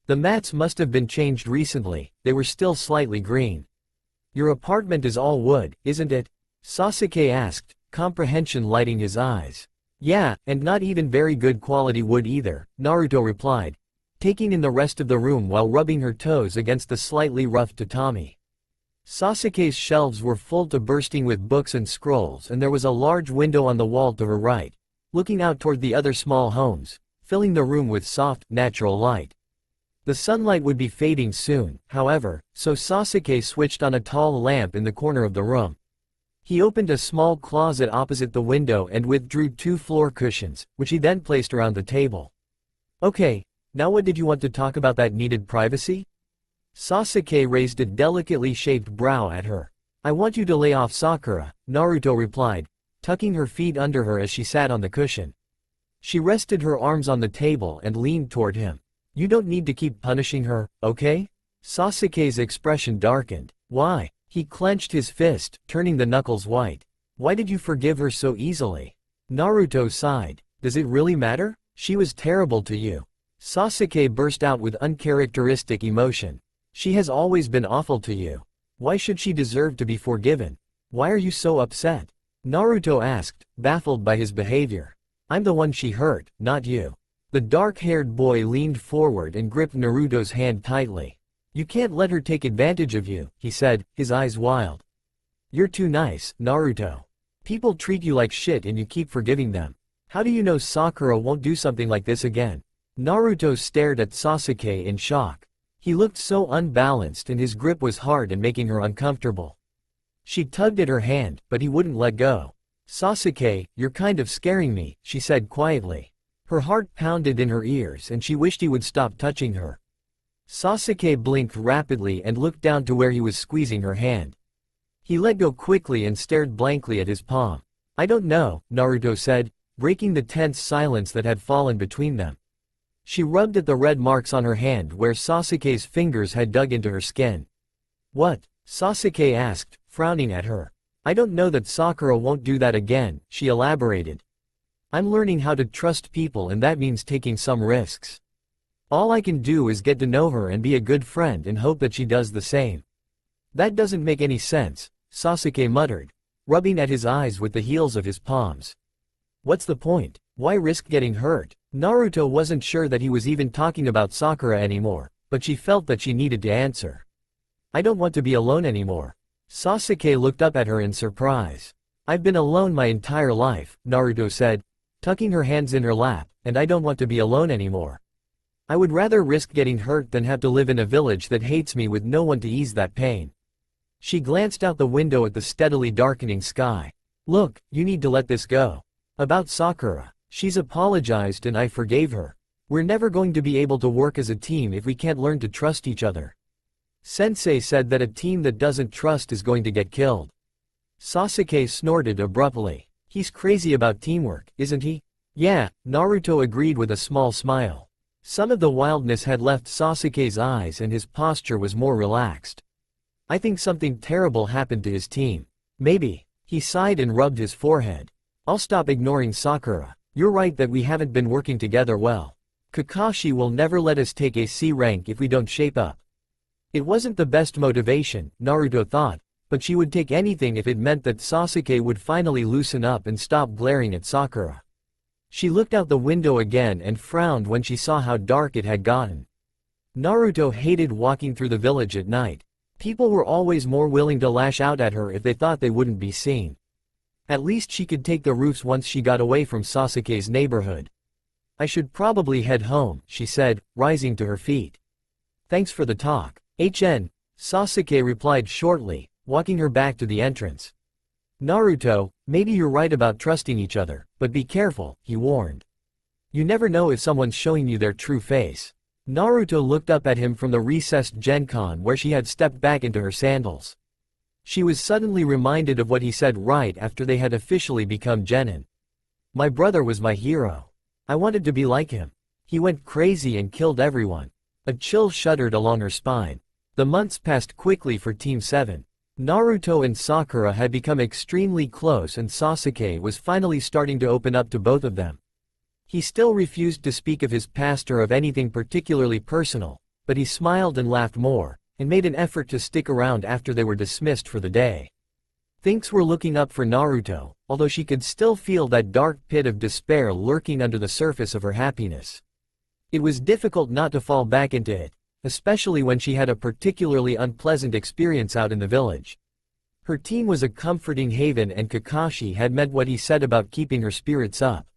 A: The mats must have been changed recently, they were still slightly green. Your apartment is all wood, isn't it? Sasuke asked, comprehension lighting his eyes. Yeah, and not even very good quality wood either, Naruto replied, taking in the rest of the room while rubbing her toes against the slightly rough tatami. Sasuke's shelves were full to bursting with books and scrolls, and there was a large window on the wall to her right, looking out toward the other small homes, filling the room with soft, natural light. The sunlight would be fading soon, however, so Sasuke switched on a tall lamp in the corner of the room. He opened a small closet opposite the window and withdrew 2 floor cushions, which he then placed around the table. "Okay, now what did you want to talk about that needed privacy?" Sasuke raised a delicately shaped brow at her. "I want you to lay off Sakura," Naruto replied, tucking her feet under her as she sat on the cushion. She rested her arms on the table and leaned toward him. "You don't need to keep punishing her, okay?" Sasuke's expression darkened. "Why?" He clenched his fist, turning the knuckles white. "Why did you forgive her so easily?" Naruto sighed. "Does it really matter? She was terrible to you." Sasuke burst out with uncharacteristic emotion. "She has always been awful to you. Why should she deserve to be forgiven? Why are you so upset?" Naruto asked, baffled by his behavior. "I'm the one she hurt, not you." The dark-haired boy leaned forward and gripped Naruto's hand tightly. "You can't let her take advantage of you," he said, his eyes wild. "You're too nice, Naruto. People treat you like shit and you keep forgiving them. How do you know Sakura won't do something like this again?" Naruto stared at Sasuke in shock. He looked so unbalanced and his grip was hard and making her uncomfortable. She tugged at her hand, but he wouldn't let go. "Sasuke, you're kind of scaring me," she said quietly. Her heart pounded in her ears and she wished he would stop touching her. Sasuke blinked rapidly and looked down to where he was squeezing her hand. He let go quickly and stared blankly at his palm. "I don't know," Naruto said, breaking the tense silence that had fallen between them. She rubbed at the red marks on her hand where Sasuke's fingers had dug into her skin. "What?" Sasuke asked, frowning at her. "I don't know that Sakura won't do that again," she elaborated. "I'm learning how to trust people and that means taking some risks. All I can do is get to know her and be a good friend and hope that she does the same." "That doesn't make any sense," Sasuke muttered, rubbing at his eyes with the heels of his palms. "What's the point? Why risk getting hurt?" Naruto wasn't sure that he was even talking about Sakura anymore, but she felt that she needed to answer. "I don't want to be alone anymore." Sasuke looked up at her in surprise. "I've been alone my entire life," Naruto said, tucking her hands in her lap, "and I don't want to be alone anymore. I would rather risk getting hurt than have to live in a village that hates me with no one to ease that pain." She glanced out the window at the steadily darkening sky. "Look, you need to let this go. About Sakura. She's apologized and I forgave her. We're never going to be able to work as a team if we can't learn to trust each other. Sensei said that a team that doesn't trust is going to get killed." Sasuke snorted abruptly. "He's crazy about teamwork, isn't he?" "Yeah," Naruto agreed with a small smile. Some of the wildness had left Sasuke's eyes and his posture was more relaxed. "I think something terrible happened to his team. Maybe." He sighed and rubbed his forehead. "I'll stop ignoring Sakura. You're right that we haven't been working together well. Kakashi will never let us take a C rank if we don't shape up." It wasn't the best motivation, Naruto thought, but she would take anything if it meant that Sasuke would finally loosen up and stop glaring at Sakura. She looked out the window again and frowned when she saw how dark it had gotten. Naruto hated walking through the village at night. People were always more willing to lash out at her if they thought they wouldn't be seen. At least she could take the roofs once she got away from Sasuke's neighborhood. "I should probably head home," she said, rising to her feet. "Thanks for the talk." Sasuke replied shortly, walking her back to the entrance. "Naruto, maybe you're right about trusting each other, but be careful," he warned. "You never know if someone's showing you their true face." Naruto looked up at him from the recessed Genkan where she had stepped back into her sandals. She was suddenly reminded of what he said right after they had officially become genin. "My brother was my hero. I wanted to be like him. He went crazy and killed everyone." A chill shuddered along her spine. The months passed quickly for Team 7. Naruto and Sakura had become extremely close and Sasuke was finally starting to open up to both of them. He still refused to speak of his past or of anything particularly personal, but he smiled and laughed more, and made an effort to stick around after they were dismissed for the day. Things were looking up for Naruto, although she could still feel that dark pit of despair lurking under the surface of her happiness. It was difficult not to fall back into it, especially when she had a particularly unpleasant experience out in the village. Her team was a comforting haven and Kakashi had meant what he said about keeping her spirits up.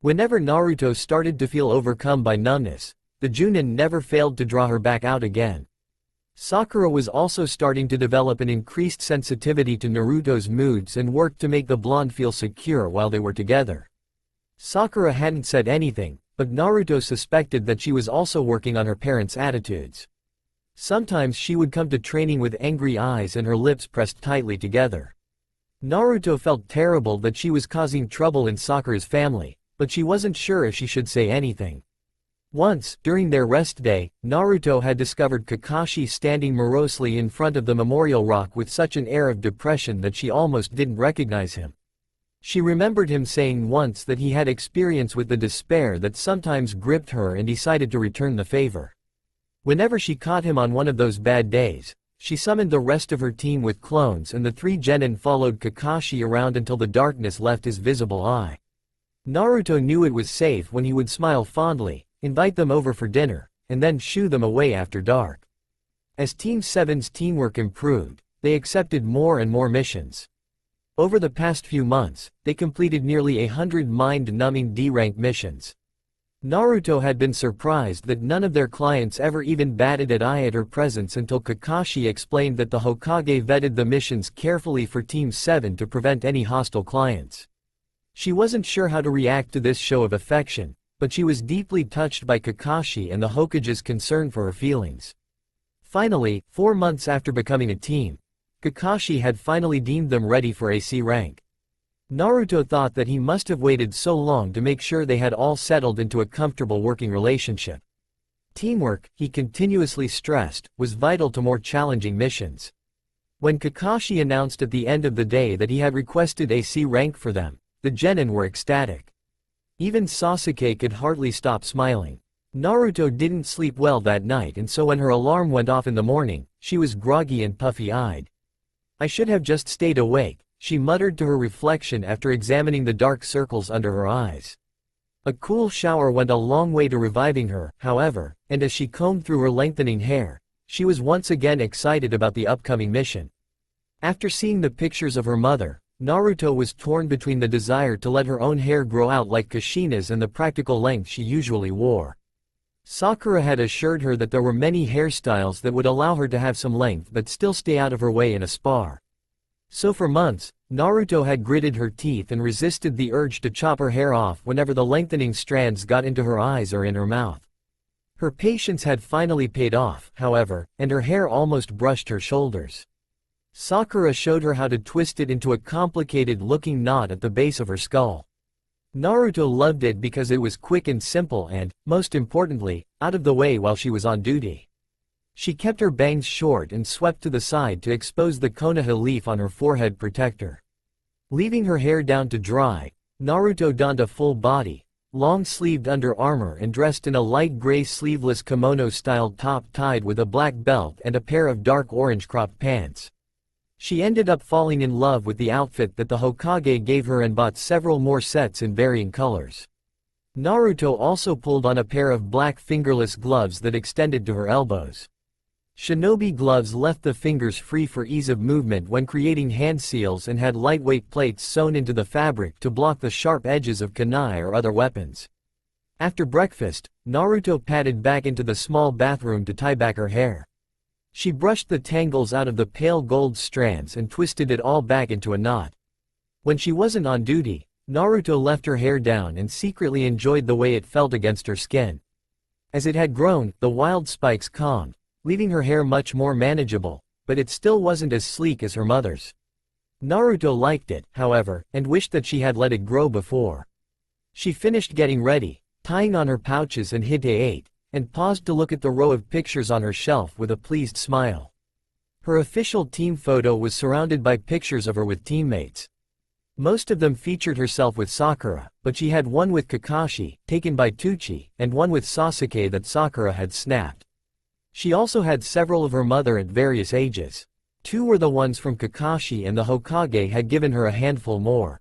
A: Whenever Naruto started to feel overcome by numbness, the Junin never failed to draw her back out again. Sakura was also starting to develop an increased sensitivity to Naruto's moods and worked to make the blonde feel secure while they were together. Sakura hadn't said anything, but Naruto suspected that she was also working on her parents' attitudes. Sometimes she would come to training with angry eyes and her lips pressed tightly together. Naruto felt terrible that she was causing trouble in Sakura's family, but she wasn't sure if she should say anything. Once, during their rest day, Naruto had discovered Kakashi standing morosely in front of the memorial rock with such an air of depression that she almost didn't recognize him. She remembered him saying once that he had experience with the despair that sometimes gripped her and decided to return the favor. Whenever she caught him on one of those bad days, she summoned the rest of her team with clones and the three genin followed Kakashi around until the darkness left his visible eye. Naruto knew it was safe when he would smile fondly, invite them over for dinner, and then shoo them away after dark. As Team 7's teamwork improved, they accepted more and more missions. Over the past few months, they completed nearly 100 mind-numbing D-rank missions. Naruto had been surprised that none of their clients ever even batted an eye at her presence until Kakashi explained that the Hokage vetted the missions carefully for Team 7 to prevent any hostile clients. She wasn't sure how to react to this show of affection, but she was deeply touched by Kakashi and the Hokage's concern for her feelings. Finally, 4 months after becoming a team, Kakashi had finally deemed them ready for AC rank. Naruto thought that he must have waited so long to make sure they had all settled into a comfortable working relationship. Teamwork, he continuously stressed, was vital to more challenging missions. When Kakashi announced at the end of the day that he had requested AC rank for them, the genin were ecstatic. Even Sasuke could hardly stop smiling. Naruto didn't sleep well that night and so when her alarm went off in the morning, she was groggy and puffy-eyed. "I should have just stayed awake," she muttered to her reflection after examining the dark circles under her eyes. A cool shower went a long way to reviving her, however, and as she combed through her lengthening hair, she was once again excited about the upcoming mission. After seeing the pictures of her mother, Naruto was torn between the desire to let her own hair grow out like Kushina's and the practical length she usually wore. Sakura had assured her that there were many hairstyles that would allow her to have some length but still stay out of her way in a spar. So for months, Naruto had gritted her teeth and resisted the urge to chop her hair off whenever the lengthening strands got into her eyes or in her mouth. Her patience had finally paid off, however, and her hair almost brushed her shoulders. Sakura showed her how to twist it into a complicated-looking knot at the base of her skull. Naruto loved it because it was quick and simple and, most importantly, out of the way while she was on duty. She kept her bangs short and swept to the side to expose the Konoha leaf on her forehead protector. Leaving her hair down to dry, Naruto donned a full body, long-sleeved under armor and dressed in a light gray sleeveless kimono-styled top tied with a black belt and a pair of dark orange cropped pants. She ended up falling in love with the outfit that the Hokage gave her and bought several more sets in varying colors. Naruto also pulled on a pair of black fingerless gloves that extended to her elbows. Shinobi gloves left the fingers free for ease of movement when creating hand seals and had lightweight plates sewn into the fabric to block the sharp edges of kunai or other weapons. After breakfast, Naruto padded back into the small bathroom to tie back her hair. She brushed the tangles out of the pale gold strands and twisted it all back into a knot. When she wasn't on duty, Naruto left her hair down and secretly enjoyed the way it felt against her skin. As it had grown, the wild spikes calmed, leaving her hair much more manageable, but it still wasn't as sleek as her mother's. Naruto liked it, however, and wished that she had let it grow before. She finished getting ready, tying on her pouches and Hite ate, and paused to look at the row of pictures on her shelf with a pleased smile. Her official team photo was surrounded by pictures of her with teammates. Most of them featured herself with Sakura, but she had one with Kakashi, taken by Tuchi, and one with Sasuke that Sakura had snapped. She also had several of her mother at various ages. 2 were the ones from Kakashi and the Hokage had given her a handful more.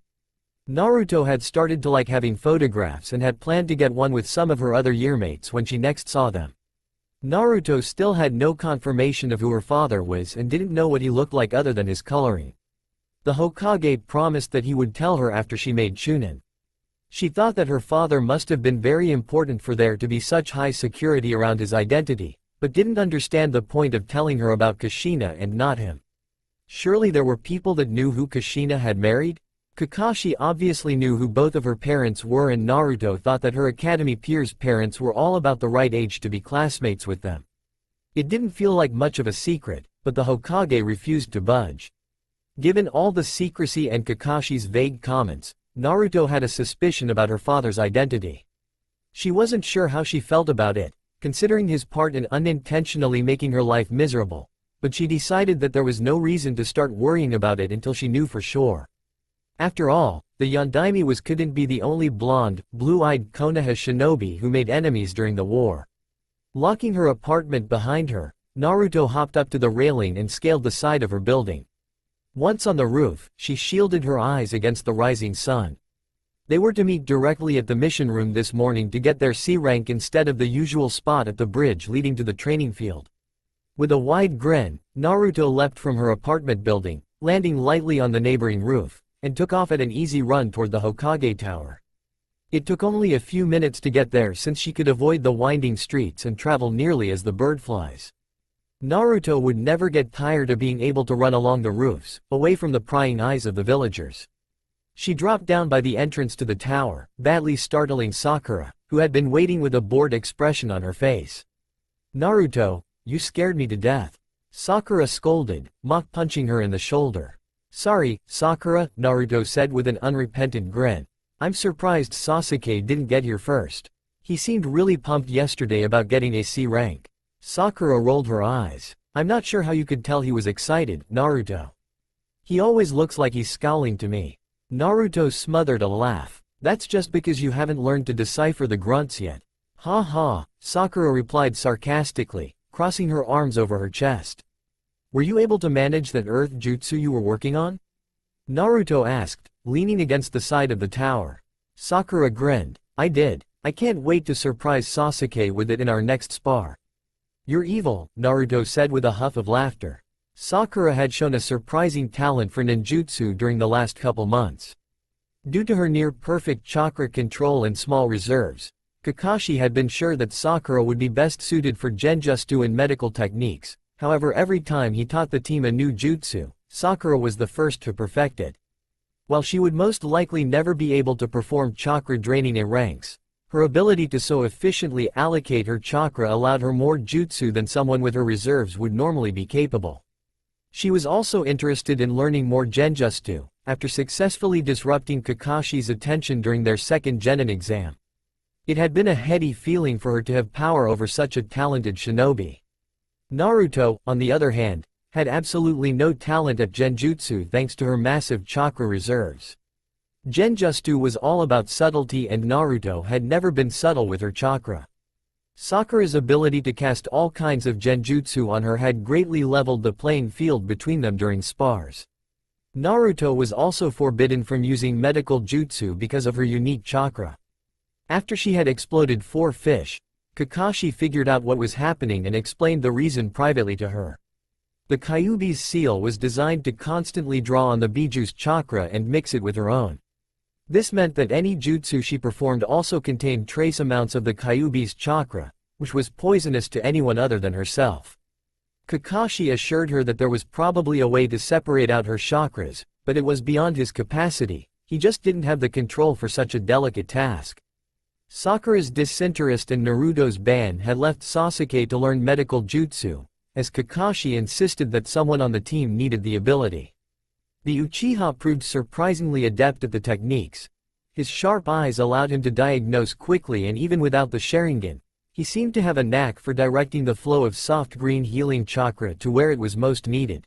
A: Naruto had started to like having photographs and had planned to get one with some of her other yearmates when she next saw them. Naruto still had no confirmation of who her father was and didn't know what he looked like other than his coloring. The Hokage promised that he would tell her after she made Chunin. She thought that her father must have been very important for there to be such high security around his identity, but didn't understand the point of telling her about Kushina and not him. Surely there were people that knew who Kushina had married? Kakashi obviously knew who both of her parents were, and Naruto thought that her academy peers' parents were all about the right age to be classmates with them. It didn't feel like much of a secret, but the Hokage refused to budge. Given all the secrecy and Kakashi's vague comments, Naruto had a suspicion about her father's identity. She wasn't sure how she felt about it, considering his part in unintentionally making her life miserable, but she decided that there was no reason to start worrying about it until she knew for sure. After all, the Yondaime couldn't be the only blonde, blue-eyed Konoha shinobi who made enemies during the war. Locking her apartment behind her, Naruto hopped up to the railing and scaled the side of her building. Once on the roof, she shielded her eyes against the rising sun. They were to meet directly at the mission room this morning to get their C rank instead of the usual spot at the bridge leading to the training field. With a wide grin, Naruto leapt from her apartment building, landing lightly on the neighboring roof, and took off at an easy run toward the Hokage Tower. It took only a few minutes to get there since she could avoid the winding streets and travel nearly as the bird flies. Naruto would never get tired of being able to run along the roofs, away from the prying eyes of the villagers. She dropped down by the entrance to the tower, badly startling Sakura, who had been waiting with a bored expression on her face. "Naruto, you scared me to death," Sakura scolded, mock-punching her in the shoulder. "Sorry, Sakura," Naruto said with an unrepentant grin. "I'm surprised Sasuke didn't get here first. He seemed really pumped yesterday about getting a C rank." Sakura rolled her eyes. "I'm not sure how you could tell he was excited, Naruto. He always looks like he's scowling to me." Naruto smothered a laugh. "That's just because you haven't learned to decipher the grunts yet." "Ha ha," Sakura replied sarcastically, crossing her arms over her chest. "Were you able to manage that earth jutsu you were working on?" Naruto asked, leaning against the side of the tower. Sakura grinned. "I did. I can't wait to surprise Sasuke with it in our next spar." "You're evil," Naruto said with a huff of laughter. Sakura had shown a surprising talent for ninjutsu during the last couple months. Due to her near-perfect chakra control and small reserves, Kakashi had been sure that Sakura would be best suited for genjutsu and medical techniques. However, every time he taught the team a new jutsu, Sakura was the first to perfect it. While she would most likely never be able to perform chakra draining in ranks, her ability to so efficiently allocate her chakra allowed her more jutsu than someone with her reserves would normally be capable. She was also interested in learning more genjutsu, after successfully disrupting Kakashi's attention during their second genin exam. It had been a heady feeling for her to have power over such a talented shinobi. Naruto, on the other hand, had absolutely no talent at genjutsu thanks to her massive chakra reserves. Genjutsu was all about subtlety, and Naruto had never been subtle with her chakra. Sakura's ability to cast all kinds of genjutsu on her had greatly leveled the playing field between them during spars. Naruto was also forbidden from using medical jutsu because of her unique chakra. After she had exploded 4 fish, Kakashi figured out what was happening and explained the reason privately to her. The Kyuubi's seal was designed to constantly draw on the Bijuu's chakra and mix it with her own. This meant that any jutsu she performed also contained trace amounts of the Kyuubi's chakra, which was poisonous to anyone other than herself. Kakashi assured her that there was probably a way to separate out her chakras, but it was beyond his capacity. He just didn't have the control for such a delicate task. Sakura's disinterest in Naruto's ban had left Sasuke to learn medical jutsu, as Kakashi insisted that someone on the team needed the ability. The Uchiha proved surprisingly adept at the techniques. His sharp eyes allowed him to diagnose quickly, and even without the Sharingan, he seemed to have a knack for directing the flow of soft green healing chakra to where it was most needed.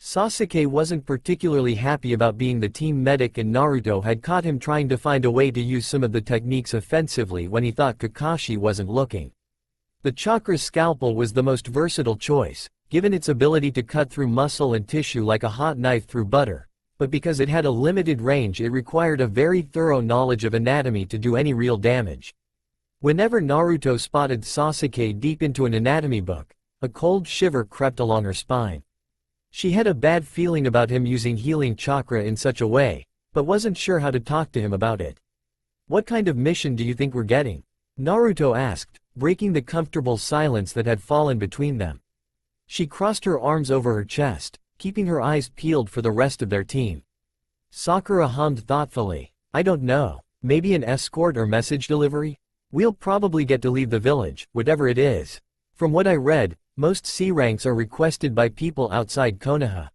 A: Sasuke wasn't particularly happy about being the team medic, and Naruto had caught him trying to find a way to use some of the techniques offensively when he thought Kakashi wasn't looking. The chakra scalpel was the most versatile choice, given its ability to cut through muscle and tissue like a hot knife through butter. but because it had a limited range it required a very thorough knowledge of anatomy to do any real damage. Whenever Naruto spotted Sasuke deep into an anatomy book, a cold shiver crept along her spine. She had a bad feeling about him using healing chakra in such a way, but wasn't sure how to talk to him about it. "What kind of mission do you think we're getting?" Naruto asked, breaking the comfortable silence that had fallen between them. She crossed her arms over her chest, keeping her eyes peeled for the rest of their team. Sakura hummed thoughtfully. "I don't know, maybe an escort or message delivery? We'll probably get to leave the village, whatever it is. From what I read, most C ranks are requested by people outside Konoha."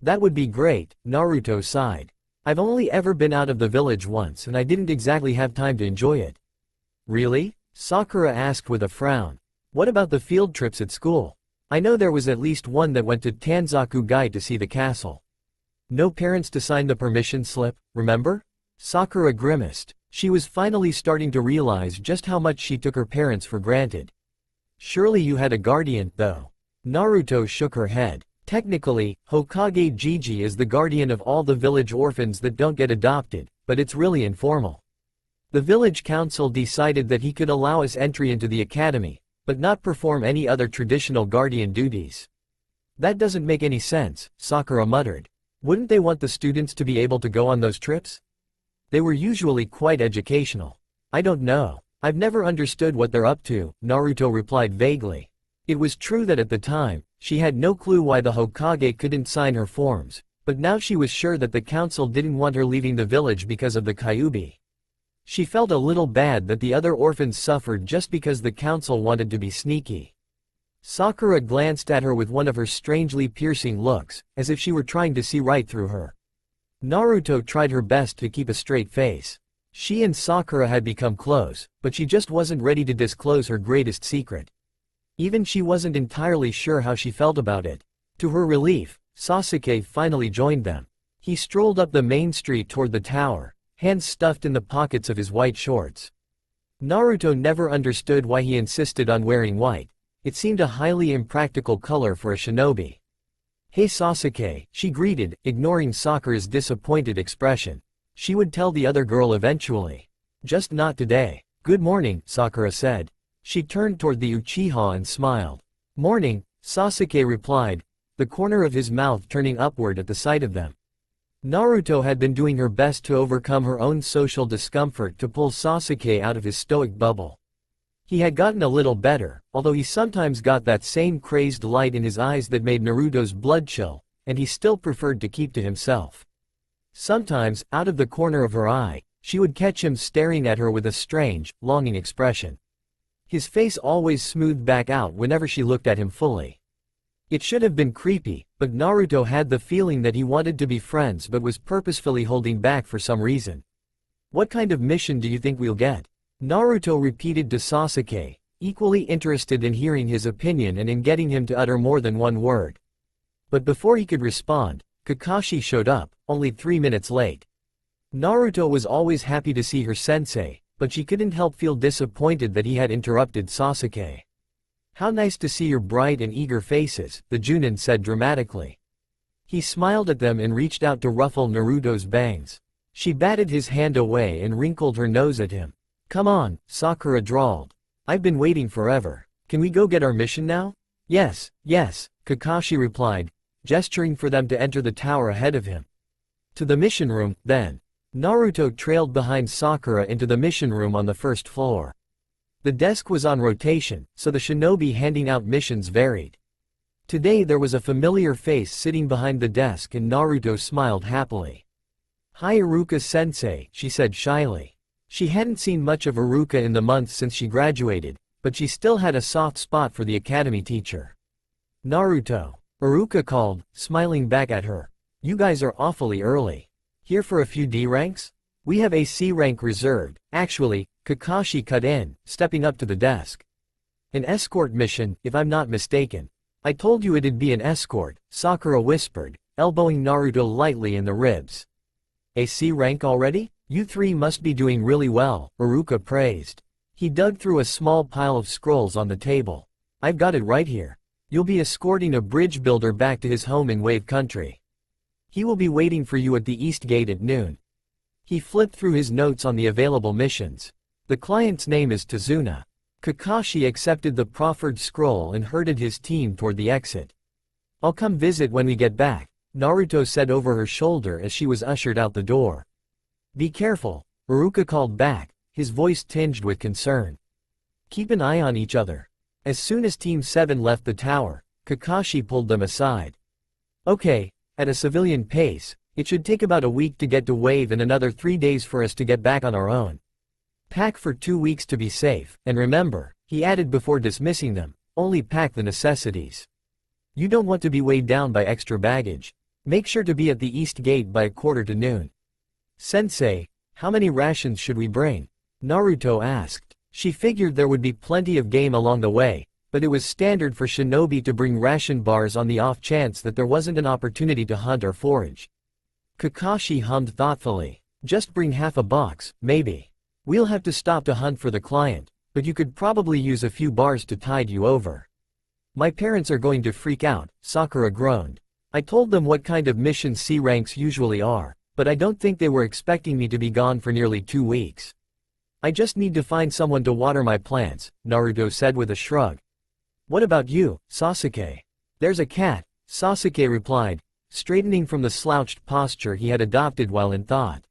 A: "That would be great," Naruto sighed. "I've only ever been out of the village once and I didn't exactly have time to enjoy it." "Really?" Sakura asked with a frown. "What about the field trips at school? I know there was at least one that went to Tanzaku-gai to see the castle." "No parents to sign the permission slip, remember?" Sakura grimaced. She was finally starting to realize just how much she took her parents for granted. "Surely you had a guardian, though." Naruto shook her head. "Technically, Hokage Gigi is the guardian of all the village orphans that don't get adopted, but it's really informal. The village council decided that he could allow us entry into the academy, but not perform any other traditional guardian duties." "That doesn't make any sense," Sakura muttered. "Wouldn't they want the students to be able to go on those trips? They were usually quite educational." "I don't know. I've never understood what they're up to," Naruto replied vaguely. It was true that at the time, she had no clue why the Hokage couldn't sign her forms, but now she was sure that the council didn't want her leaving the village because of the Kyuubi. She felt a little bad that the other orphans suffered just because the council wanted to be sneaky. Sakura glanced at her with one of her strangely piercing looks, as if she were trying to see right through her. Naruto tried her best to keep a straight face. She and Sakura had become close, but she just wasn't ready to disclose her greatest secret. Even she wasn't entirely sure how she felt about it. To her relief, Sasuke finally joined them. He strolled up the main street toward the tower, hands stuffed in the pockets of his white shorts. Naruto never understood why he insisted on wearing white. It seemed a highly impractical color for a shinobi. "Hey Sasuke," she greeted, ignoring Sakura's disappointed expression. She would tell the other girl eventually. "Just not today." "Good morning," Sakura said. She turned toward the Uchiha and smiled. "Morning," Sasuke replied, the corner of his mouth turning upward at the sight of them. Naruto had been doing her best to overcome her own social discomfort to pull Sasuke out of his stoic bubble. He had gotten a little better, although he sometimes got that same crazed light in his eyes that made Naruto's blood chill, and he still preferred to keep to himself. Sometimes, out of the corner of her eye, she would catch him staring at her with a strange, longing expression. His face always smoothed back out whenever she looked at him fully. It should have been creepy, but Naruto had the feeling that he wanted to be friends but was purposefully holding back for some reason. "What kind of mission do you think we'll get?" Naruto repeated to Sasuke, equally interested in hearing his opinion and in getting him to utter more than one word. But before he could respond, Kakashi showed up, only 3 minutes late. Naruto was always happy to see her sensei, but she couldn't help feel disappointed that he had interrupted Sasuke. "How nice to see your bright and eager faces," the Junin said dramatically. He smiled at them and reached out to ruffle Naruto's bangs. She batted his hand away and wrinkled her nose at him. "Come on," Sakura drawled. "I've been waiting forever. Can we go get our mission now?" Yes, Kakashi replied, gesturing for them to enter the tower ahead of him. "To the mission room, then." Naruto trailed behind Sakura into the mission room on the first floor. The desk was on rotation, so the shinobi handing out missions varied. Today there was a familiar face sitting behind the desk and Naruto smiled happily. "Hi Iruka-sensei," she said shyly. She hadn't seen much of Iruka in the months since she graduated, but she still had a soft spot for the academy teacher. "Naruto," Iruka called, smiling back at her. "You guys are awfully early. Here for a few D ranks? We have a C rank reserved, actually," Kakashi cut in, stepping up to the desk. "An escort mission, if I'm not mistaken." "I told you it'd be an escort," Sakura whispered, elbowing Naruto lightly in the ribs. "A C rank already? You three must be doing really well," Iruka praised. He dug through a small pile of scrolls on the table. "I've got it right here. You'll be escorting a bridge builder back to his home in Wave Country." He will be waiting for you at the East Gate at noon. He flipped through his notes on the available missions. The client's name is Tazuna. Kakashi accepted the proffered scroll and herded his team toward the exit. I'll come visit when we get back, Naruto said over her shoulder as she was ushered out the door. Be careful, Iruka called back, his voice tinged with concern. Keep an eye on each other. As soon as Team 7 left the tower, Kakashi pulled them aside. Okay, at a civilian pace, it should take about a week to get to Wave and another 3 days for us to get back on our own. Pack for 2 weeks to be safe, and remember, he added before dismissing them, only pack the necessities. You don't want to be weighed down by extra baggage. Make sure to be at the East Gate by 1:45. Sensei, how many rations should we bring? Naruto asked. She figured there would be plenty of game along the way, but it was standard for shinobi to bring ration bars on the off chance that there wasn't an opportunity to hunt or forage. Kakashi hummed thoughtfully. Just bring half a box, maybe. We'll have to stop to hunt for the client, but you could probably use a few bars to tide you over. My parents are going to freak out, Sakura groaned. I told them what kind of missions C ranks usually are, but I don't think they were expecting me to be gone for nearly 2 weeks. I just need to find someone to water my plants, Naruto said with a shrug. What about you, Sasuke? There's a cat, Sasuke replied, straightening from the slouched posture he had adopted while in thought.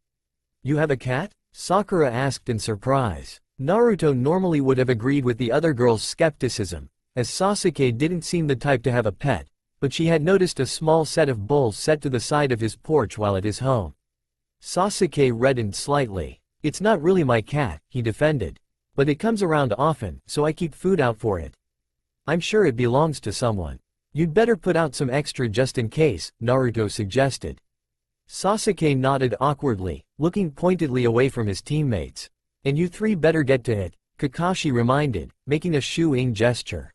A: You have a cat? Sakura asked in surprise. Naruto normally would have agreed with the other girl's skepticism, as Sasuke didn't seem the type to have a pet, but she had noticed a small set of bowls set to the side of his porch while at his home. Sasuke reddened slightly. It's not really my cat, he defended. But it comes around often, so I keep food out for it. I'm sure it belongs to someone. You'd better put out some extra just in case, Naruto suggested. Sasuke nodded awkwardly, looking pointedly away from his teammates. And you three better get to it, Kakashi reminded, making a shoo-ing gesture.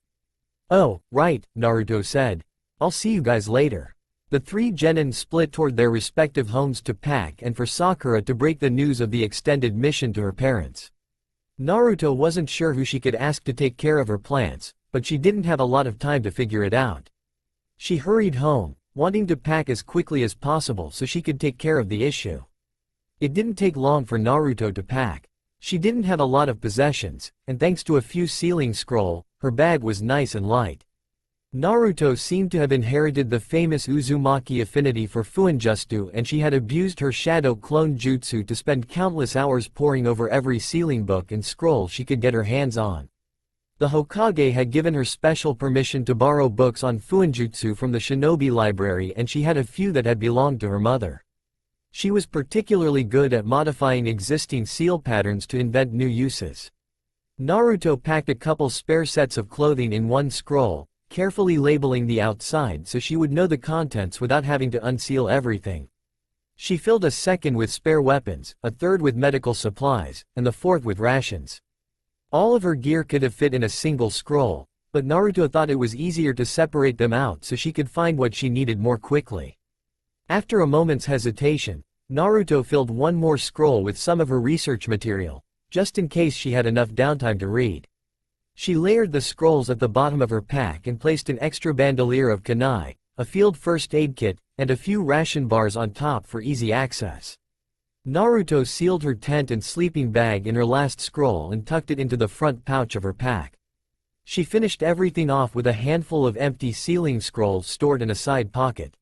A: Oh, right, Naruto said. I'll see you guys later. The 3 genin split toward their respective homes to pack and for Sakura to break the news of the extended mission to her parents. Naruto wasn't sure who she could ask to take care of her plants, but she didn't have a lot of time to figure it out. She hurried home, wanting to pack as quickly as possible so she could take care of the issue. It didn't take long for Naruto to pack. She didn't have a lot of possessions, and thanks to a few sealing scroll, her bag was nice and light. Naruto seemed to have inherited the famous Uzumaki affinity for Fuinjutsu, and she had abused her shadow clone jutsu to spend countless hours poring over every sealing book and scroll she could get her hands on. The Hokage had given her special permission to borrow books on Fuinjutsu from the shinobi library, and she had a few that had belonged to her mother. She was particularly good at modifying existing seal patterns to invent new uses. Naruto packed a couple spare sets of clothing in one scroll, carefully labeling the outside so she would know the contents without having to unseal everything. She filled a second with spare weapons, a third with medical supplies, and the fourth with rations. All of her gear could have fit in a single scroll, but Naruto thought it was easier to separate them out so she could find what she needed more quickly. After a moment's hesitation, Naruto filled one more scroll with some of her research material, just in case she had enough downtime to read. She layered the scrolls at the bottom of her pack and placed an extra bandolier of kunai, a field first aid kit, and a few ration bars on top for easy access. Naruto sealed her tent and sleeping bag in her last scroll and tucked it into the front pouch of her pack. She finished everything off with a handful of empty sealing scrolls stored in a side pocket.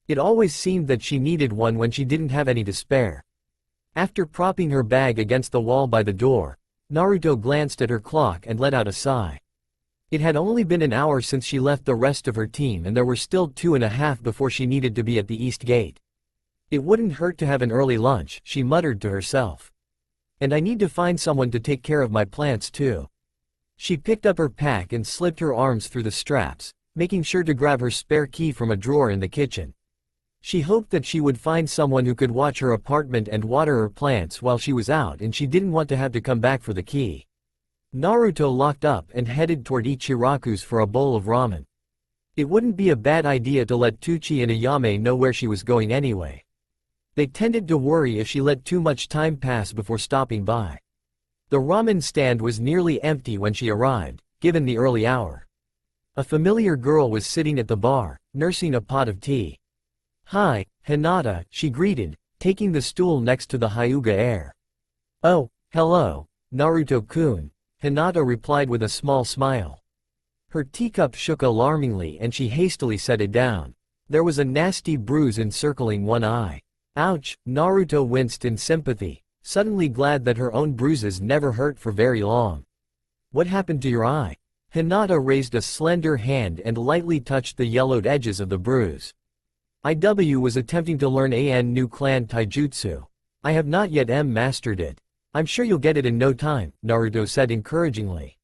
A: It always seemed that she needed one when she didn't have any to spare. After propping her bag against the wall by the door, Naruto glanced at her clock and let out a sigh. It had only been an hour since she left the rest of her team, and there were still 2.5 before she needed to be at the East Gate. It wouldn't hurt to have an early lunch, she muttered to herself. And I need to find someone to take care of my plants too. She picked up her pack and slipped her arms through the straps, making sure to grab her spare key from a drawer in the kitchen. She hoped that she would find someone who could watch her apartment and water her plants while she was out, and she didn't want to have to come back for the key. Naruto locked up and headed toward Ichiraku's for a bowl of ramen. It wouldn't be a bad idea to let Tuchi and Ayame know where she was going anyway. They tended to worry if she let too much time pass before stopping by. The ramen stand was nearly empty when she arrived, given the early hour. A familiar girl was sitting at the bar, nursing a pot of tea. Hi, Hinata, she greeted, taking the stool next to the Hyuga heir. Oh, hello, Naruto-kun, Hinata replied with a small smile. Her teacup shook alarmingly and she hastily set it down. There was a nasty bruise encircling one eye. Ouch, Naruto winced in sympathy, suddenly glad that her own bruises never hurt for very long. What happened to your eye? Hinata raised a slender hand and lightly touched the yellowed edges of the bruise. IW was attempting to learn new clan taijutsu. I have not yet mastered it. I'm sure you'll get it in no time, Naruto said encouragingly.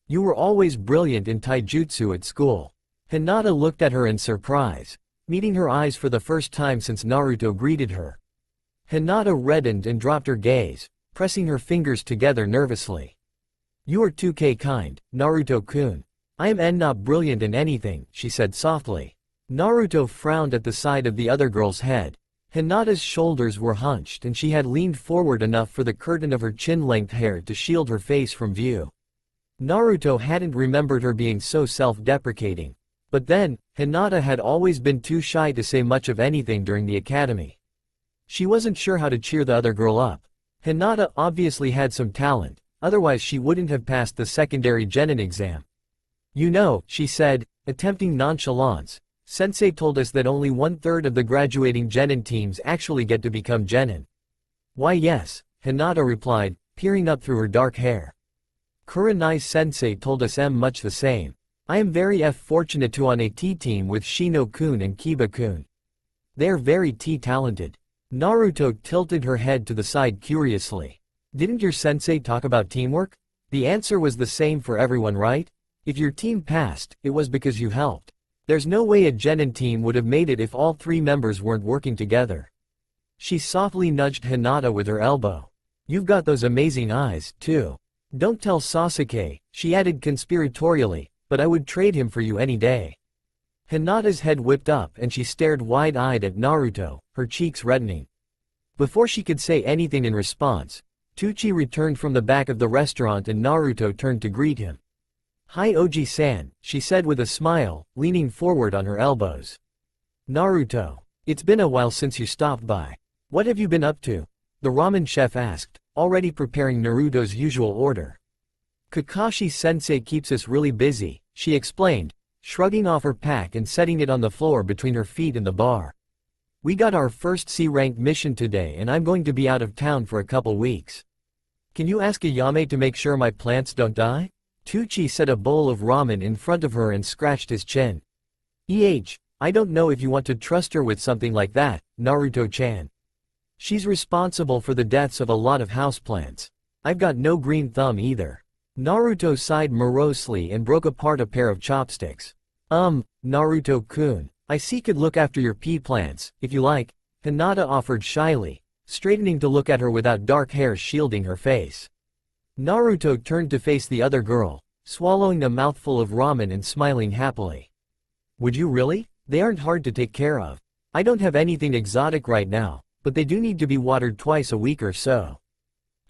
A: You were always brilliant in taijutsu at school. Hinata looked at her in surprise, meeting her eyes for the first time since Naruto greeted her. Hinata reddened and dropped her gaze, pressing her fingers together nervously. You are 2K kind, Naruto-kun. I am not brilliant in anything, she said softly. Naruto frowned at the side of the other girl's head. Hinata's shoulders were hunched and she had leaned forward enough for the curtain of her chin-length hair to shield her face from view. Naruto hadn't remembered her being so self-deprecating. But then, Hinata had always been too shy to say much of anything during the academy. She wasn't sure how to cheer the other girl up. Hinata obviously had some talent, otherwise she wouldn't have passed the secondary genin exam. You know, she said, attempting nonchalance, Sensei told us that only 1/3 of the graduating genin teams actually get to become genin. Why yes, Hinata replied, peering up through her dark hair. Kurenai Sensei told us much the same. I am very fortunate to on a T-team with Shino-kun and Kiba-kun. They are very T-talented. Naruto tilted her head to the side curiously. Didn't your sensei talk about teamwork? The answer was the same for everyone, right? If your team passed, it was because you helped. There's no way a genin team would have made it if all 3 members weren't working together. She softly nudged Hinata with her elbow. You've got those amazing eyes, too. Don't tell Sasuke, she added conspiratorially, but I would trade him for you any day. Hinata's head whipped up and she stared wide-eyed at Naruto, her cheeks reddening. Before she could say anything in response, Tucci returned from the back of the restaurant and Naruto turned to greet him. Hi Oji-san, she said with a smile, leaning forward on her elbows. Naruto, it's been a while since you stopped by. What have you been up to? The ramen chef asked, already preparing Naruto's usual order. Kakashi sensei keeps us really busy, she explained, shrugging off her pack and setting it on the floor between her feet and the bar. We got our first C-rank mission today and I'm going to be out of town for a couple weeks. Can you ask Ayame to make sure my plants don't die? Tucci set a bowl of ramen in front of her and scratched his chin. I don't know if you want to trust her with something like that, Naruto-chan. She's responsible for the deaths of a lot of houseplants. I've got no green thumb either. Naruto sighed morosely and broke apart a pair of chopsticks. Naruto-kun, I see could look after your pea plants, if you like, Hinata offered shyly, straightening to look at her without dark hair shielding her face. Naruto turned to face the other girl, swallowing a mouthful of ramen and smiling happily. Would you really? They aren't hard to take care of. I don't have anything exotic right now, but they do need to be watered twice a week or so.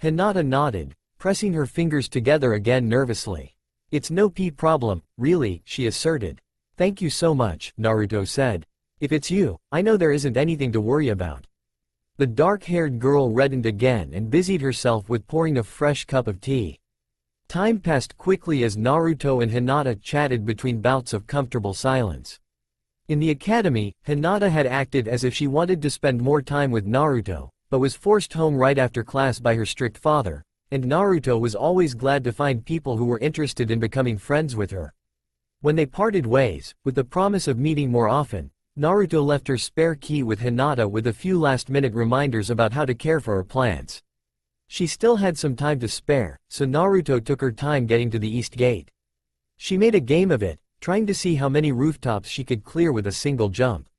A: Hinata nodded, pressing her fingers together again nervously. It's no pea problem, really, she asserted. Thank you so much, Naruto said. If it's you, I know there isn't anything to worry about. The dark-haired girl reddened again and busied herself with pouring a fresh cup of tea. Time passed quickly as Naruto and Hinata chatted between bouts of comfortable silence. In the academy, Hinata had acted as if she wanted to spend more time with Naruto, but was forced home right after class by her strict father, and Naruto was always glad to find people who were interested in becoming friends with her. When they parted ways, with the promise of meeting more often, Naruto left her spare key with Hinata with a few last-minute reminders about how to care for her plants. She still had some time to spare, so Naruto took her time getting to the east gate. She made a game of it, trying to see how many rooftops she could clear with a single jump.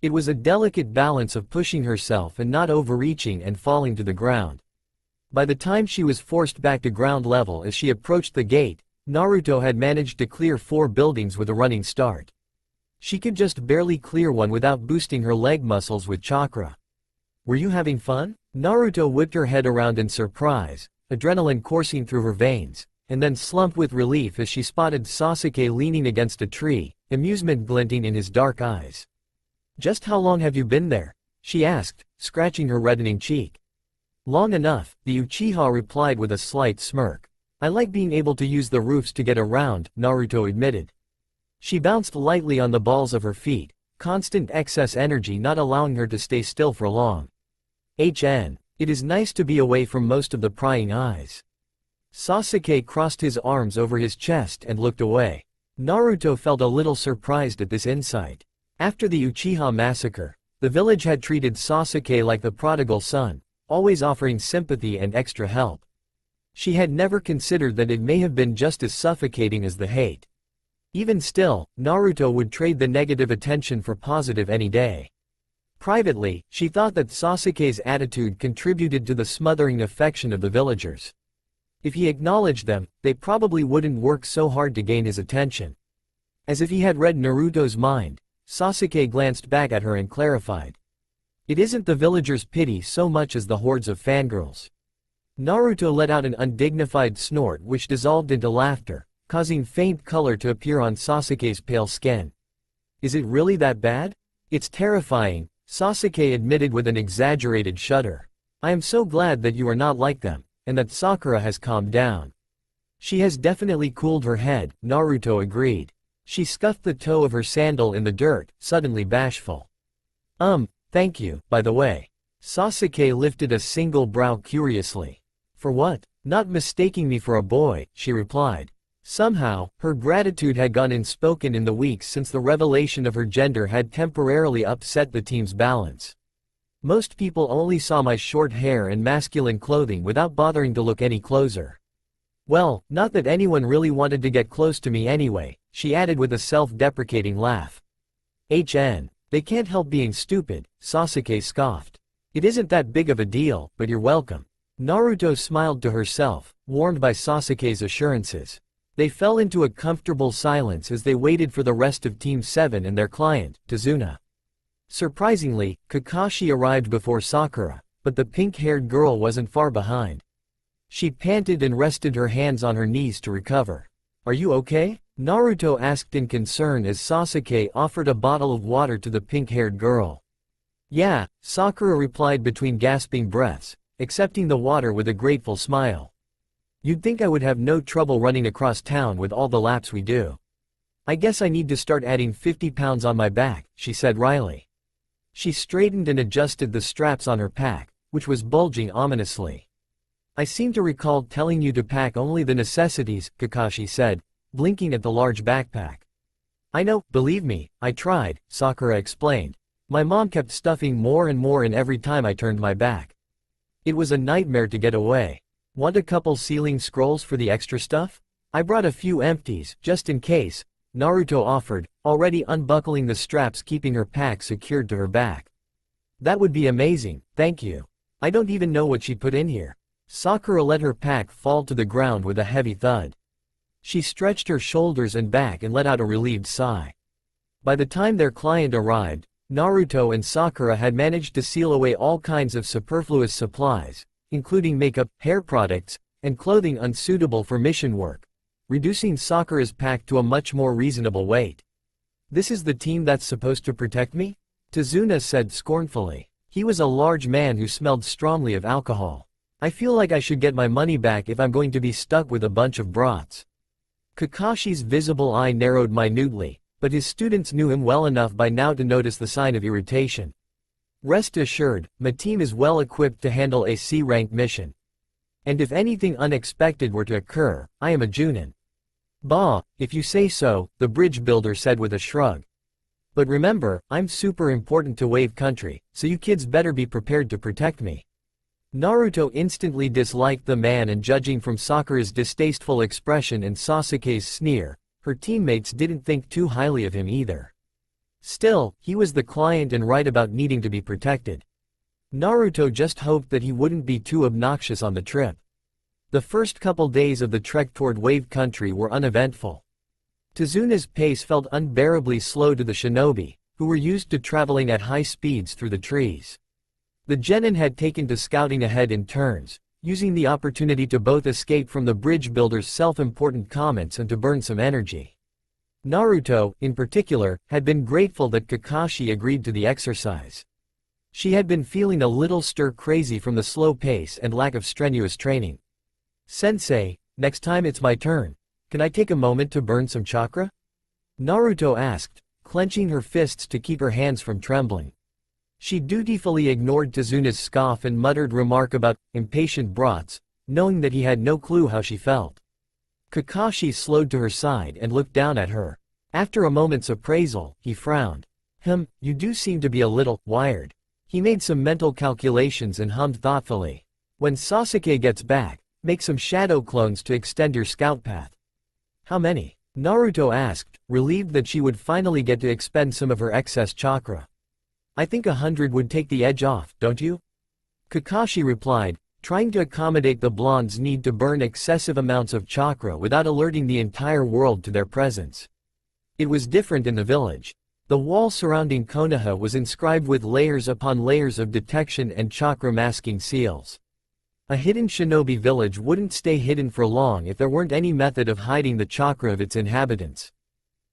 A: It was a delicate balance of pushing herself and not overreaching and falling to the ground. By the time she was forced back to ground level as she approached the gate, Naruto had managed to clear 4 buildings with a running start. She could just barely clear one without boosting her leg muscles with chakra. Were you having fun? Naruto whipped her head around in surprise, adrenaline coursing through her veins, and then slumped with relief as she spotted Sasuke leaning against a tree, amusement glinting in his dark eyes. Just how long have you been there? She asked, scratching her reddening cheek. Long enough, the Uchiha replied with a slight smirk. I like being able to use the roofs to get around, Naruto admitted. She bounced lightly on the balls of her feet, constant excess energy not allowing her to stay still for long. It is nice to be away from most of the prying eyes. Sasuke crossed his arms over his chest and looked away. Naruto felt a little surprised at this insight. After the Uchiha massacre, the village had treated Sasuke like the prodigal son, always offering sympathy and extra help. She had never considered that it may have been just as suffocating as the hate. Even still, Naruto would trade the negative attention for positive any day. Privately, she thought that Sasuke's attitude contributed to the smothering affection of the villagers. If he acknowledged them, they probably wouldn't work so hard to gain his attention. As if he had read Naruto's mind, Sasuke glanced back at her and clarified. It isn't the villagers' pity so much as the hordes of fangirls. Naruto let out an undignified snort which dissolved into laughter, causing faint color to appear on Sasuke's pale skin. Is it really that bad? It's terrifying, Sasuke admitted with an exaggerated shudder. I am so glad that you are not like them, and that Sakura has calmed down. She has definitely cooled her head, Naruto agreed. She scuffed the toe of her sandal in the dirt, suddenly bashful. Thank you, by the way. Sasuke lifted a single brow curiously. For what? Not mistaking me for a boy, she replied. Somehow, her gratitude had gone unspoken in the weeks since the revelation of her gender had temporarily upset the team's balance. Most people only saw my short hair and masculine clothing without bothering to look any closer. Well, not that anyone really wanted to get close to me anyway, she added with a self-deprecating laugh. They can't help being stupid, Sasuke scoffed. It isn't that big of a deal, but you're welcome. Naruto smiled to herself, warmed by Sasuke's assurances. They fell into a comfortable silence as they waited for the rest of Team 7 and their client, Tazuna. Surprisingly, Kakashi arrived before Sakura, but the pink-haired girl wasn't far behind. She panted and rested her hands on her knees to recover. Are you okay? Naruto asked in concern as Sasuke offered a bottle of water to the pink-haired girl. Yeah, Sakura replied between gasping breaths, accepting the water with a grateful smile. You'd think I would have no trouble running across town with all the laps we do. I guess I need to start adding 50 pounds on my back, she said wryly. She straightened and adjusted the straps on her pack, which was bulging ominously. I seem to recall telling you to pack only the necessities, Kakashi said, blinking at the large backpack. I know, believe me, I tried, Sakura explained. My mom kept stuffing more and more in every time I turned my back. It was a nightmare to get away. Want a couple sealing scrolls for the extra stuff? I brought a few empties, just in case, Naruto offered, already unbuckling the straps keeping her pack secured to her back. That would be amazing, thank you. I don't even know what she put in here. Sakura let her pack fall to the ground with a heavy thud. She stretched her shoulders and back and let out a relieved sigh. By the time their client arrived, Naruto and Sakura had managed to seal away all kinds of superfluous supplies, including makeup, hair products, and clothing unsuitable for mission work, reducing Sakura's pack to a much more reasonable weight. This is the team that's supposed to protect me? Tazuna said scornfully. He was a large man who smelled strongly of alcohol. I feel like I should get my money back if I'm going to be stuck with a bunch of brats. Kakashi's visible eye narrowed minutely, but his students knew him well enough by now to notice the sign of irritation. Rest assured, my team is well equipped to handle a C-rank mission. And if anything unexpected were to occur, I am a Junin. Bah, if you say so, the bridge builder said with a shrug. But remember, I'm super important to Wave Country, so you kids better be prepared to protect me. Naruto instantly disliked the man, and judging from Sakura's distasteful expression and Sasuke's sneer, her teammates didn't think too highly of him either. Still, he was the client and right about needing to be protected. Naruto just hoped that he wouldn't be too obnoxious on the trip. The first couple days of the trek toward Wave Country were uneventful. Tazuna's pace felt unbearably slow to the shinobi, who were used to traveling at high speeds through the trees. The genin had taken to scouting ahead in turns, using the opportunity to both escape from the bridge builder's self-important comments and to burn some energy. Naruto, in particular, had been grateful that Kakashi agreed to the exercise. She had been feeling a little stir-crazy from the slow pace and lack of strenuous training. "Sensei, next time it's my turn. Can I take a moment to burn some chakra?" Naruto asked, clenching her fists to keep her hands from trembling. She dutifully ignored Tazuna's scoff and muttered remark about impatient brats, knowing that he had no clue how she felt. Kakashi slowed to her side and looked down at her. After a moment's appraisal, he frowned. You do seem to be a little wired." He made some mental calculations and hummed thoughtfully. "When Sasuke gets back, make some shadow clones to extend your scout path." "How many?" Naruto asked, relieved that she would finally get to expend some of her excess chakra. "I think 100 would take the edge off, don't you?" Kakashi replied, trying to accommodate the blonde's need to burn excessive amounts of chakra without alerting the entire world to their presence. It was different in the village. The wall surrounding Konoha was inscribed with layers upon layers of detection and chakra masking seals. A hidden shinobi village wouldn't stay hidden for long if there weren't any method of hiding the chakra of its inhabitants.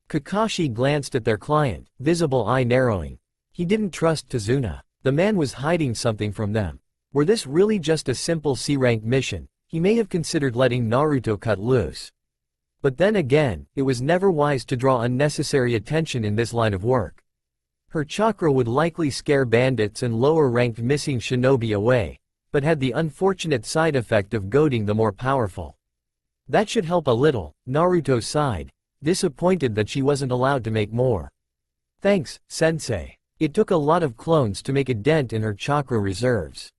A: Kakashi glanced at their client, visible eye narrowing. He didn't trust Tazuna. The man was hiding something from them. Were this really just a simple C-rank mission, he may have considered letting Naruto cut loose. But then again, it was never wise to draw unnecessary attention in this line of work. Her chakra would likely scare bandits and lower-ranked missing shinobi away, but had the unfortunate side effect of goading the more powerful. That should help a little, Naruto sighed, disappointed that she wasn't allowed to make more. "Thanks, sensei." It took a lot of clones to make a dent in her chakra reserves.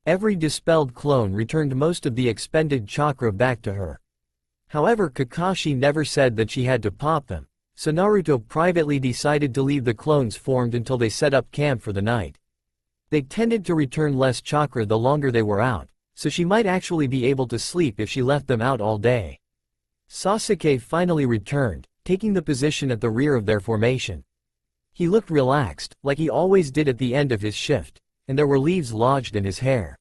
A: Every dispelled clone returned most of the expended chakra back to her. However, Kakashi never said that she had to pop them, so Naruto privately decided to leave the clones formed until they set up camp for the night. They tended to return less chakra the longer they were out, so she might actually be able to sleep if she left them out all day. Sasuke finally returned, taking the position at the rear of their formation. He looked relaxed, like he always did at the end of his shift, and there were leaves lodged in his hair.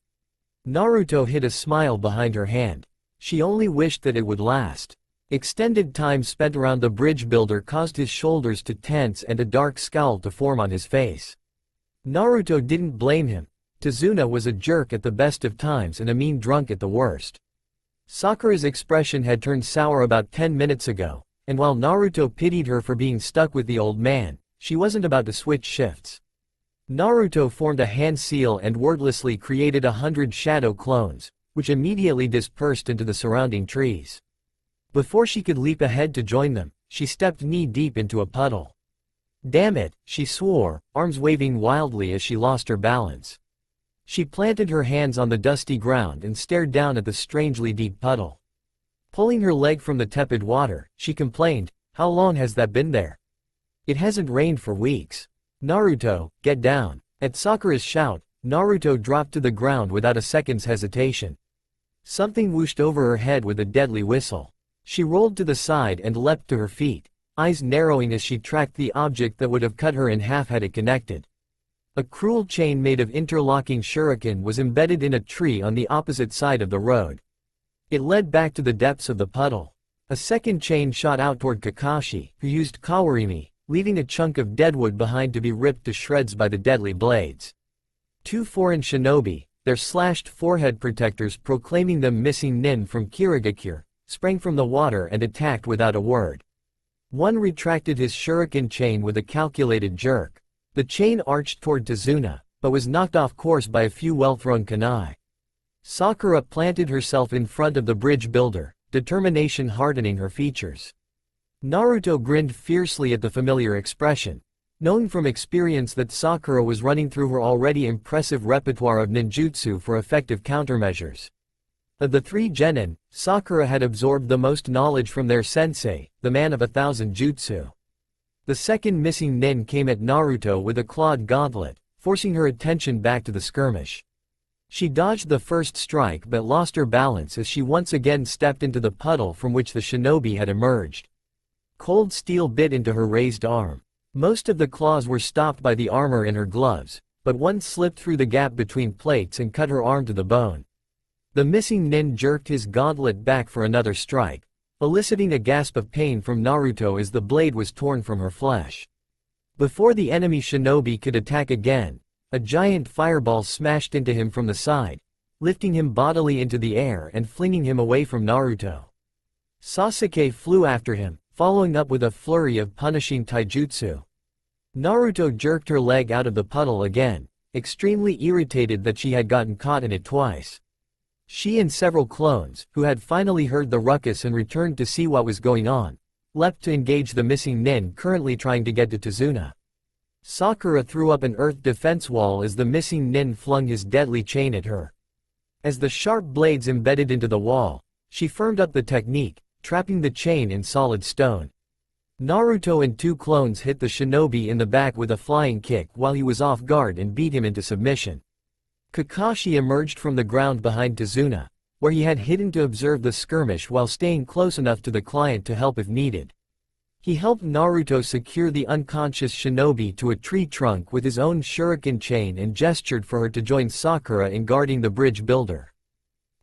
A: Naruto hid a smile behind her hand. She only wished that it would last. Extended time spent around the bridge builder caused his shoulders to tense and a dark scowl to form on his face. Naruto didn't blame him. Tazuna was a jerk at the best of times and a mean drunk at the worst. Sakura's expression had turned sour about 10 minutes ago, and while Naruto pitied her for being stuck with the old man, she wasn't about to switch shifts. Naruto formed a hand seal and wordlessly created 100 shadow clones, which immediately dispersed into the surrounding trees. Before she could leap ahead to join them, she stepped knee-deep into a puddle. "Damn it," she swore, arms waving wildly as she lost her balance. She planted her hands on the dusty ground and stared down at the strangely deep puddle. Pulling her leg from the tepid water, she complained, "How long has that been there? It hasn't rained for weeks." "Naruto, get down." At Sakura's shout, Naruto dropped to the ground without a second's hesitation. Something whooshed over her head with a deadly whistle. She rolled to the side and leapt to her feet, eyes narrowing as she tracked the object that would have cut her in half had it connected. A cruel chain made of interlocking shuriken was embedded in a tree on the opposite side of the road. It led back to the depths of the puddle. A second chain shot out toward Kakashi, who used kawarimi, leaving a chunk of deadwood behind to be ripped to shreds by the deadly blades. Two foreign shinobi, their slashed forehead protectors proclaiming them missing nin from Kirigakure, sprang from the water and attacked without a word. One retracted his shuriken chain with a calculated jerk. The chain arched toward Tazuna, but was knocked off course by a few well-thrown kunai. Sakura planted herself in front of the bridge builder, determination hardening her features. Naruto grinned fiercely at the familiar expression, knowing from experience that Sakura was running through her already impressive repertoire of ninjutsu for effective countermeasures. Of the three genin, Sakura had absorbed the most knowledge from their sensei, the man of 1,000 jutsu. The second missing nin came at Naruto with a clawed gauntlet, forcing her attention back to the skirmish. She dodged the first strike but lost her balance as she once again stepped into the puddle from which the shinobi had emerged. Cold steel bit into her raised arm. Most of the claws were stopped by the armor in her gloves, but one slipped through the gap between plates and cut her arm to the bone. The missing nin jerked his gauntlet back for another strike, eliciting a gasp of pain from Naruto as the blade was torn from her flesh. Before the enemy shinobi could attack again, a giant fireball smashed into him from the side, lifting him bodily into the air and flinging him away from Naruto. Sasuke flew after him, following up with a flurry of punishing taijutsu. Naruto jerked her leg out of the puddle again, extremely irritated that she had gotten caught in it twice. She and several clones, who had finally heard the ruckus and returned to see what was going on, leapt to engage the missing nin currently trying to get to Tazuna. Sakura threw up an earth defense wall as the missing nin flung his deadly chain at her. As the sharp blades embedded into the wall, she firmed up the technique, trapping the chain in solid stone. Naruto and 2 clones hit the shinobi in the back with a flying kick while he was off guard and beat him into submission. Kakashi emerged from the ground behind Tazuna, where he had hidden to observe the skirmish while staying close enough to the client to help if needed. He helped Naruto secure the unconscious shinobi to a tree trunk with his own shuriken chain and gestured for her to join Sakura in guarding the bridge builder.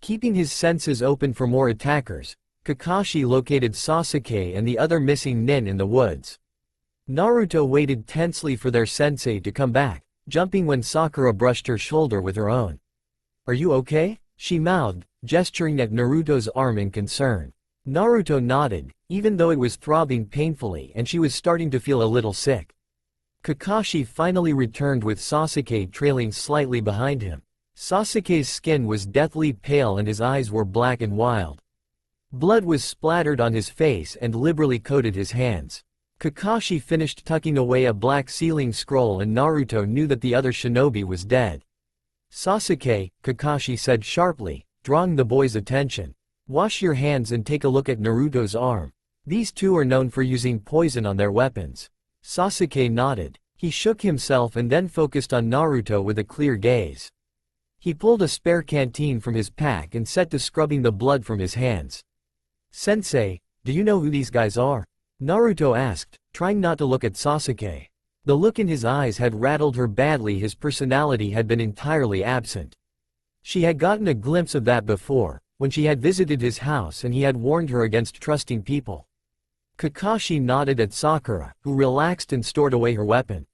A: Keeping his senses open for more attackers, Kakashi located Sasuke and the other missing nin in the woods. Naruto waited tensely for their sensei to come back, jumping when Sakura brushed her shoulder with her own. "Are you okay?" she mouthed, gesturing at Naruto's arm in concern. Naruto nodded, even though it was throbbing painfully and she was starting to feel a little sick. Kakashi finally returned with Sasuke trailing slightly behind him. Sasuke's skin was deathly pale and his eyes were black and wild. Blood was splattered on his face and liberally coated his hands. Kakashi finished tucking away a black sealing scroll and Naruto knew that the other shinobi was dead. "Sasuke," Kakashi said sharply, drawing the boy's attention. "Wash your hands and take a look at Naruto's arm. These two are known for using poison on their weapons." Sasuke nodded. He shook himself and then focused on Naruto with a clear gaze. He pulled a spare canteen from his pack and set to scrubbing the blood from his hands. "Sensei, do you know who these guys are?" Naruto asked, trying not to look at Sasuke. The look in his eyes had rattled her badly. His personality had been entirely absent. She had gotten a glimpse of that before, when she had visited his house and he had warned her against trusting people. Kakashi nodded at Sakura, who relaxed and stored away her weapon.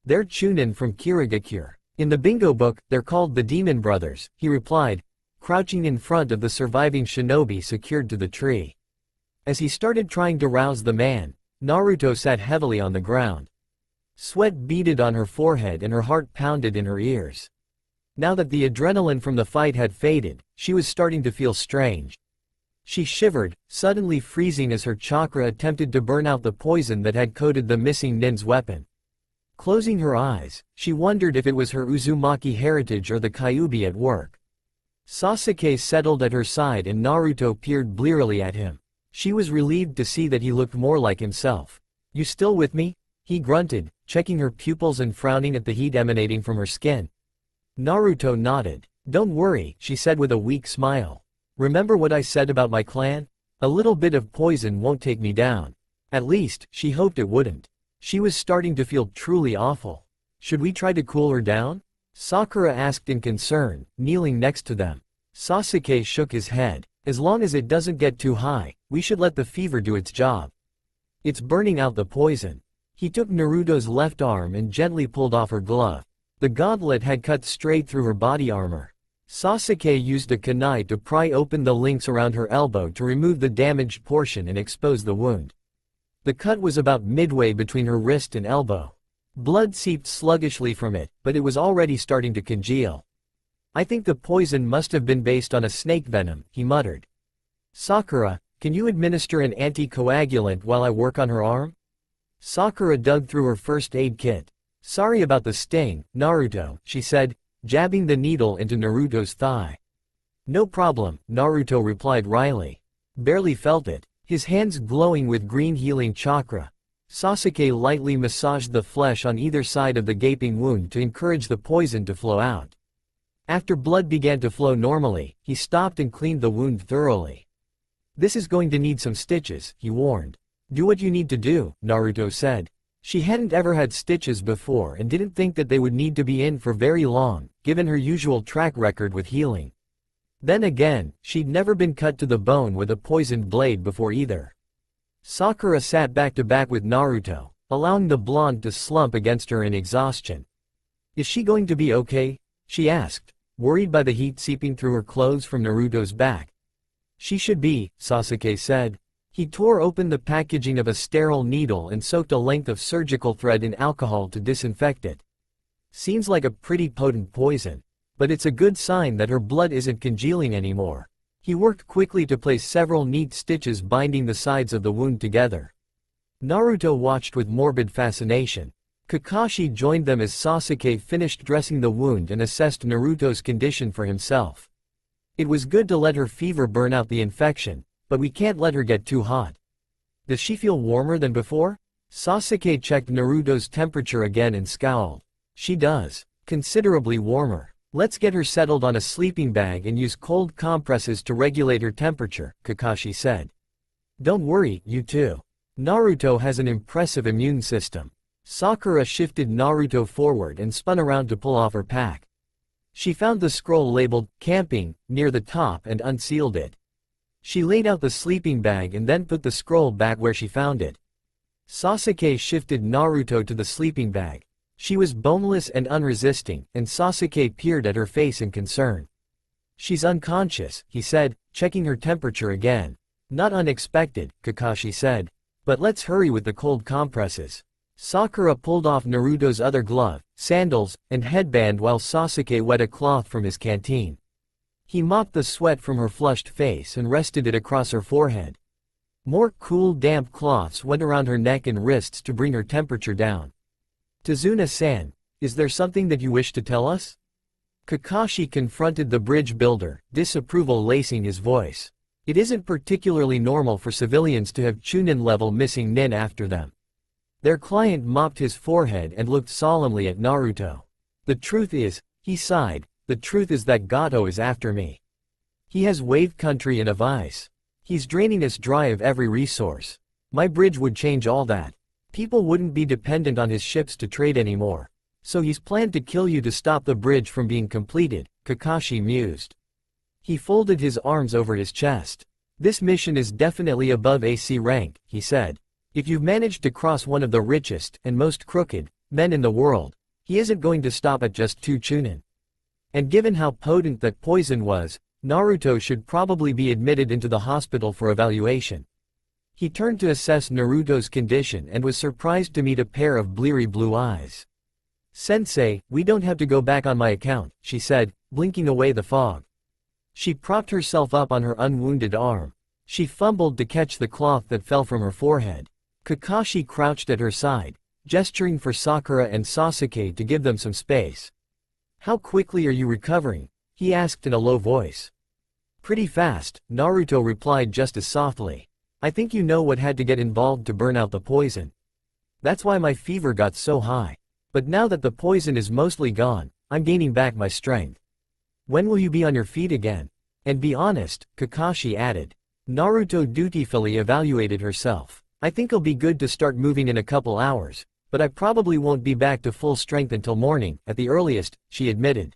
A: "They're Chunin from Kirigakure. In the bingo book, they're called the Demon Brothers," he replied, crouching in front of the surviving shinobi secured to the tree. As he started trying to rouse the man, Naruto sat heavily on the ground. Sweat beaded on her forehead and her heart pounded in her ears. Now that the adrenaline from the fight had faded, she was starting to feel strange. She shivered, suddenly freezing as her chakra attempted to burn out the poison that had coated the missing nin's weapon. Closing her eyes, she wondered if it was her Uzumaki heritage or the Kyuubi at work. Sasuke settled at her side and Naruto peered blearily at him. She was relieved to see that he looked more like himself. "You still with me?" he grunted, checking her pupils and frowning at the heat emanating from her skin. Naruto nodded. "Don't worry," she said with a weak smile. "Remember what I said about my clan? A little bit of poison won't take me down." At least, she hoped it wouldn't. She was starting to feel truly awful. "Should we try to cool her down?" Sakura asked in concern, kneeling next to them. Sasuke shook his head. "As long as it doesn't get too high, we should let the fever do its job. It's burning out the poison." He took Naruto's left arm and gently pulled off her glove. The gauntlet had cut straight through her body armor. Sasuke used a kunai to pry open the links around her elbow to remove the damaged portion and expose the wound. The cut was about midway between her wrist and elbow. Blood seeped sluggishly from it, but it was already starting to congeal. "I think the poison must have been based on a snake venom," he muttered. "Sakura, can you administer an anticoagulant while I work on her arm?" Sakura dug through her first aid kit. "Sorry about the sting, Naruto," she said, jabbing the needle into Naruto's thigh. "No problem," Naruto replied wryly. "Barely felt it." His hands glowing with green healing chakra. Sasuke lightly massaged the flesh on either side of the gaping wound to encourage the poison to flow out. After blood began to flow normally, he stopped and cleaned the wound thoroughly. "This is going to need some stitches," he warned. "Do what you need to do," Naruto said. She hadn't ever had stitches before and didn't think that they would need to be in for very long, given her usual track record with healing. Then again, she'd never been cut to the bone with a poisoned blade before either. Sakura sat back to back with Naruto, allowing the blonde to slump against her in exhaustion. Is she going to be okay? She asked, worried by the heat seeping through her clothes from Naruto's back. She should be, Sasuke said. He tore open the packaging of a sterile needle and soaked a length of surgical thread in alcohol to disinfect it. Seems like a pretty potent poison. But it's a good sign that her blood isn't congealing anymore. He worked quickly to place several neat stitches binding the sides of the wound together. Naruto watched with morbid fascination. Kakashi joined them as Sasuke finished dressing the wound and assessed Naruto's condition for himself. It was good to let her fever burn out the infection, but we can't let her get too hot. Does she feel warmer than before? Sasuke checked Naruto's temperature again and scowled. She does. Considerably warmer. Let's get her settled on a sleeping bag and use cold compresses to regulate her temperature, Kakashi said. Don't worry, you two. Naruto has an impressive immune system. Sakura shifted Naruto forward and spun around to pull off her pack. She found the scroll labeled, Camping, near the top and unsealed it. She laid out the sleeping bag and then put the scroll back where she found it. Sasuke shifted Naruto to the sleeping bag. She was boneless and unresisting, and Sasuke peered at her face in concern. She's unconscious, he said, checking her temperature again. Not unexpected, Kakashi said. But let's hurry with the cold compresses. Sakura pulled off Naruto's other glove, sandals, and headband while Sasuke wet a cloth from his canteen. He mopped the sweat from her flushed face and rested it across her forehead. More cool damp cloths went around her neck and wrists to bring her temperature down. Tazuna-san, is there something that you wish to tell us? Kakashi confronted the bridge builder, disapproval lacing his voice. It isn't particularly normal for civilians to have Chunin-level missing nin after them. Their client mopped his forehead and looked solemnly at Naruto. The truth is, he sighed, the truth is that Gato is after me. He has wave country and a vice. He's draining us dry of every resource. My bridge would change all that. People wouldn't be dependent on his ships to trade anymore. So he's planned to kill you to stop the bridge from being completed, Kakashi mused. He folded his arms over his chest. This mission is definitely above AC rank, he said. If you've managed to cross one of the richest and most crooked men in the world, he isn't going to stop at just 2 Chunin. And given how potent that poison was, Naruto should probably be admitted into the hospital for evaluation. He turned to assess Naruto's condition and was surprised to meet a pair of bleary blue eyes. Sensei, we don't have to go back on my account, she said, blinking away the fog. She propped herself up on her unwounded arm. She fumbled to catch the cloth that fell from her forehead. Kakashi crouched at her side, gesturing for Sakura and Sasuke to give them some space. How quickly are you recovering? He asked in a low voice. Pretty fast, Naruto replied just as softly. I think you know what had to get involved to burn out the poison. That's why my fever got so high. But now that the poison is mostly gone, I'm gaining back my strength. When will you be on your feet again? And be honest, Kakashi added. Naruto dutifully evaluated herself. I think I'll be good to start moving in a couple hours, but I probably won't be back to full strength until morning, at the earliest, she admitted.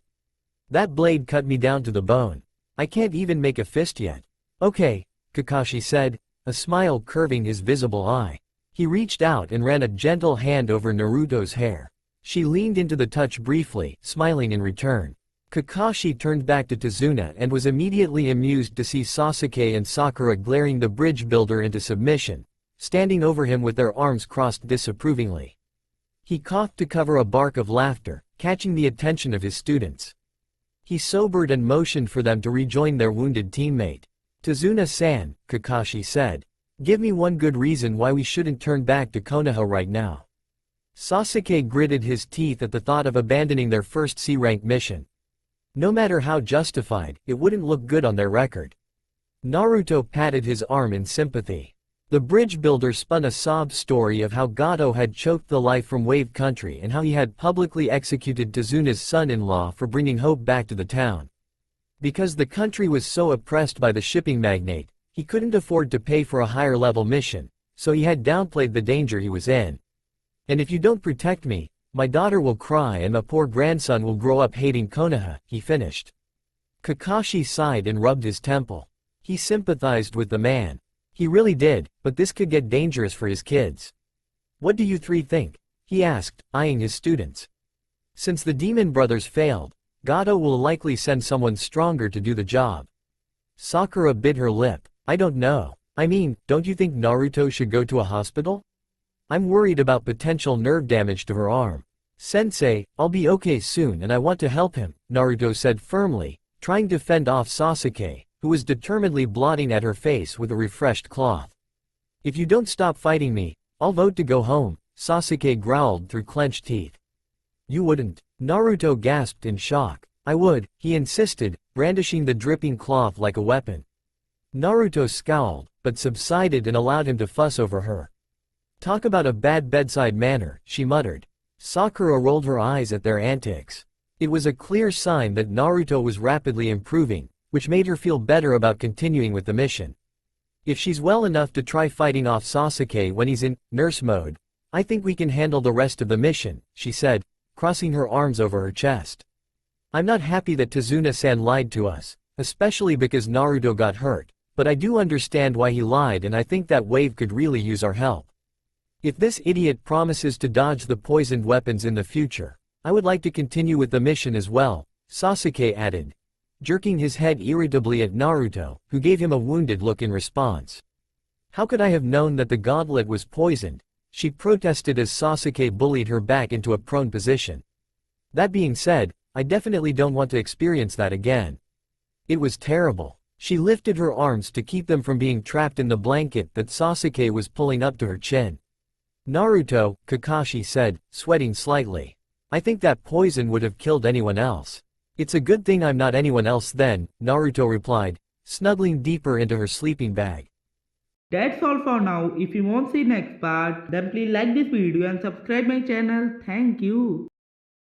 A: That blade cut me down to the bone. I can't even make a fist yet. Okay, Kakashi said, a smile curving his visible eye. He reached out and ran a gentle hand over Naruto's hair. She leaned into the touch briefly, smiling in return. Kakashi turned back to Tazuna and was immediately amused to see Sasuke and Sakura glaring the bridge builder into submission, standing over him with their arms crossed disapprovingly. He coughed to cover a bark of laughter, catching the attention of his students. He sobered and motioned for them to rejoin their wounded teammate. Tazuna-san, Kakashi said. Give me one good reason why we shouldn't turn back to Konoha right now. Sasuke gritted his teeth at the thought of abandoning their first C-rank mission. No matter how justified, it wouldn't look good on their record. Naruto patted his arm in sympathy. The bridge builder spun a sob story of how Gato had choked the life from Wave Country and how he had publicly executed Tazuna's son-in-law for bringing hope back to the town. Because the country was so oppressed by the shipping magnate, he couldn't afford to pay for a higher-level mission, so he had downplayed the danger he was in. And if you don't protect me, my daughter will cry and my poor grandson will grow up hating Konoha, he finished. Kakashi sighed and rubbed his temple. He sympathized with the man. He really did, but this could get dangerous for his kids. What do you three think? He asked, eyeing his students. Since the demon brothers failed, Gato will likely send someone stronger to do the job. Sakura bit her lip. I don't know. I mean, don't you think Naruto should go to a hospital? I'm worried about potential nerve damage to her arm. Sensei, I'll be okay soon and I want to help him, Naruto said firmly, trying to fend off Sasuke, who was determinedly blotting at her face with a refreshed cloth. If you don't stop fighting me, I'll vote to go home, Sasuke growled through clenched teeth. You wouldn't. Naruto gasped in shock. I would, he insisted, brandishing the dripping cloth like a weapon. Naruto scowled, but subsided and allowed him to fuss over her. Talk about a bad bedside manner, she muttered. Sakura rolled her eyes at their antics. It was a clear sign that Naruto was rapidly improving, which made her feel better about continuing with the mission. If she's well enough to try fighting off Sasuke when he's in nurse mode, I think we can handle the rest of the mission, she said, crossing her arms over her chest. I'm not happy that Tazuna-san lied to us, especially because Naruto got hurt, but I do understand why he lied and I think that wave could really use our help. If this idiot promises to dodge the poisoned weapons in the future, I would like to continue with the mission as well, Sasuke added, jerking his head irritably at Naruto, who gave him a wounded look in response. How could I have known that the gauntlet was poisoned? She protested as Sasuke bullied her back into a prone position. That being said, I definitely don't want to experience that again. It was terrible. She lifted her arms to keep them from being trapped in the blanket that Sasuke was pulling up to her chin. Naruto, Kakashi said, sweating slightly. I think that poison would have killed anyone else. It's a good thing I'm not anyone else then, Naruto replied, snuggling deeper into her sleeping bag.
B: That's all for now. If you want to see next part, then please like this video and subscribe my channel. Thank you.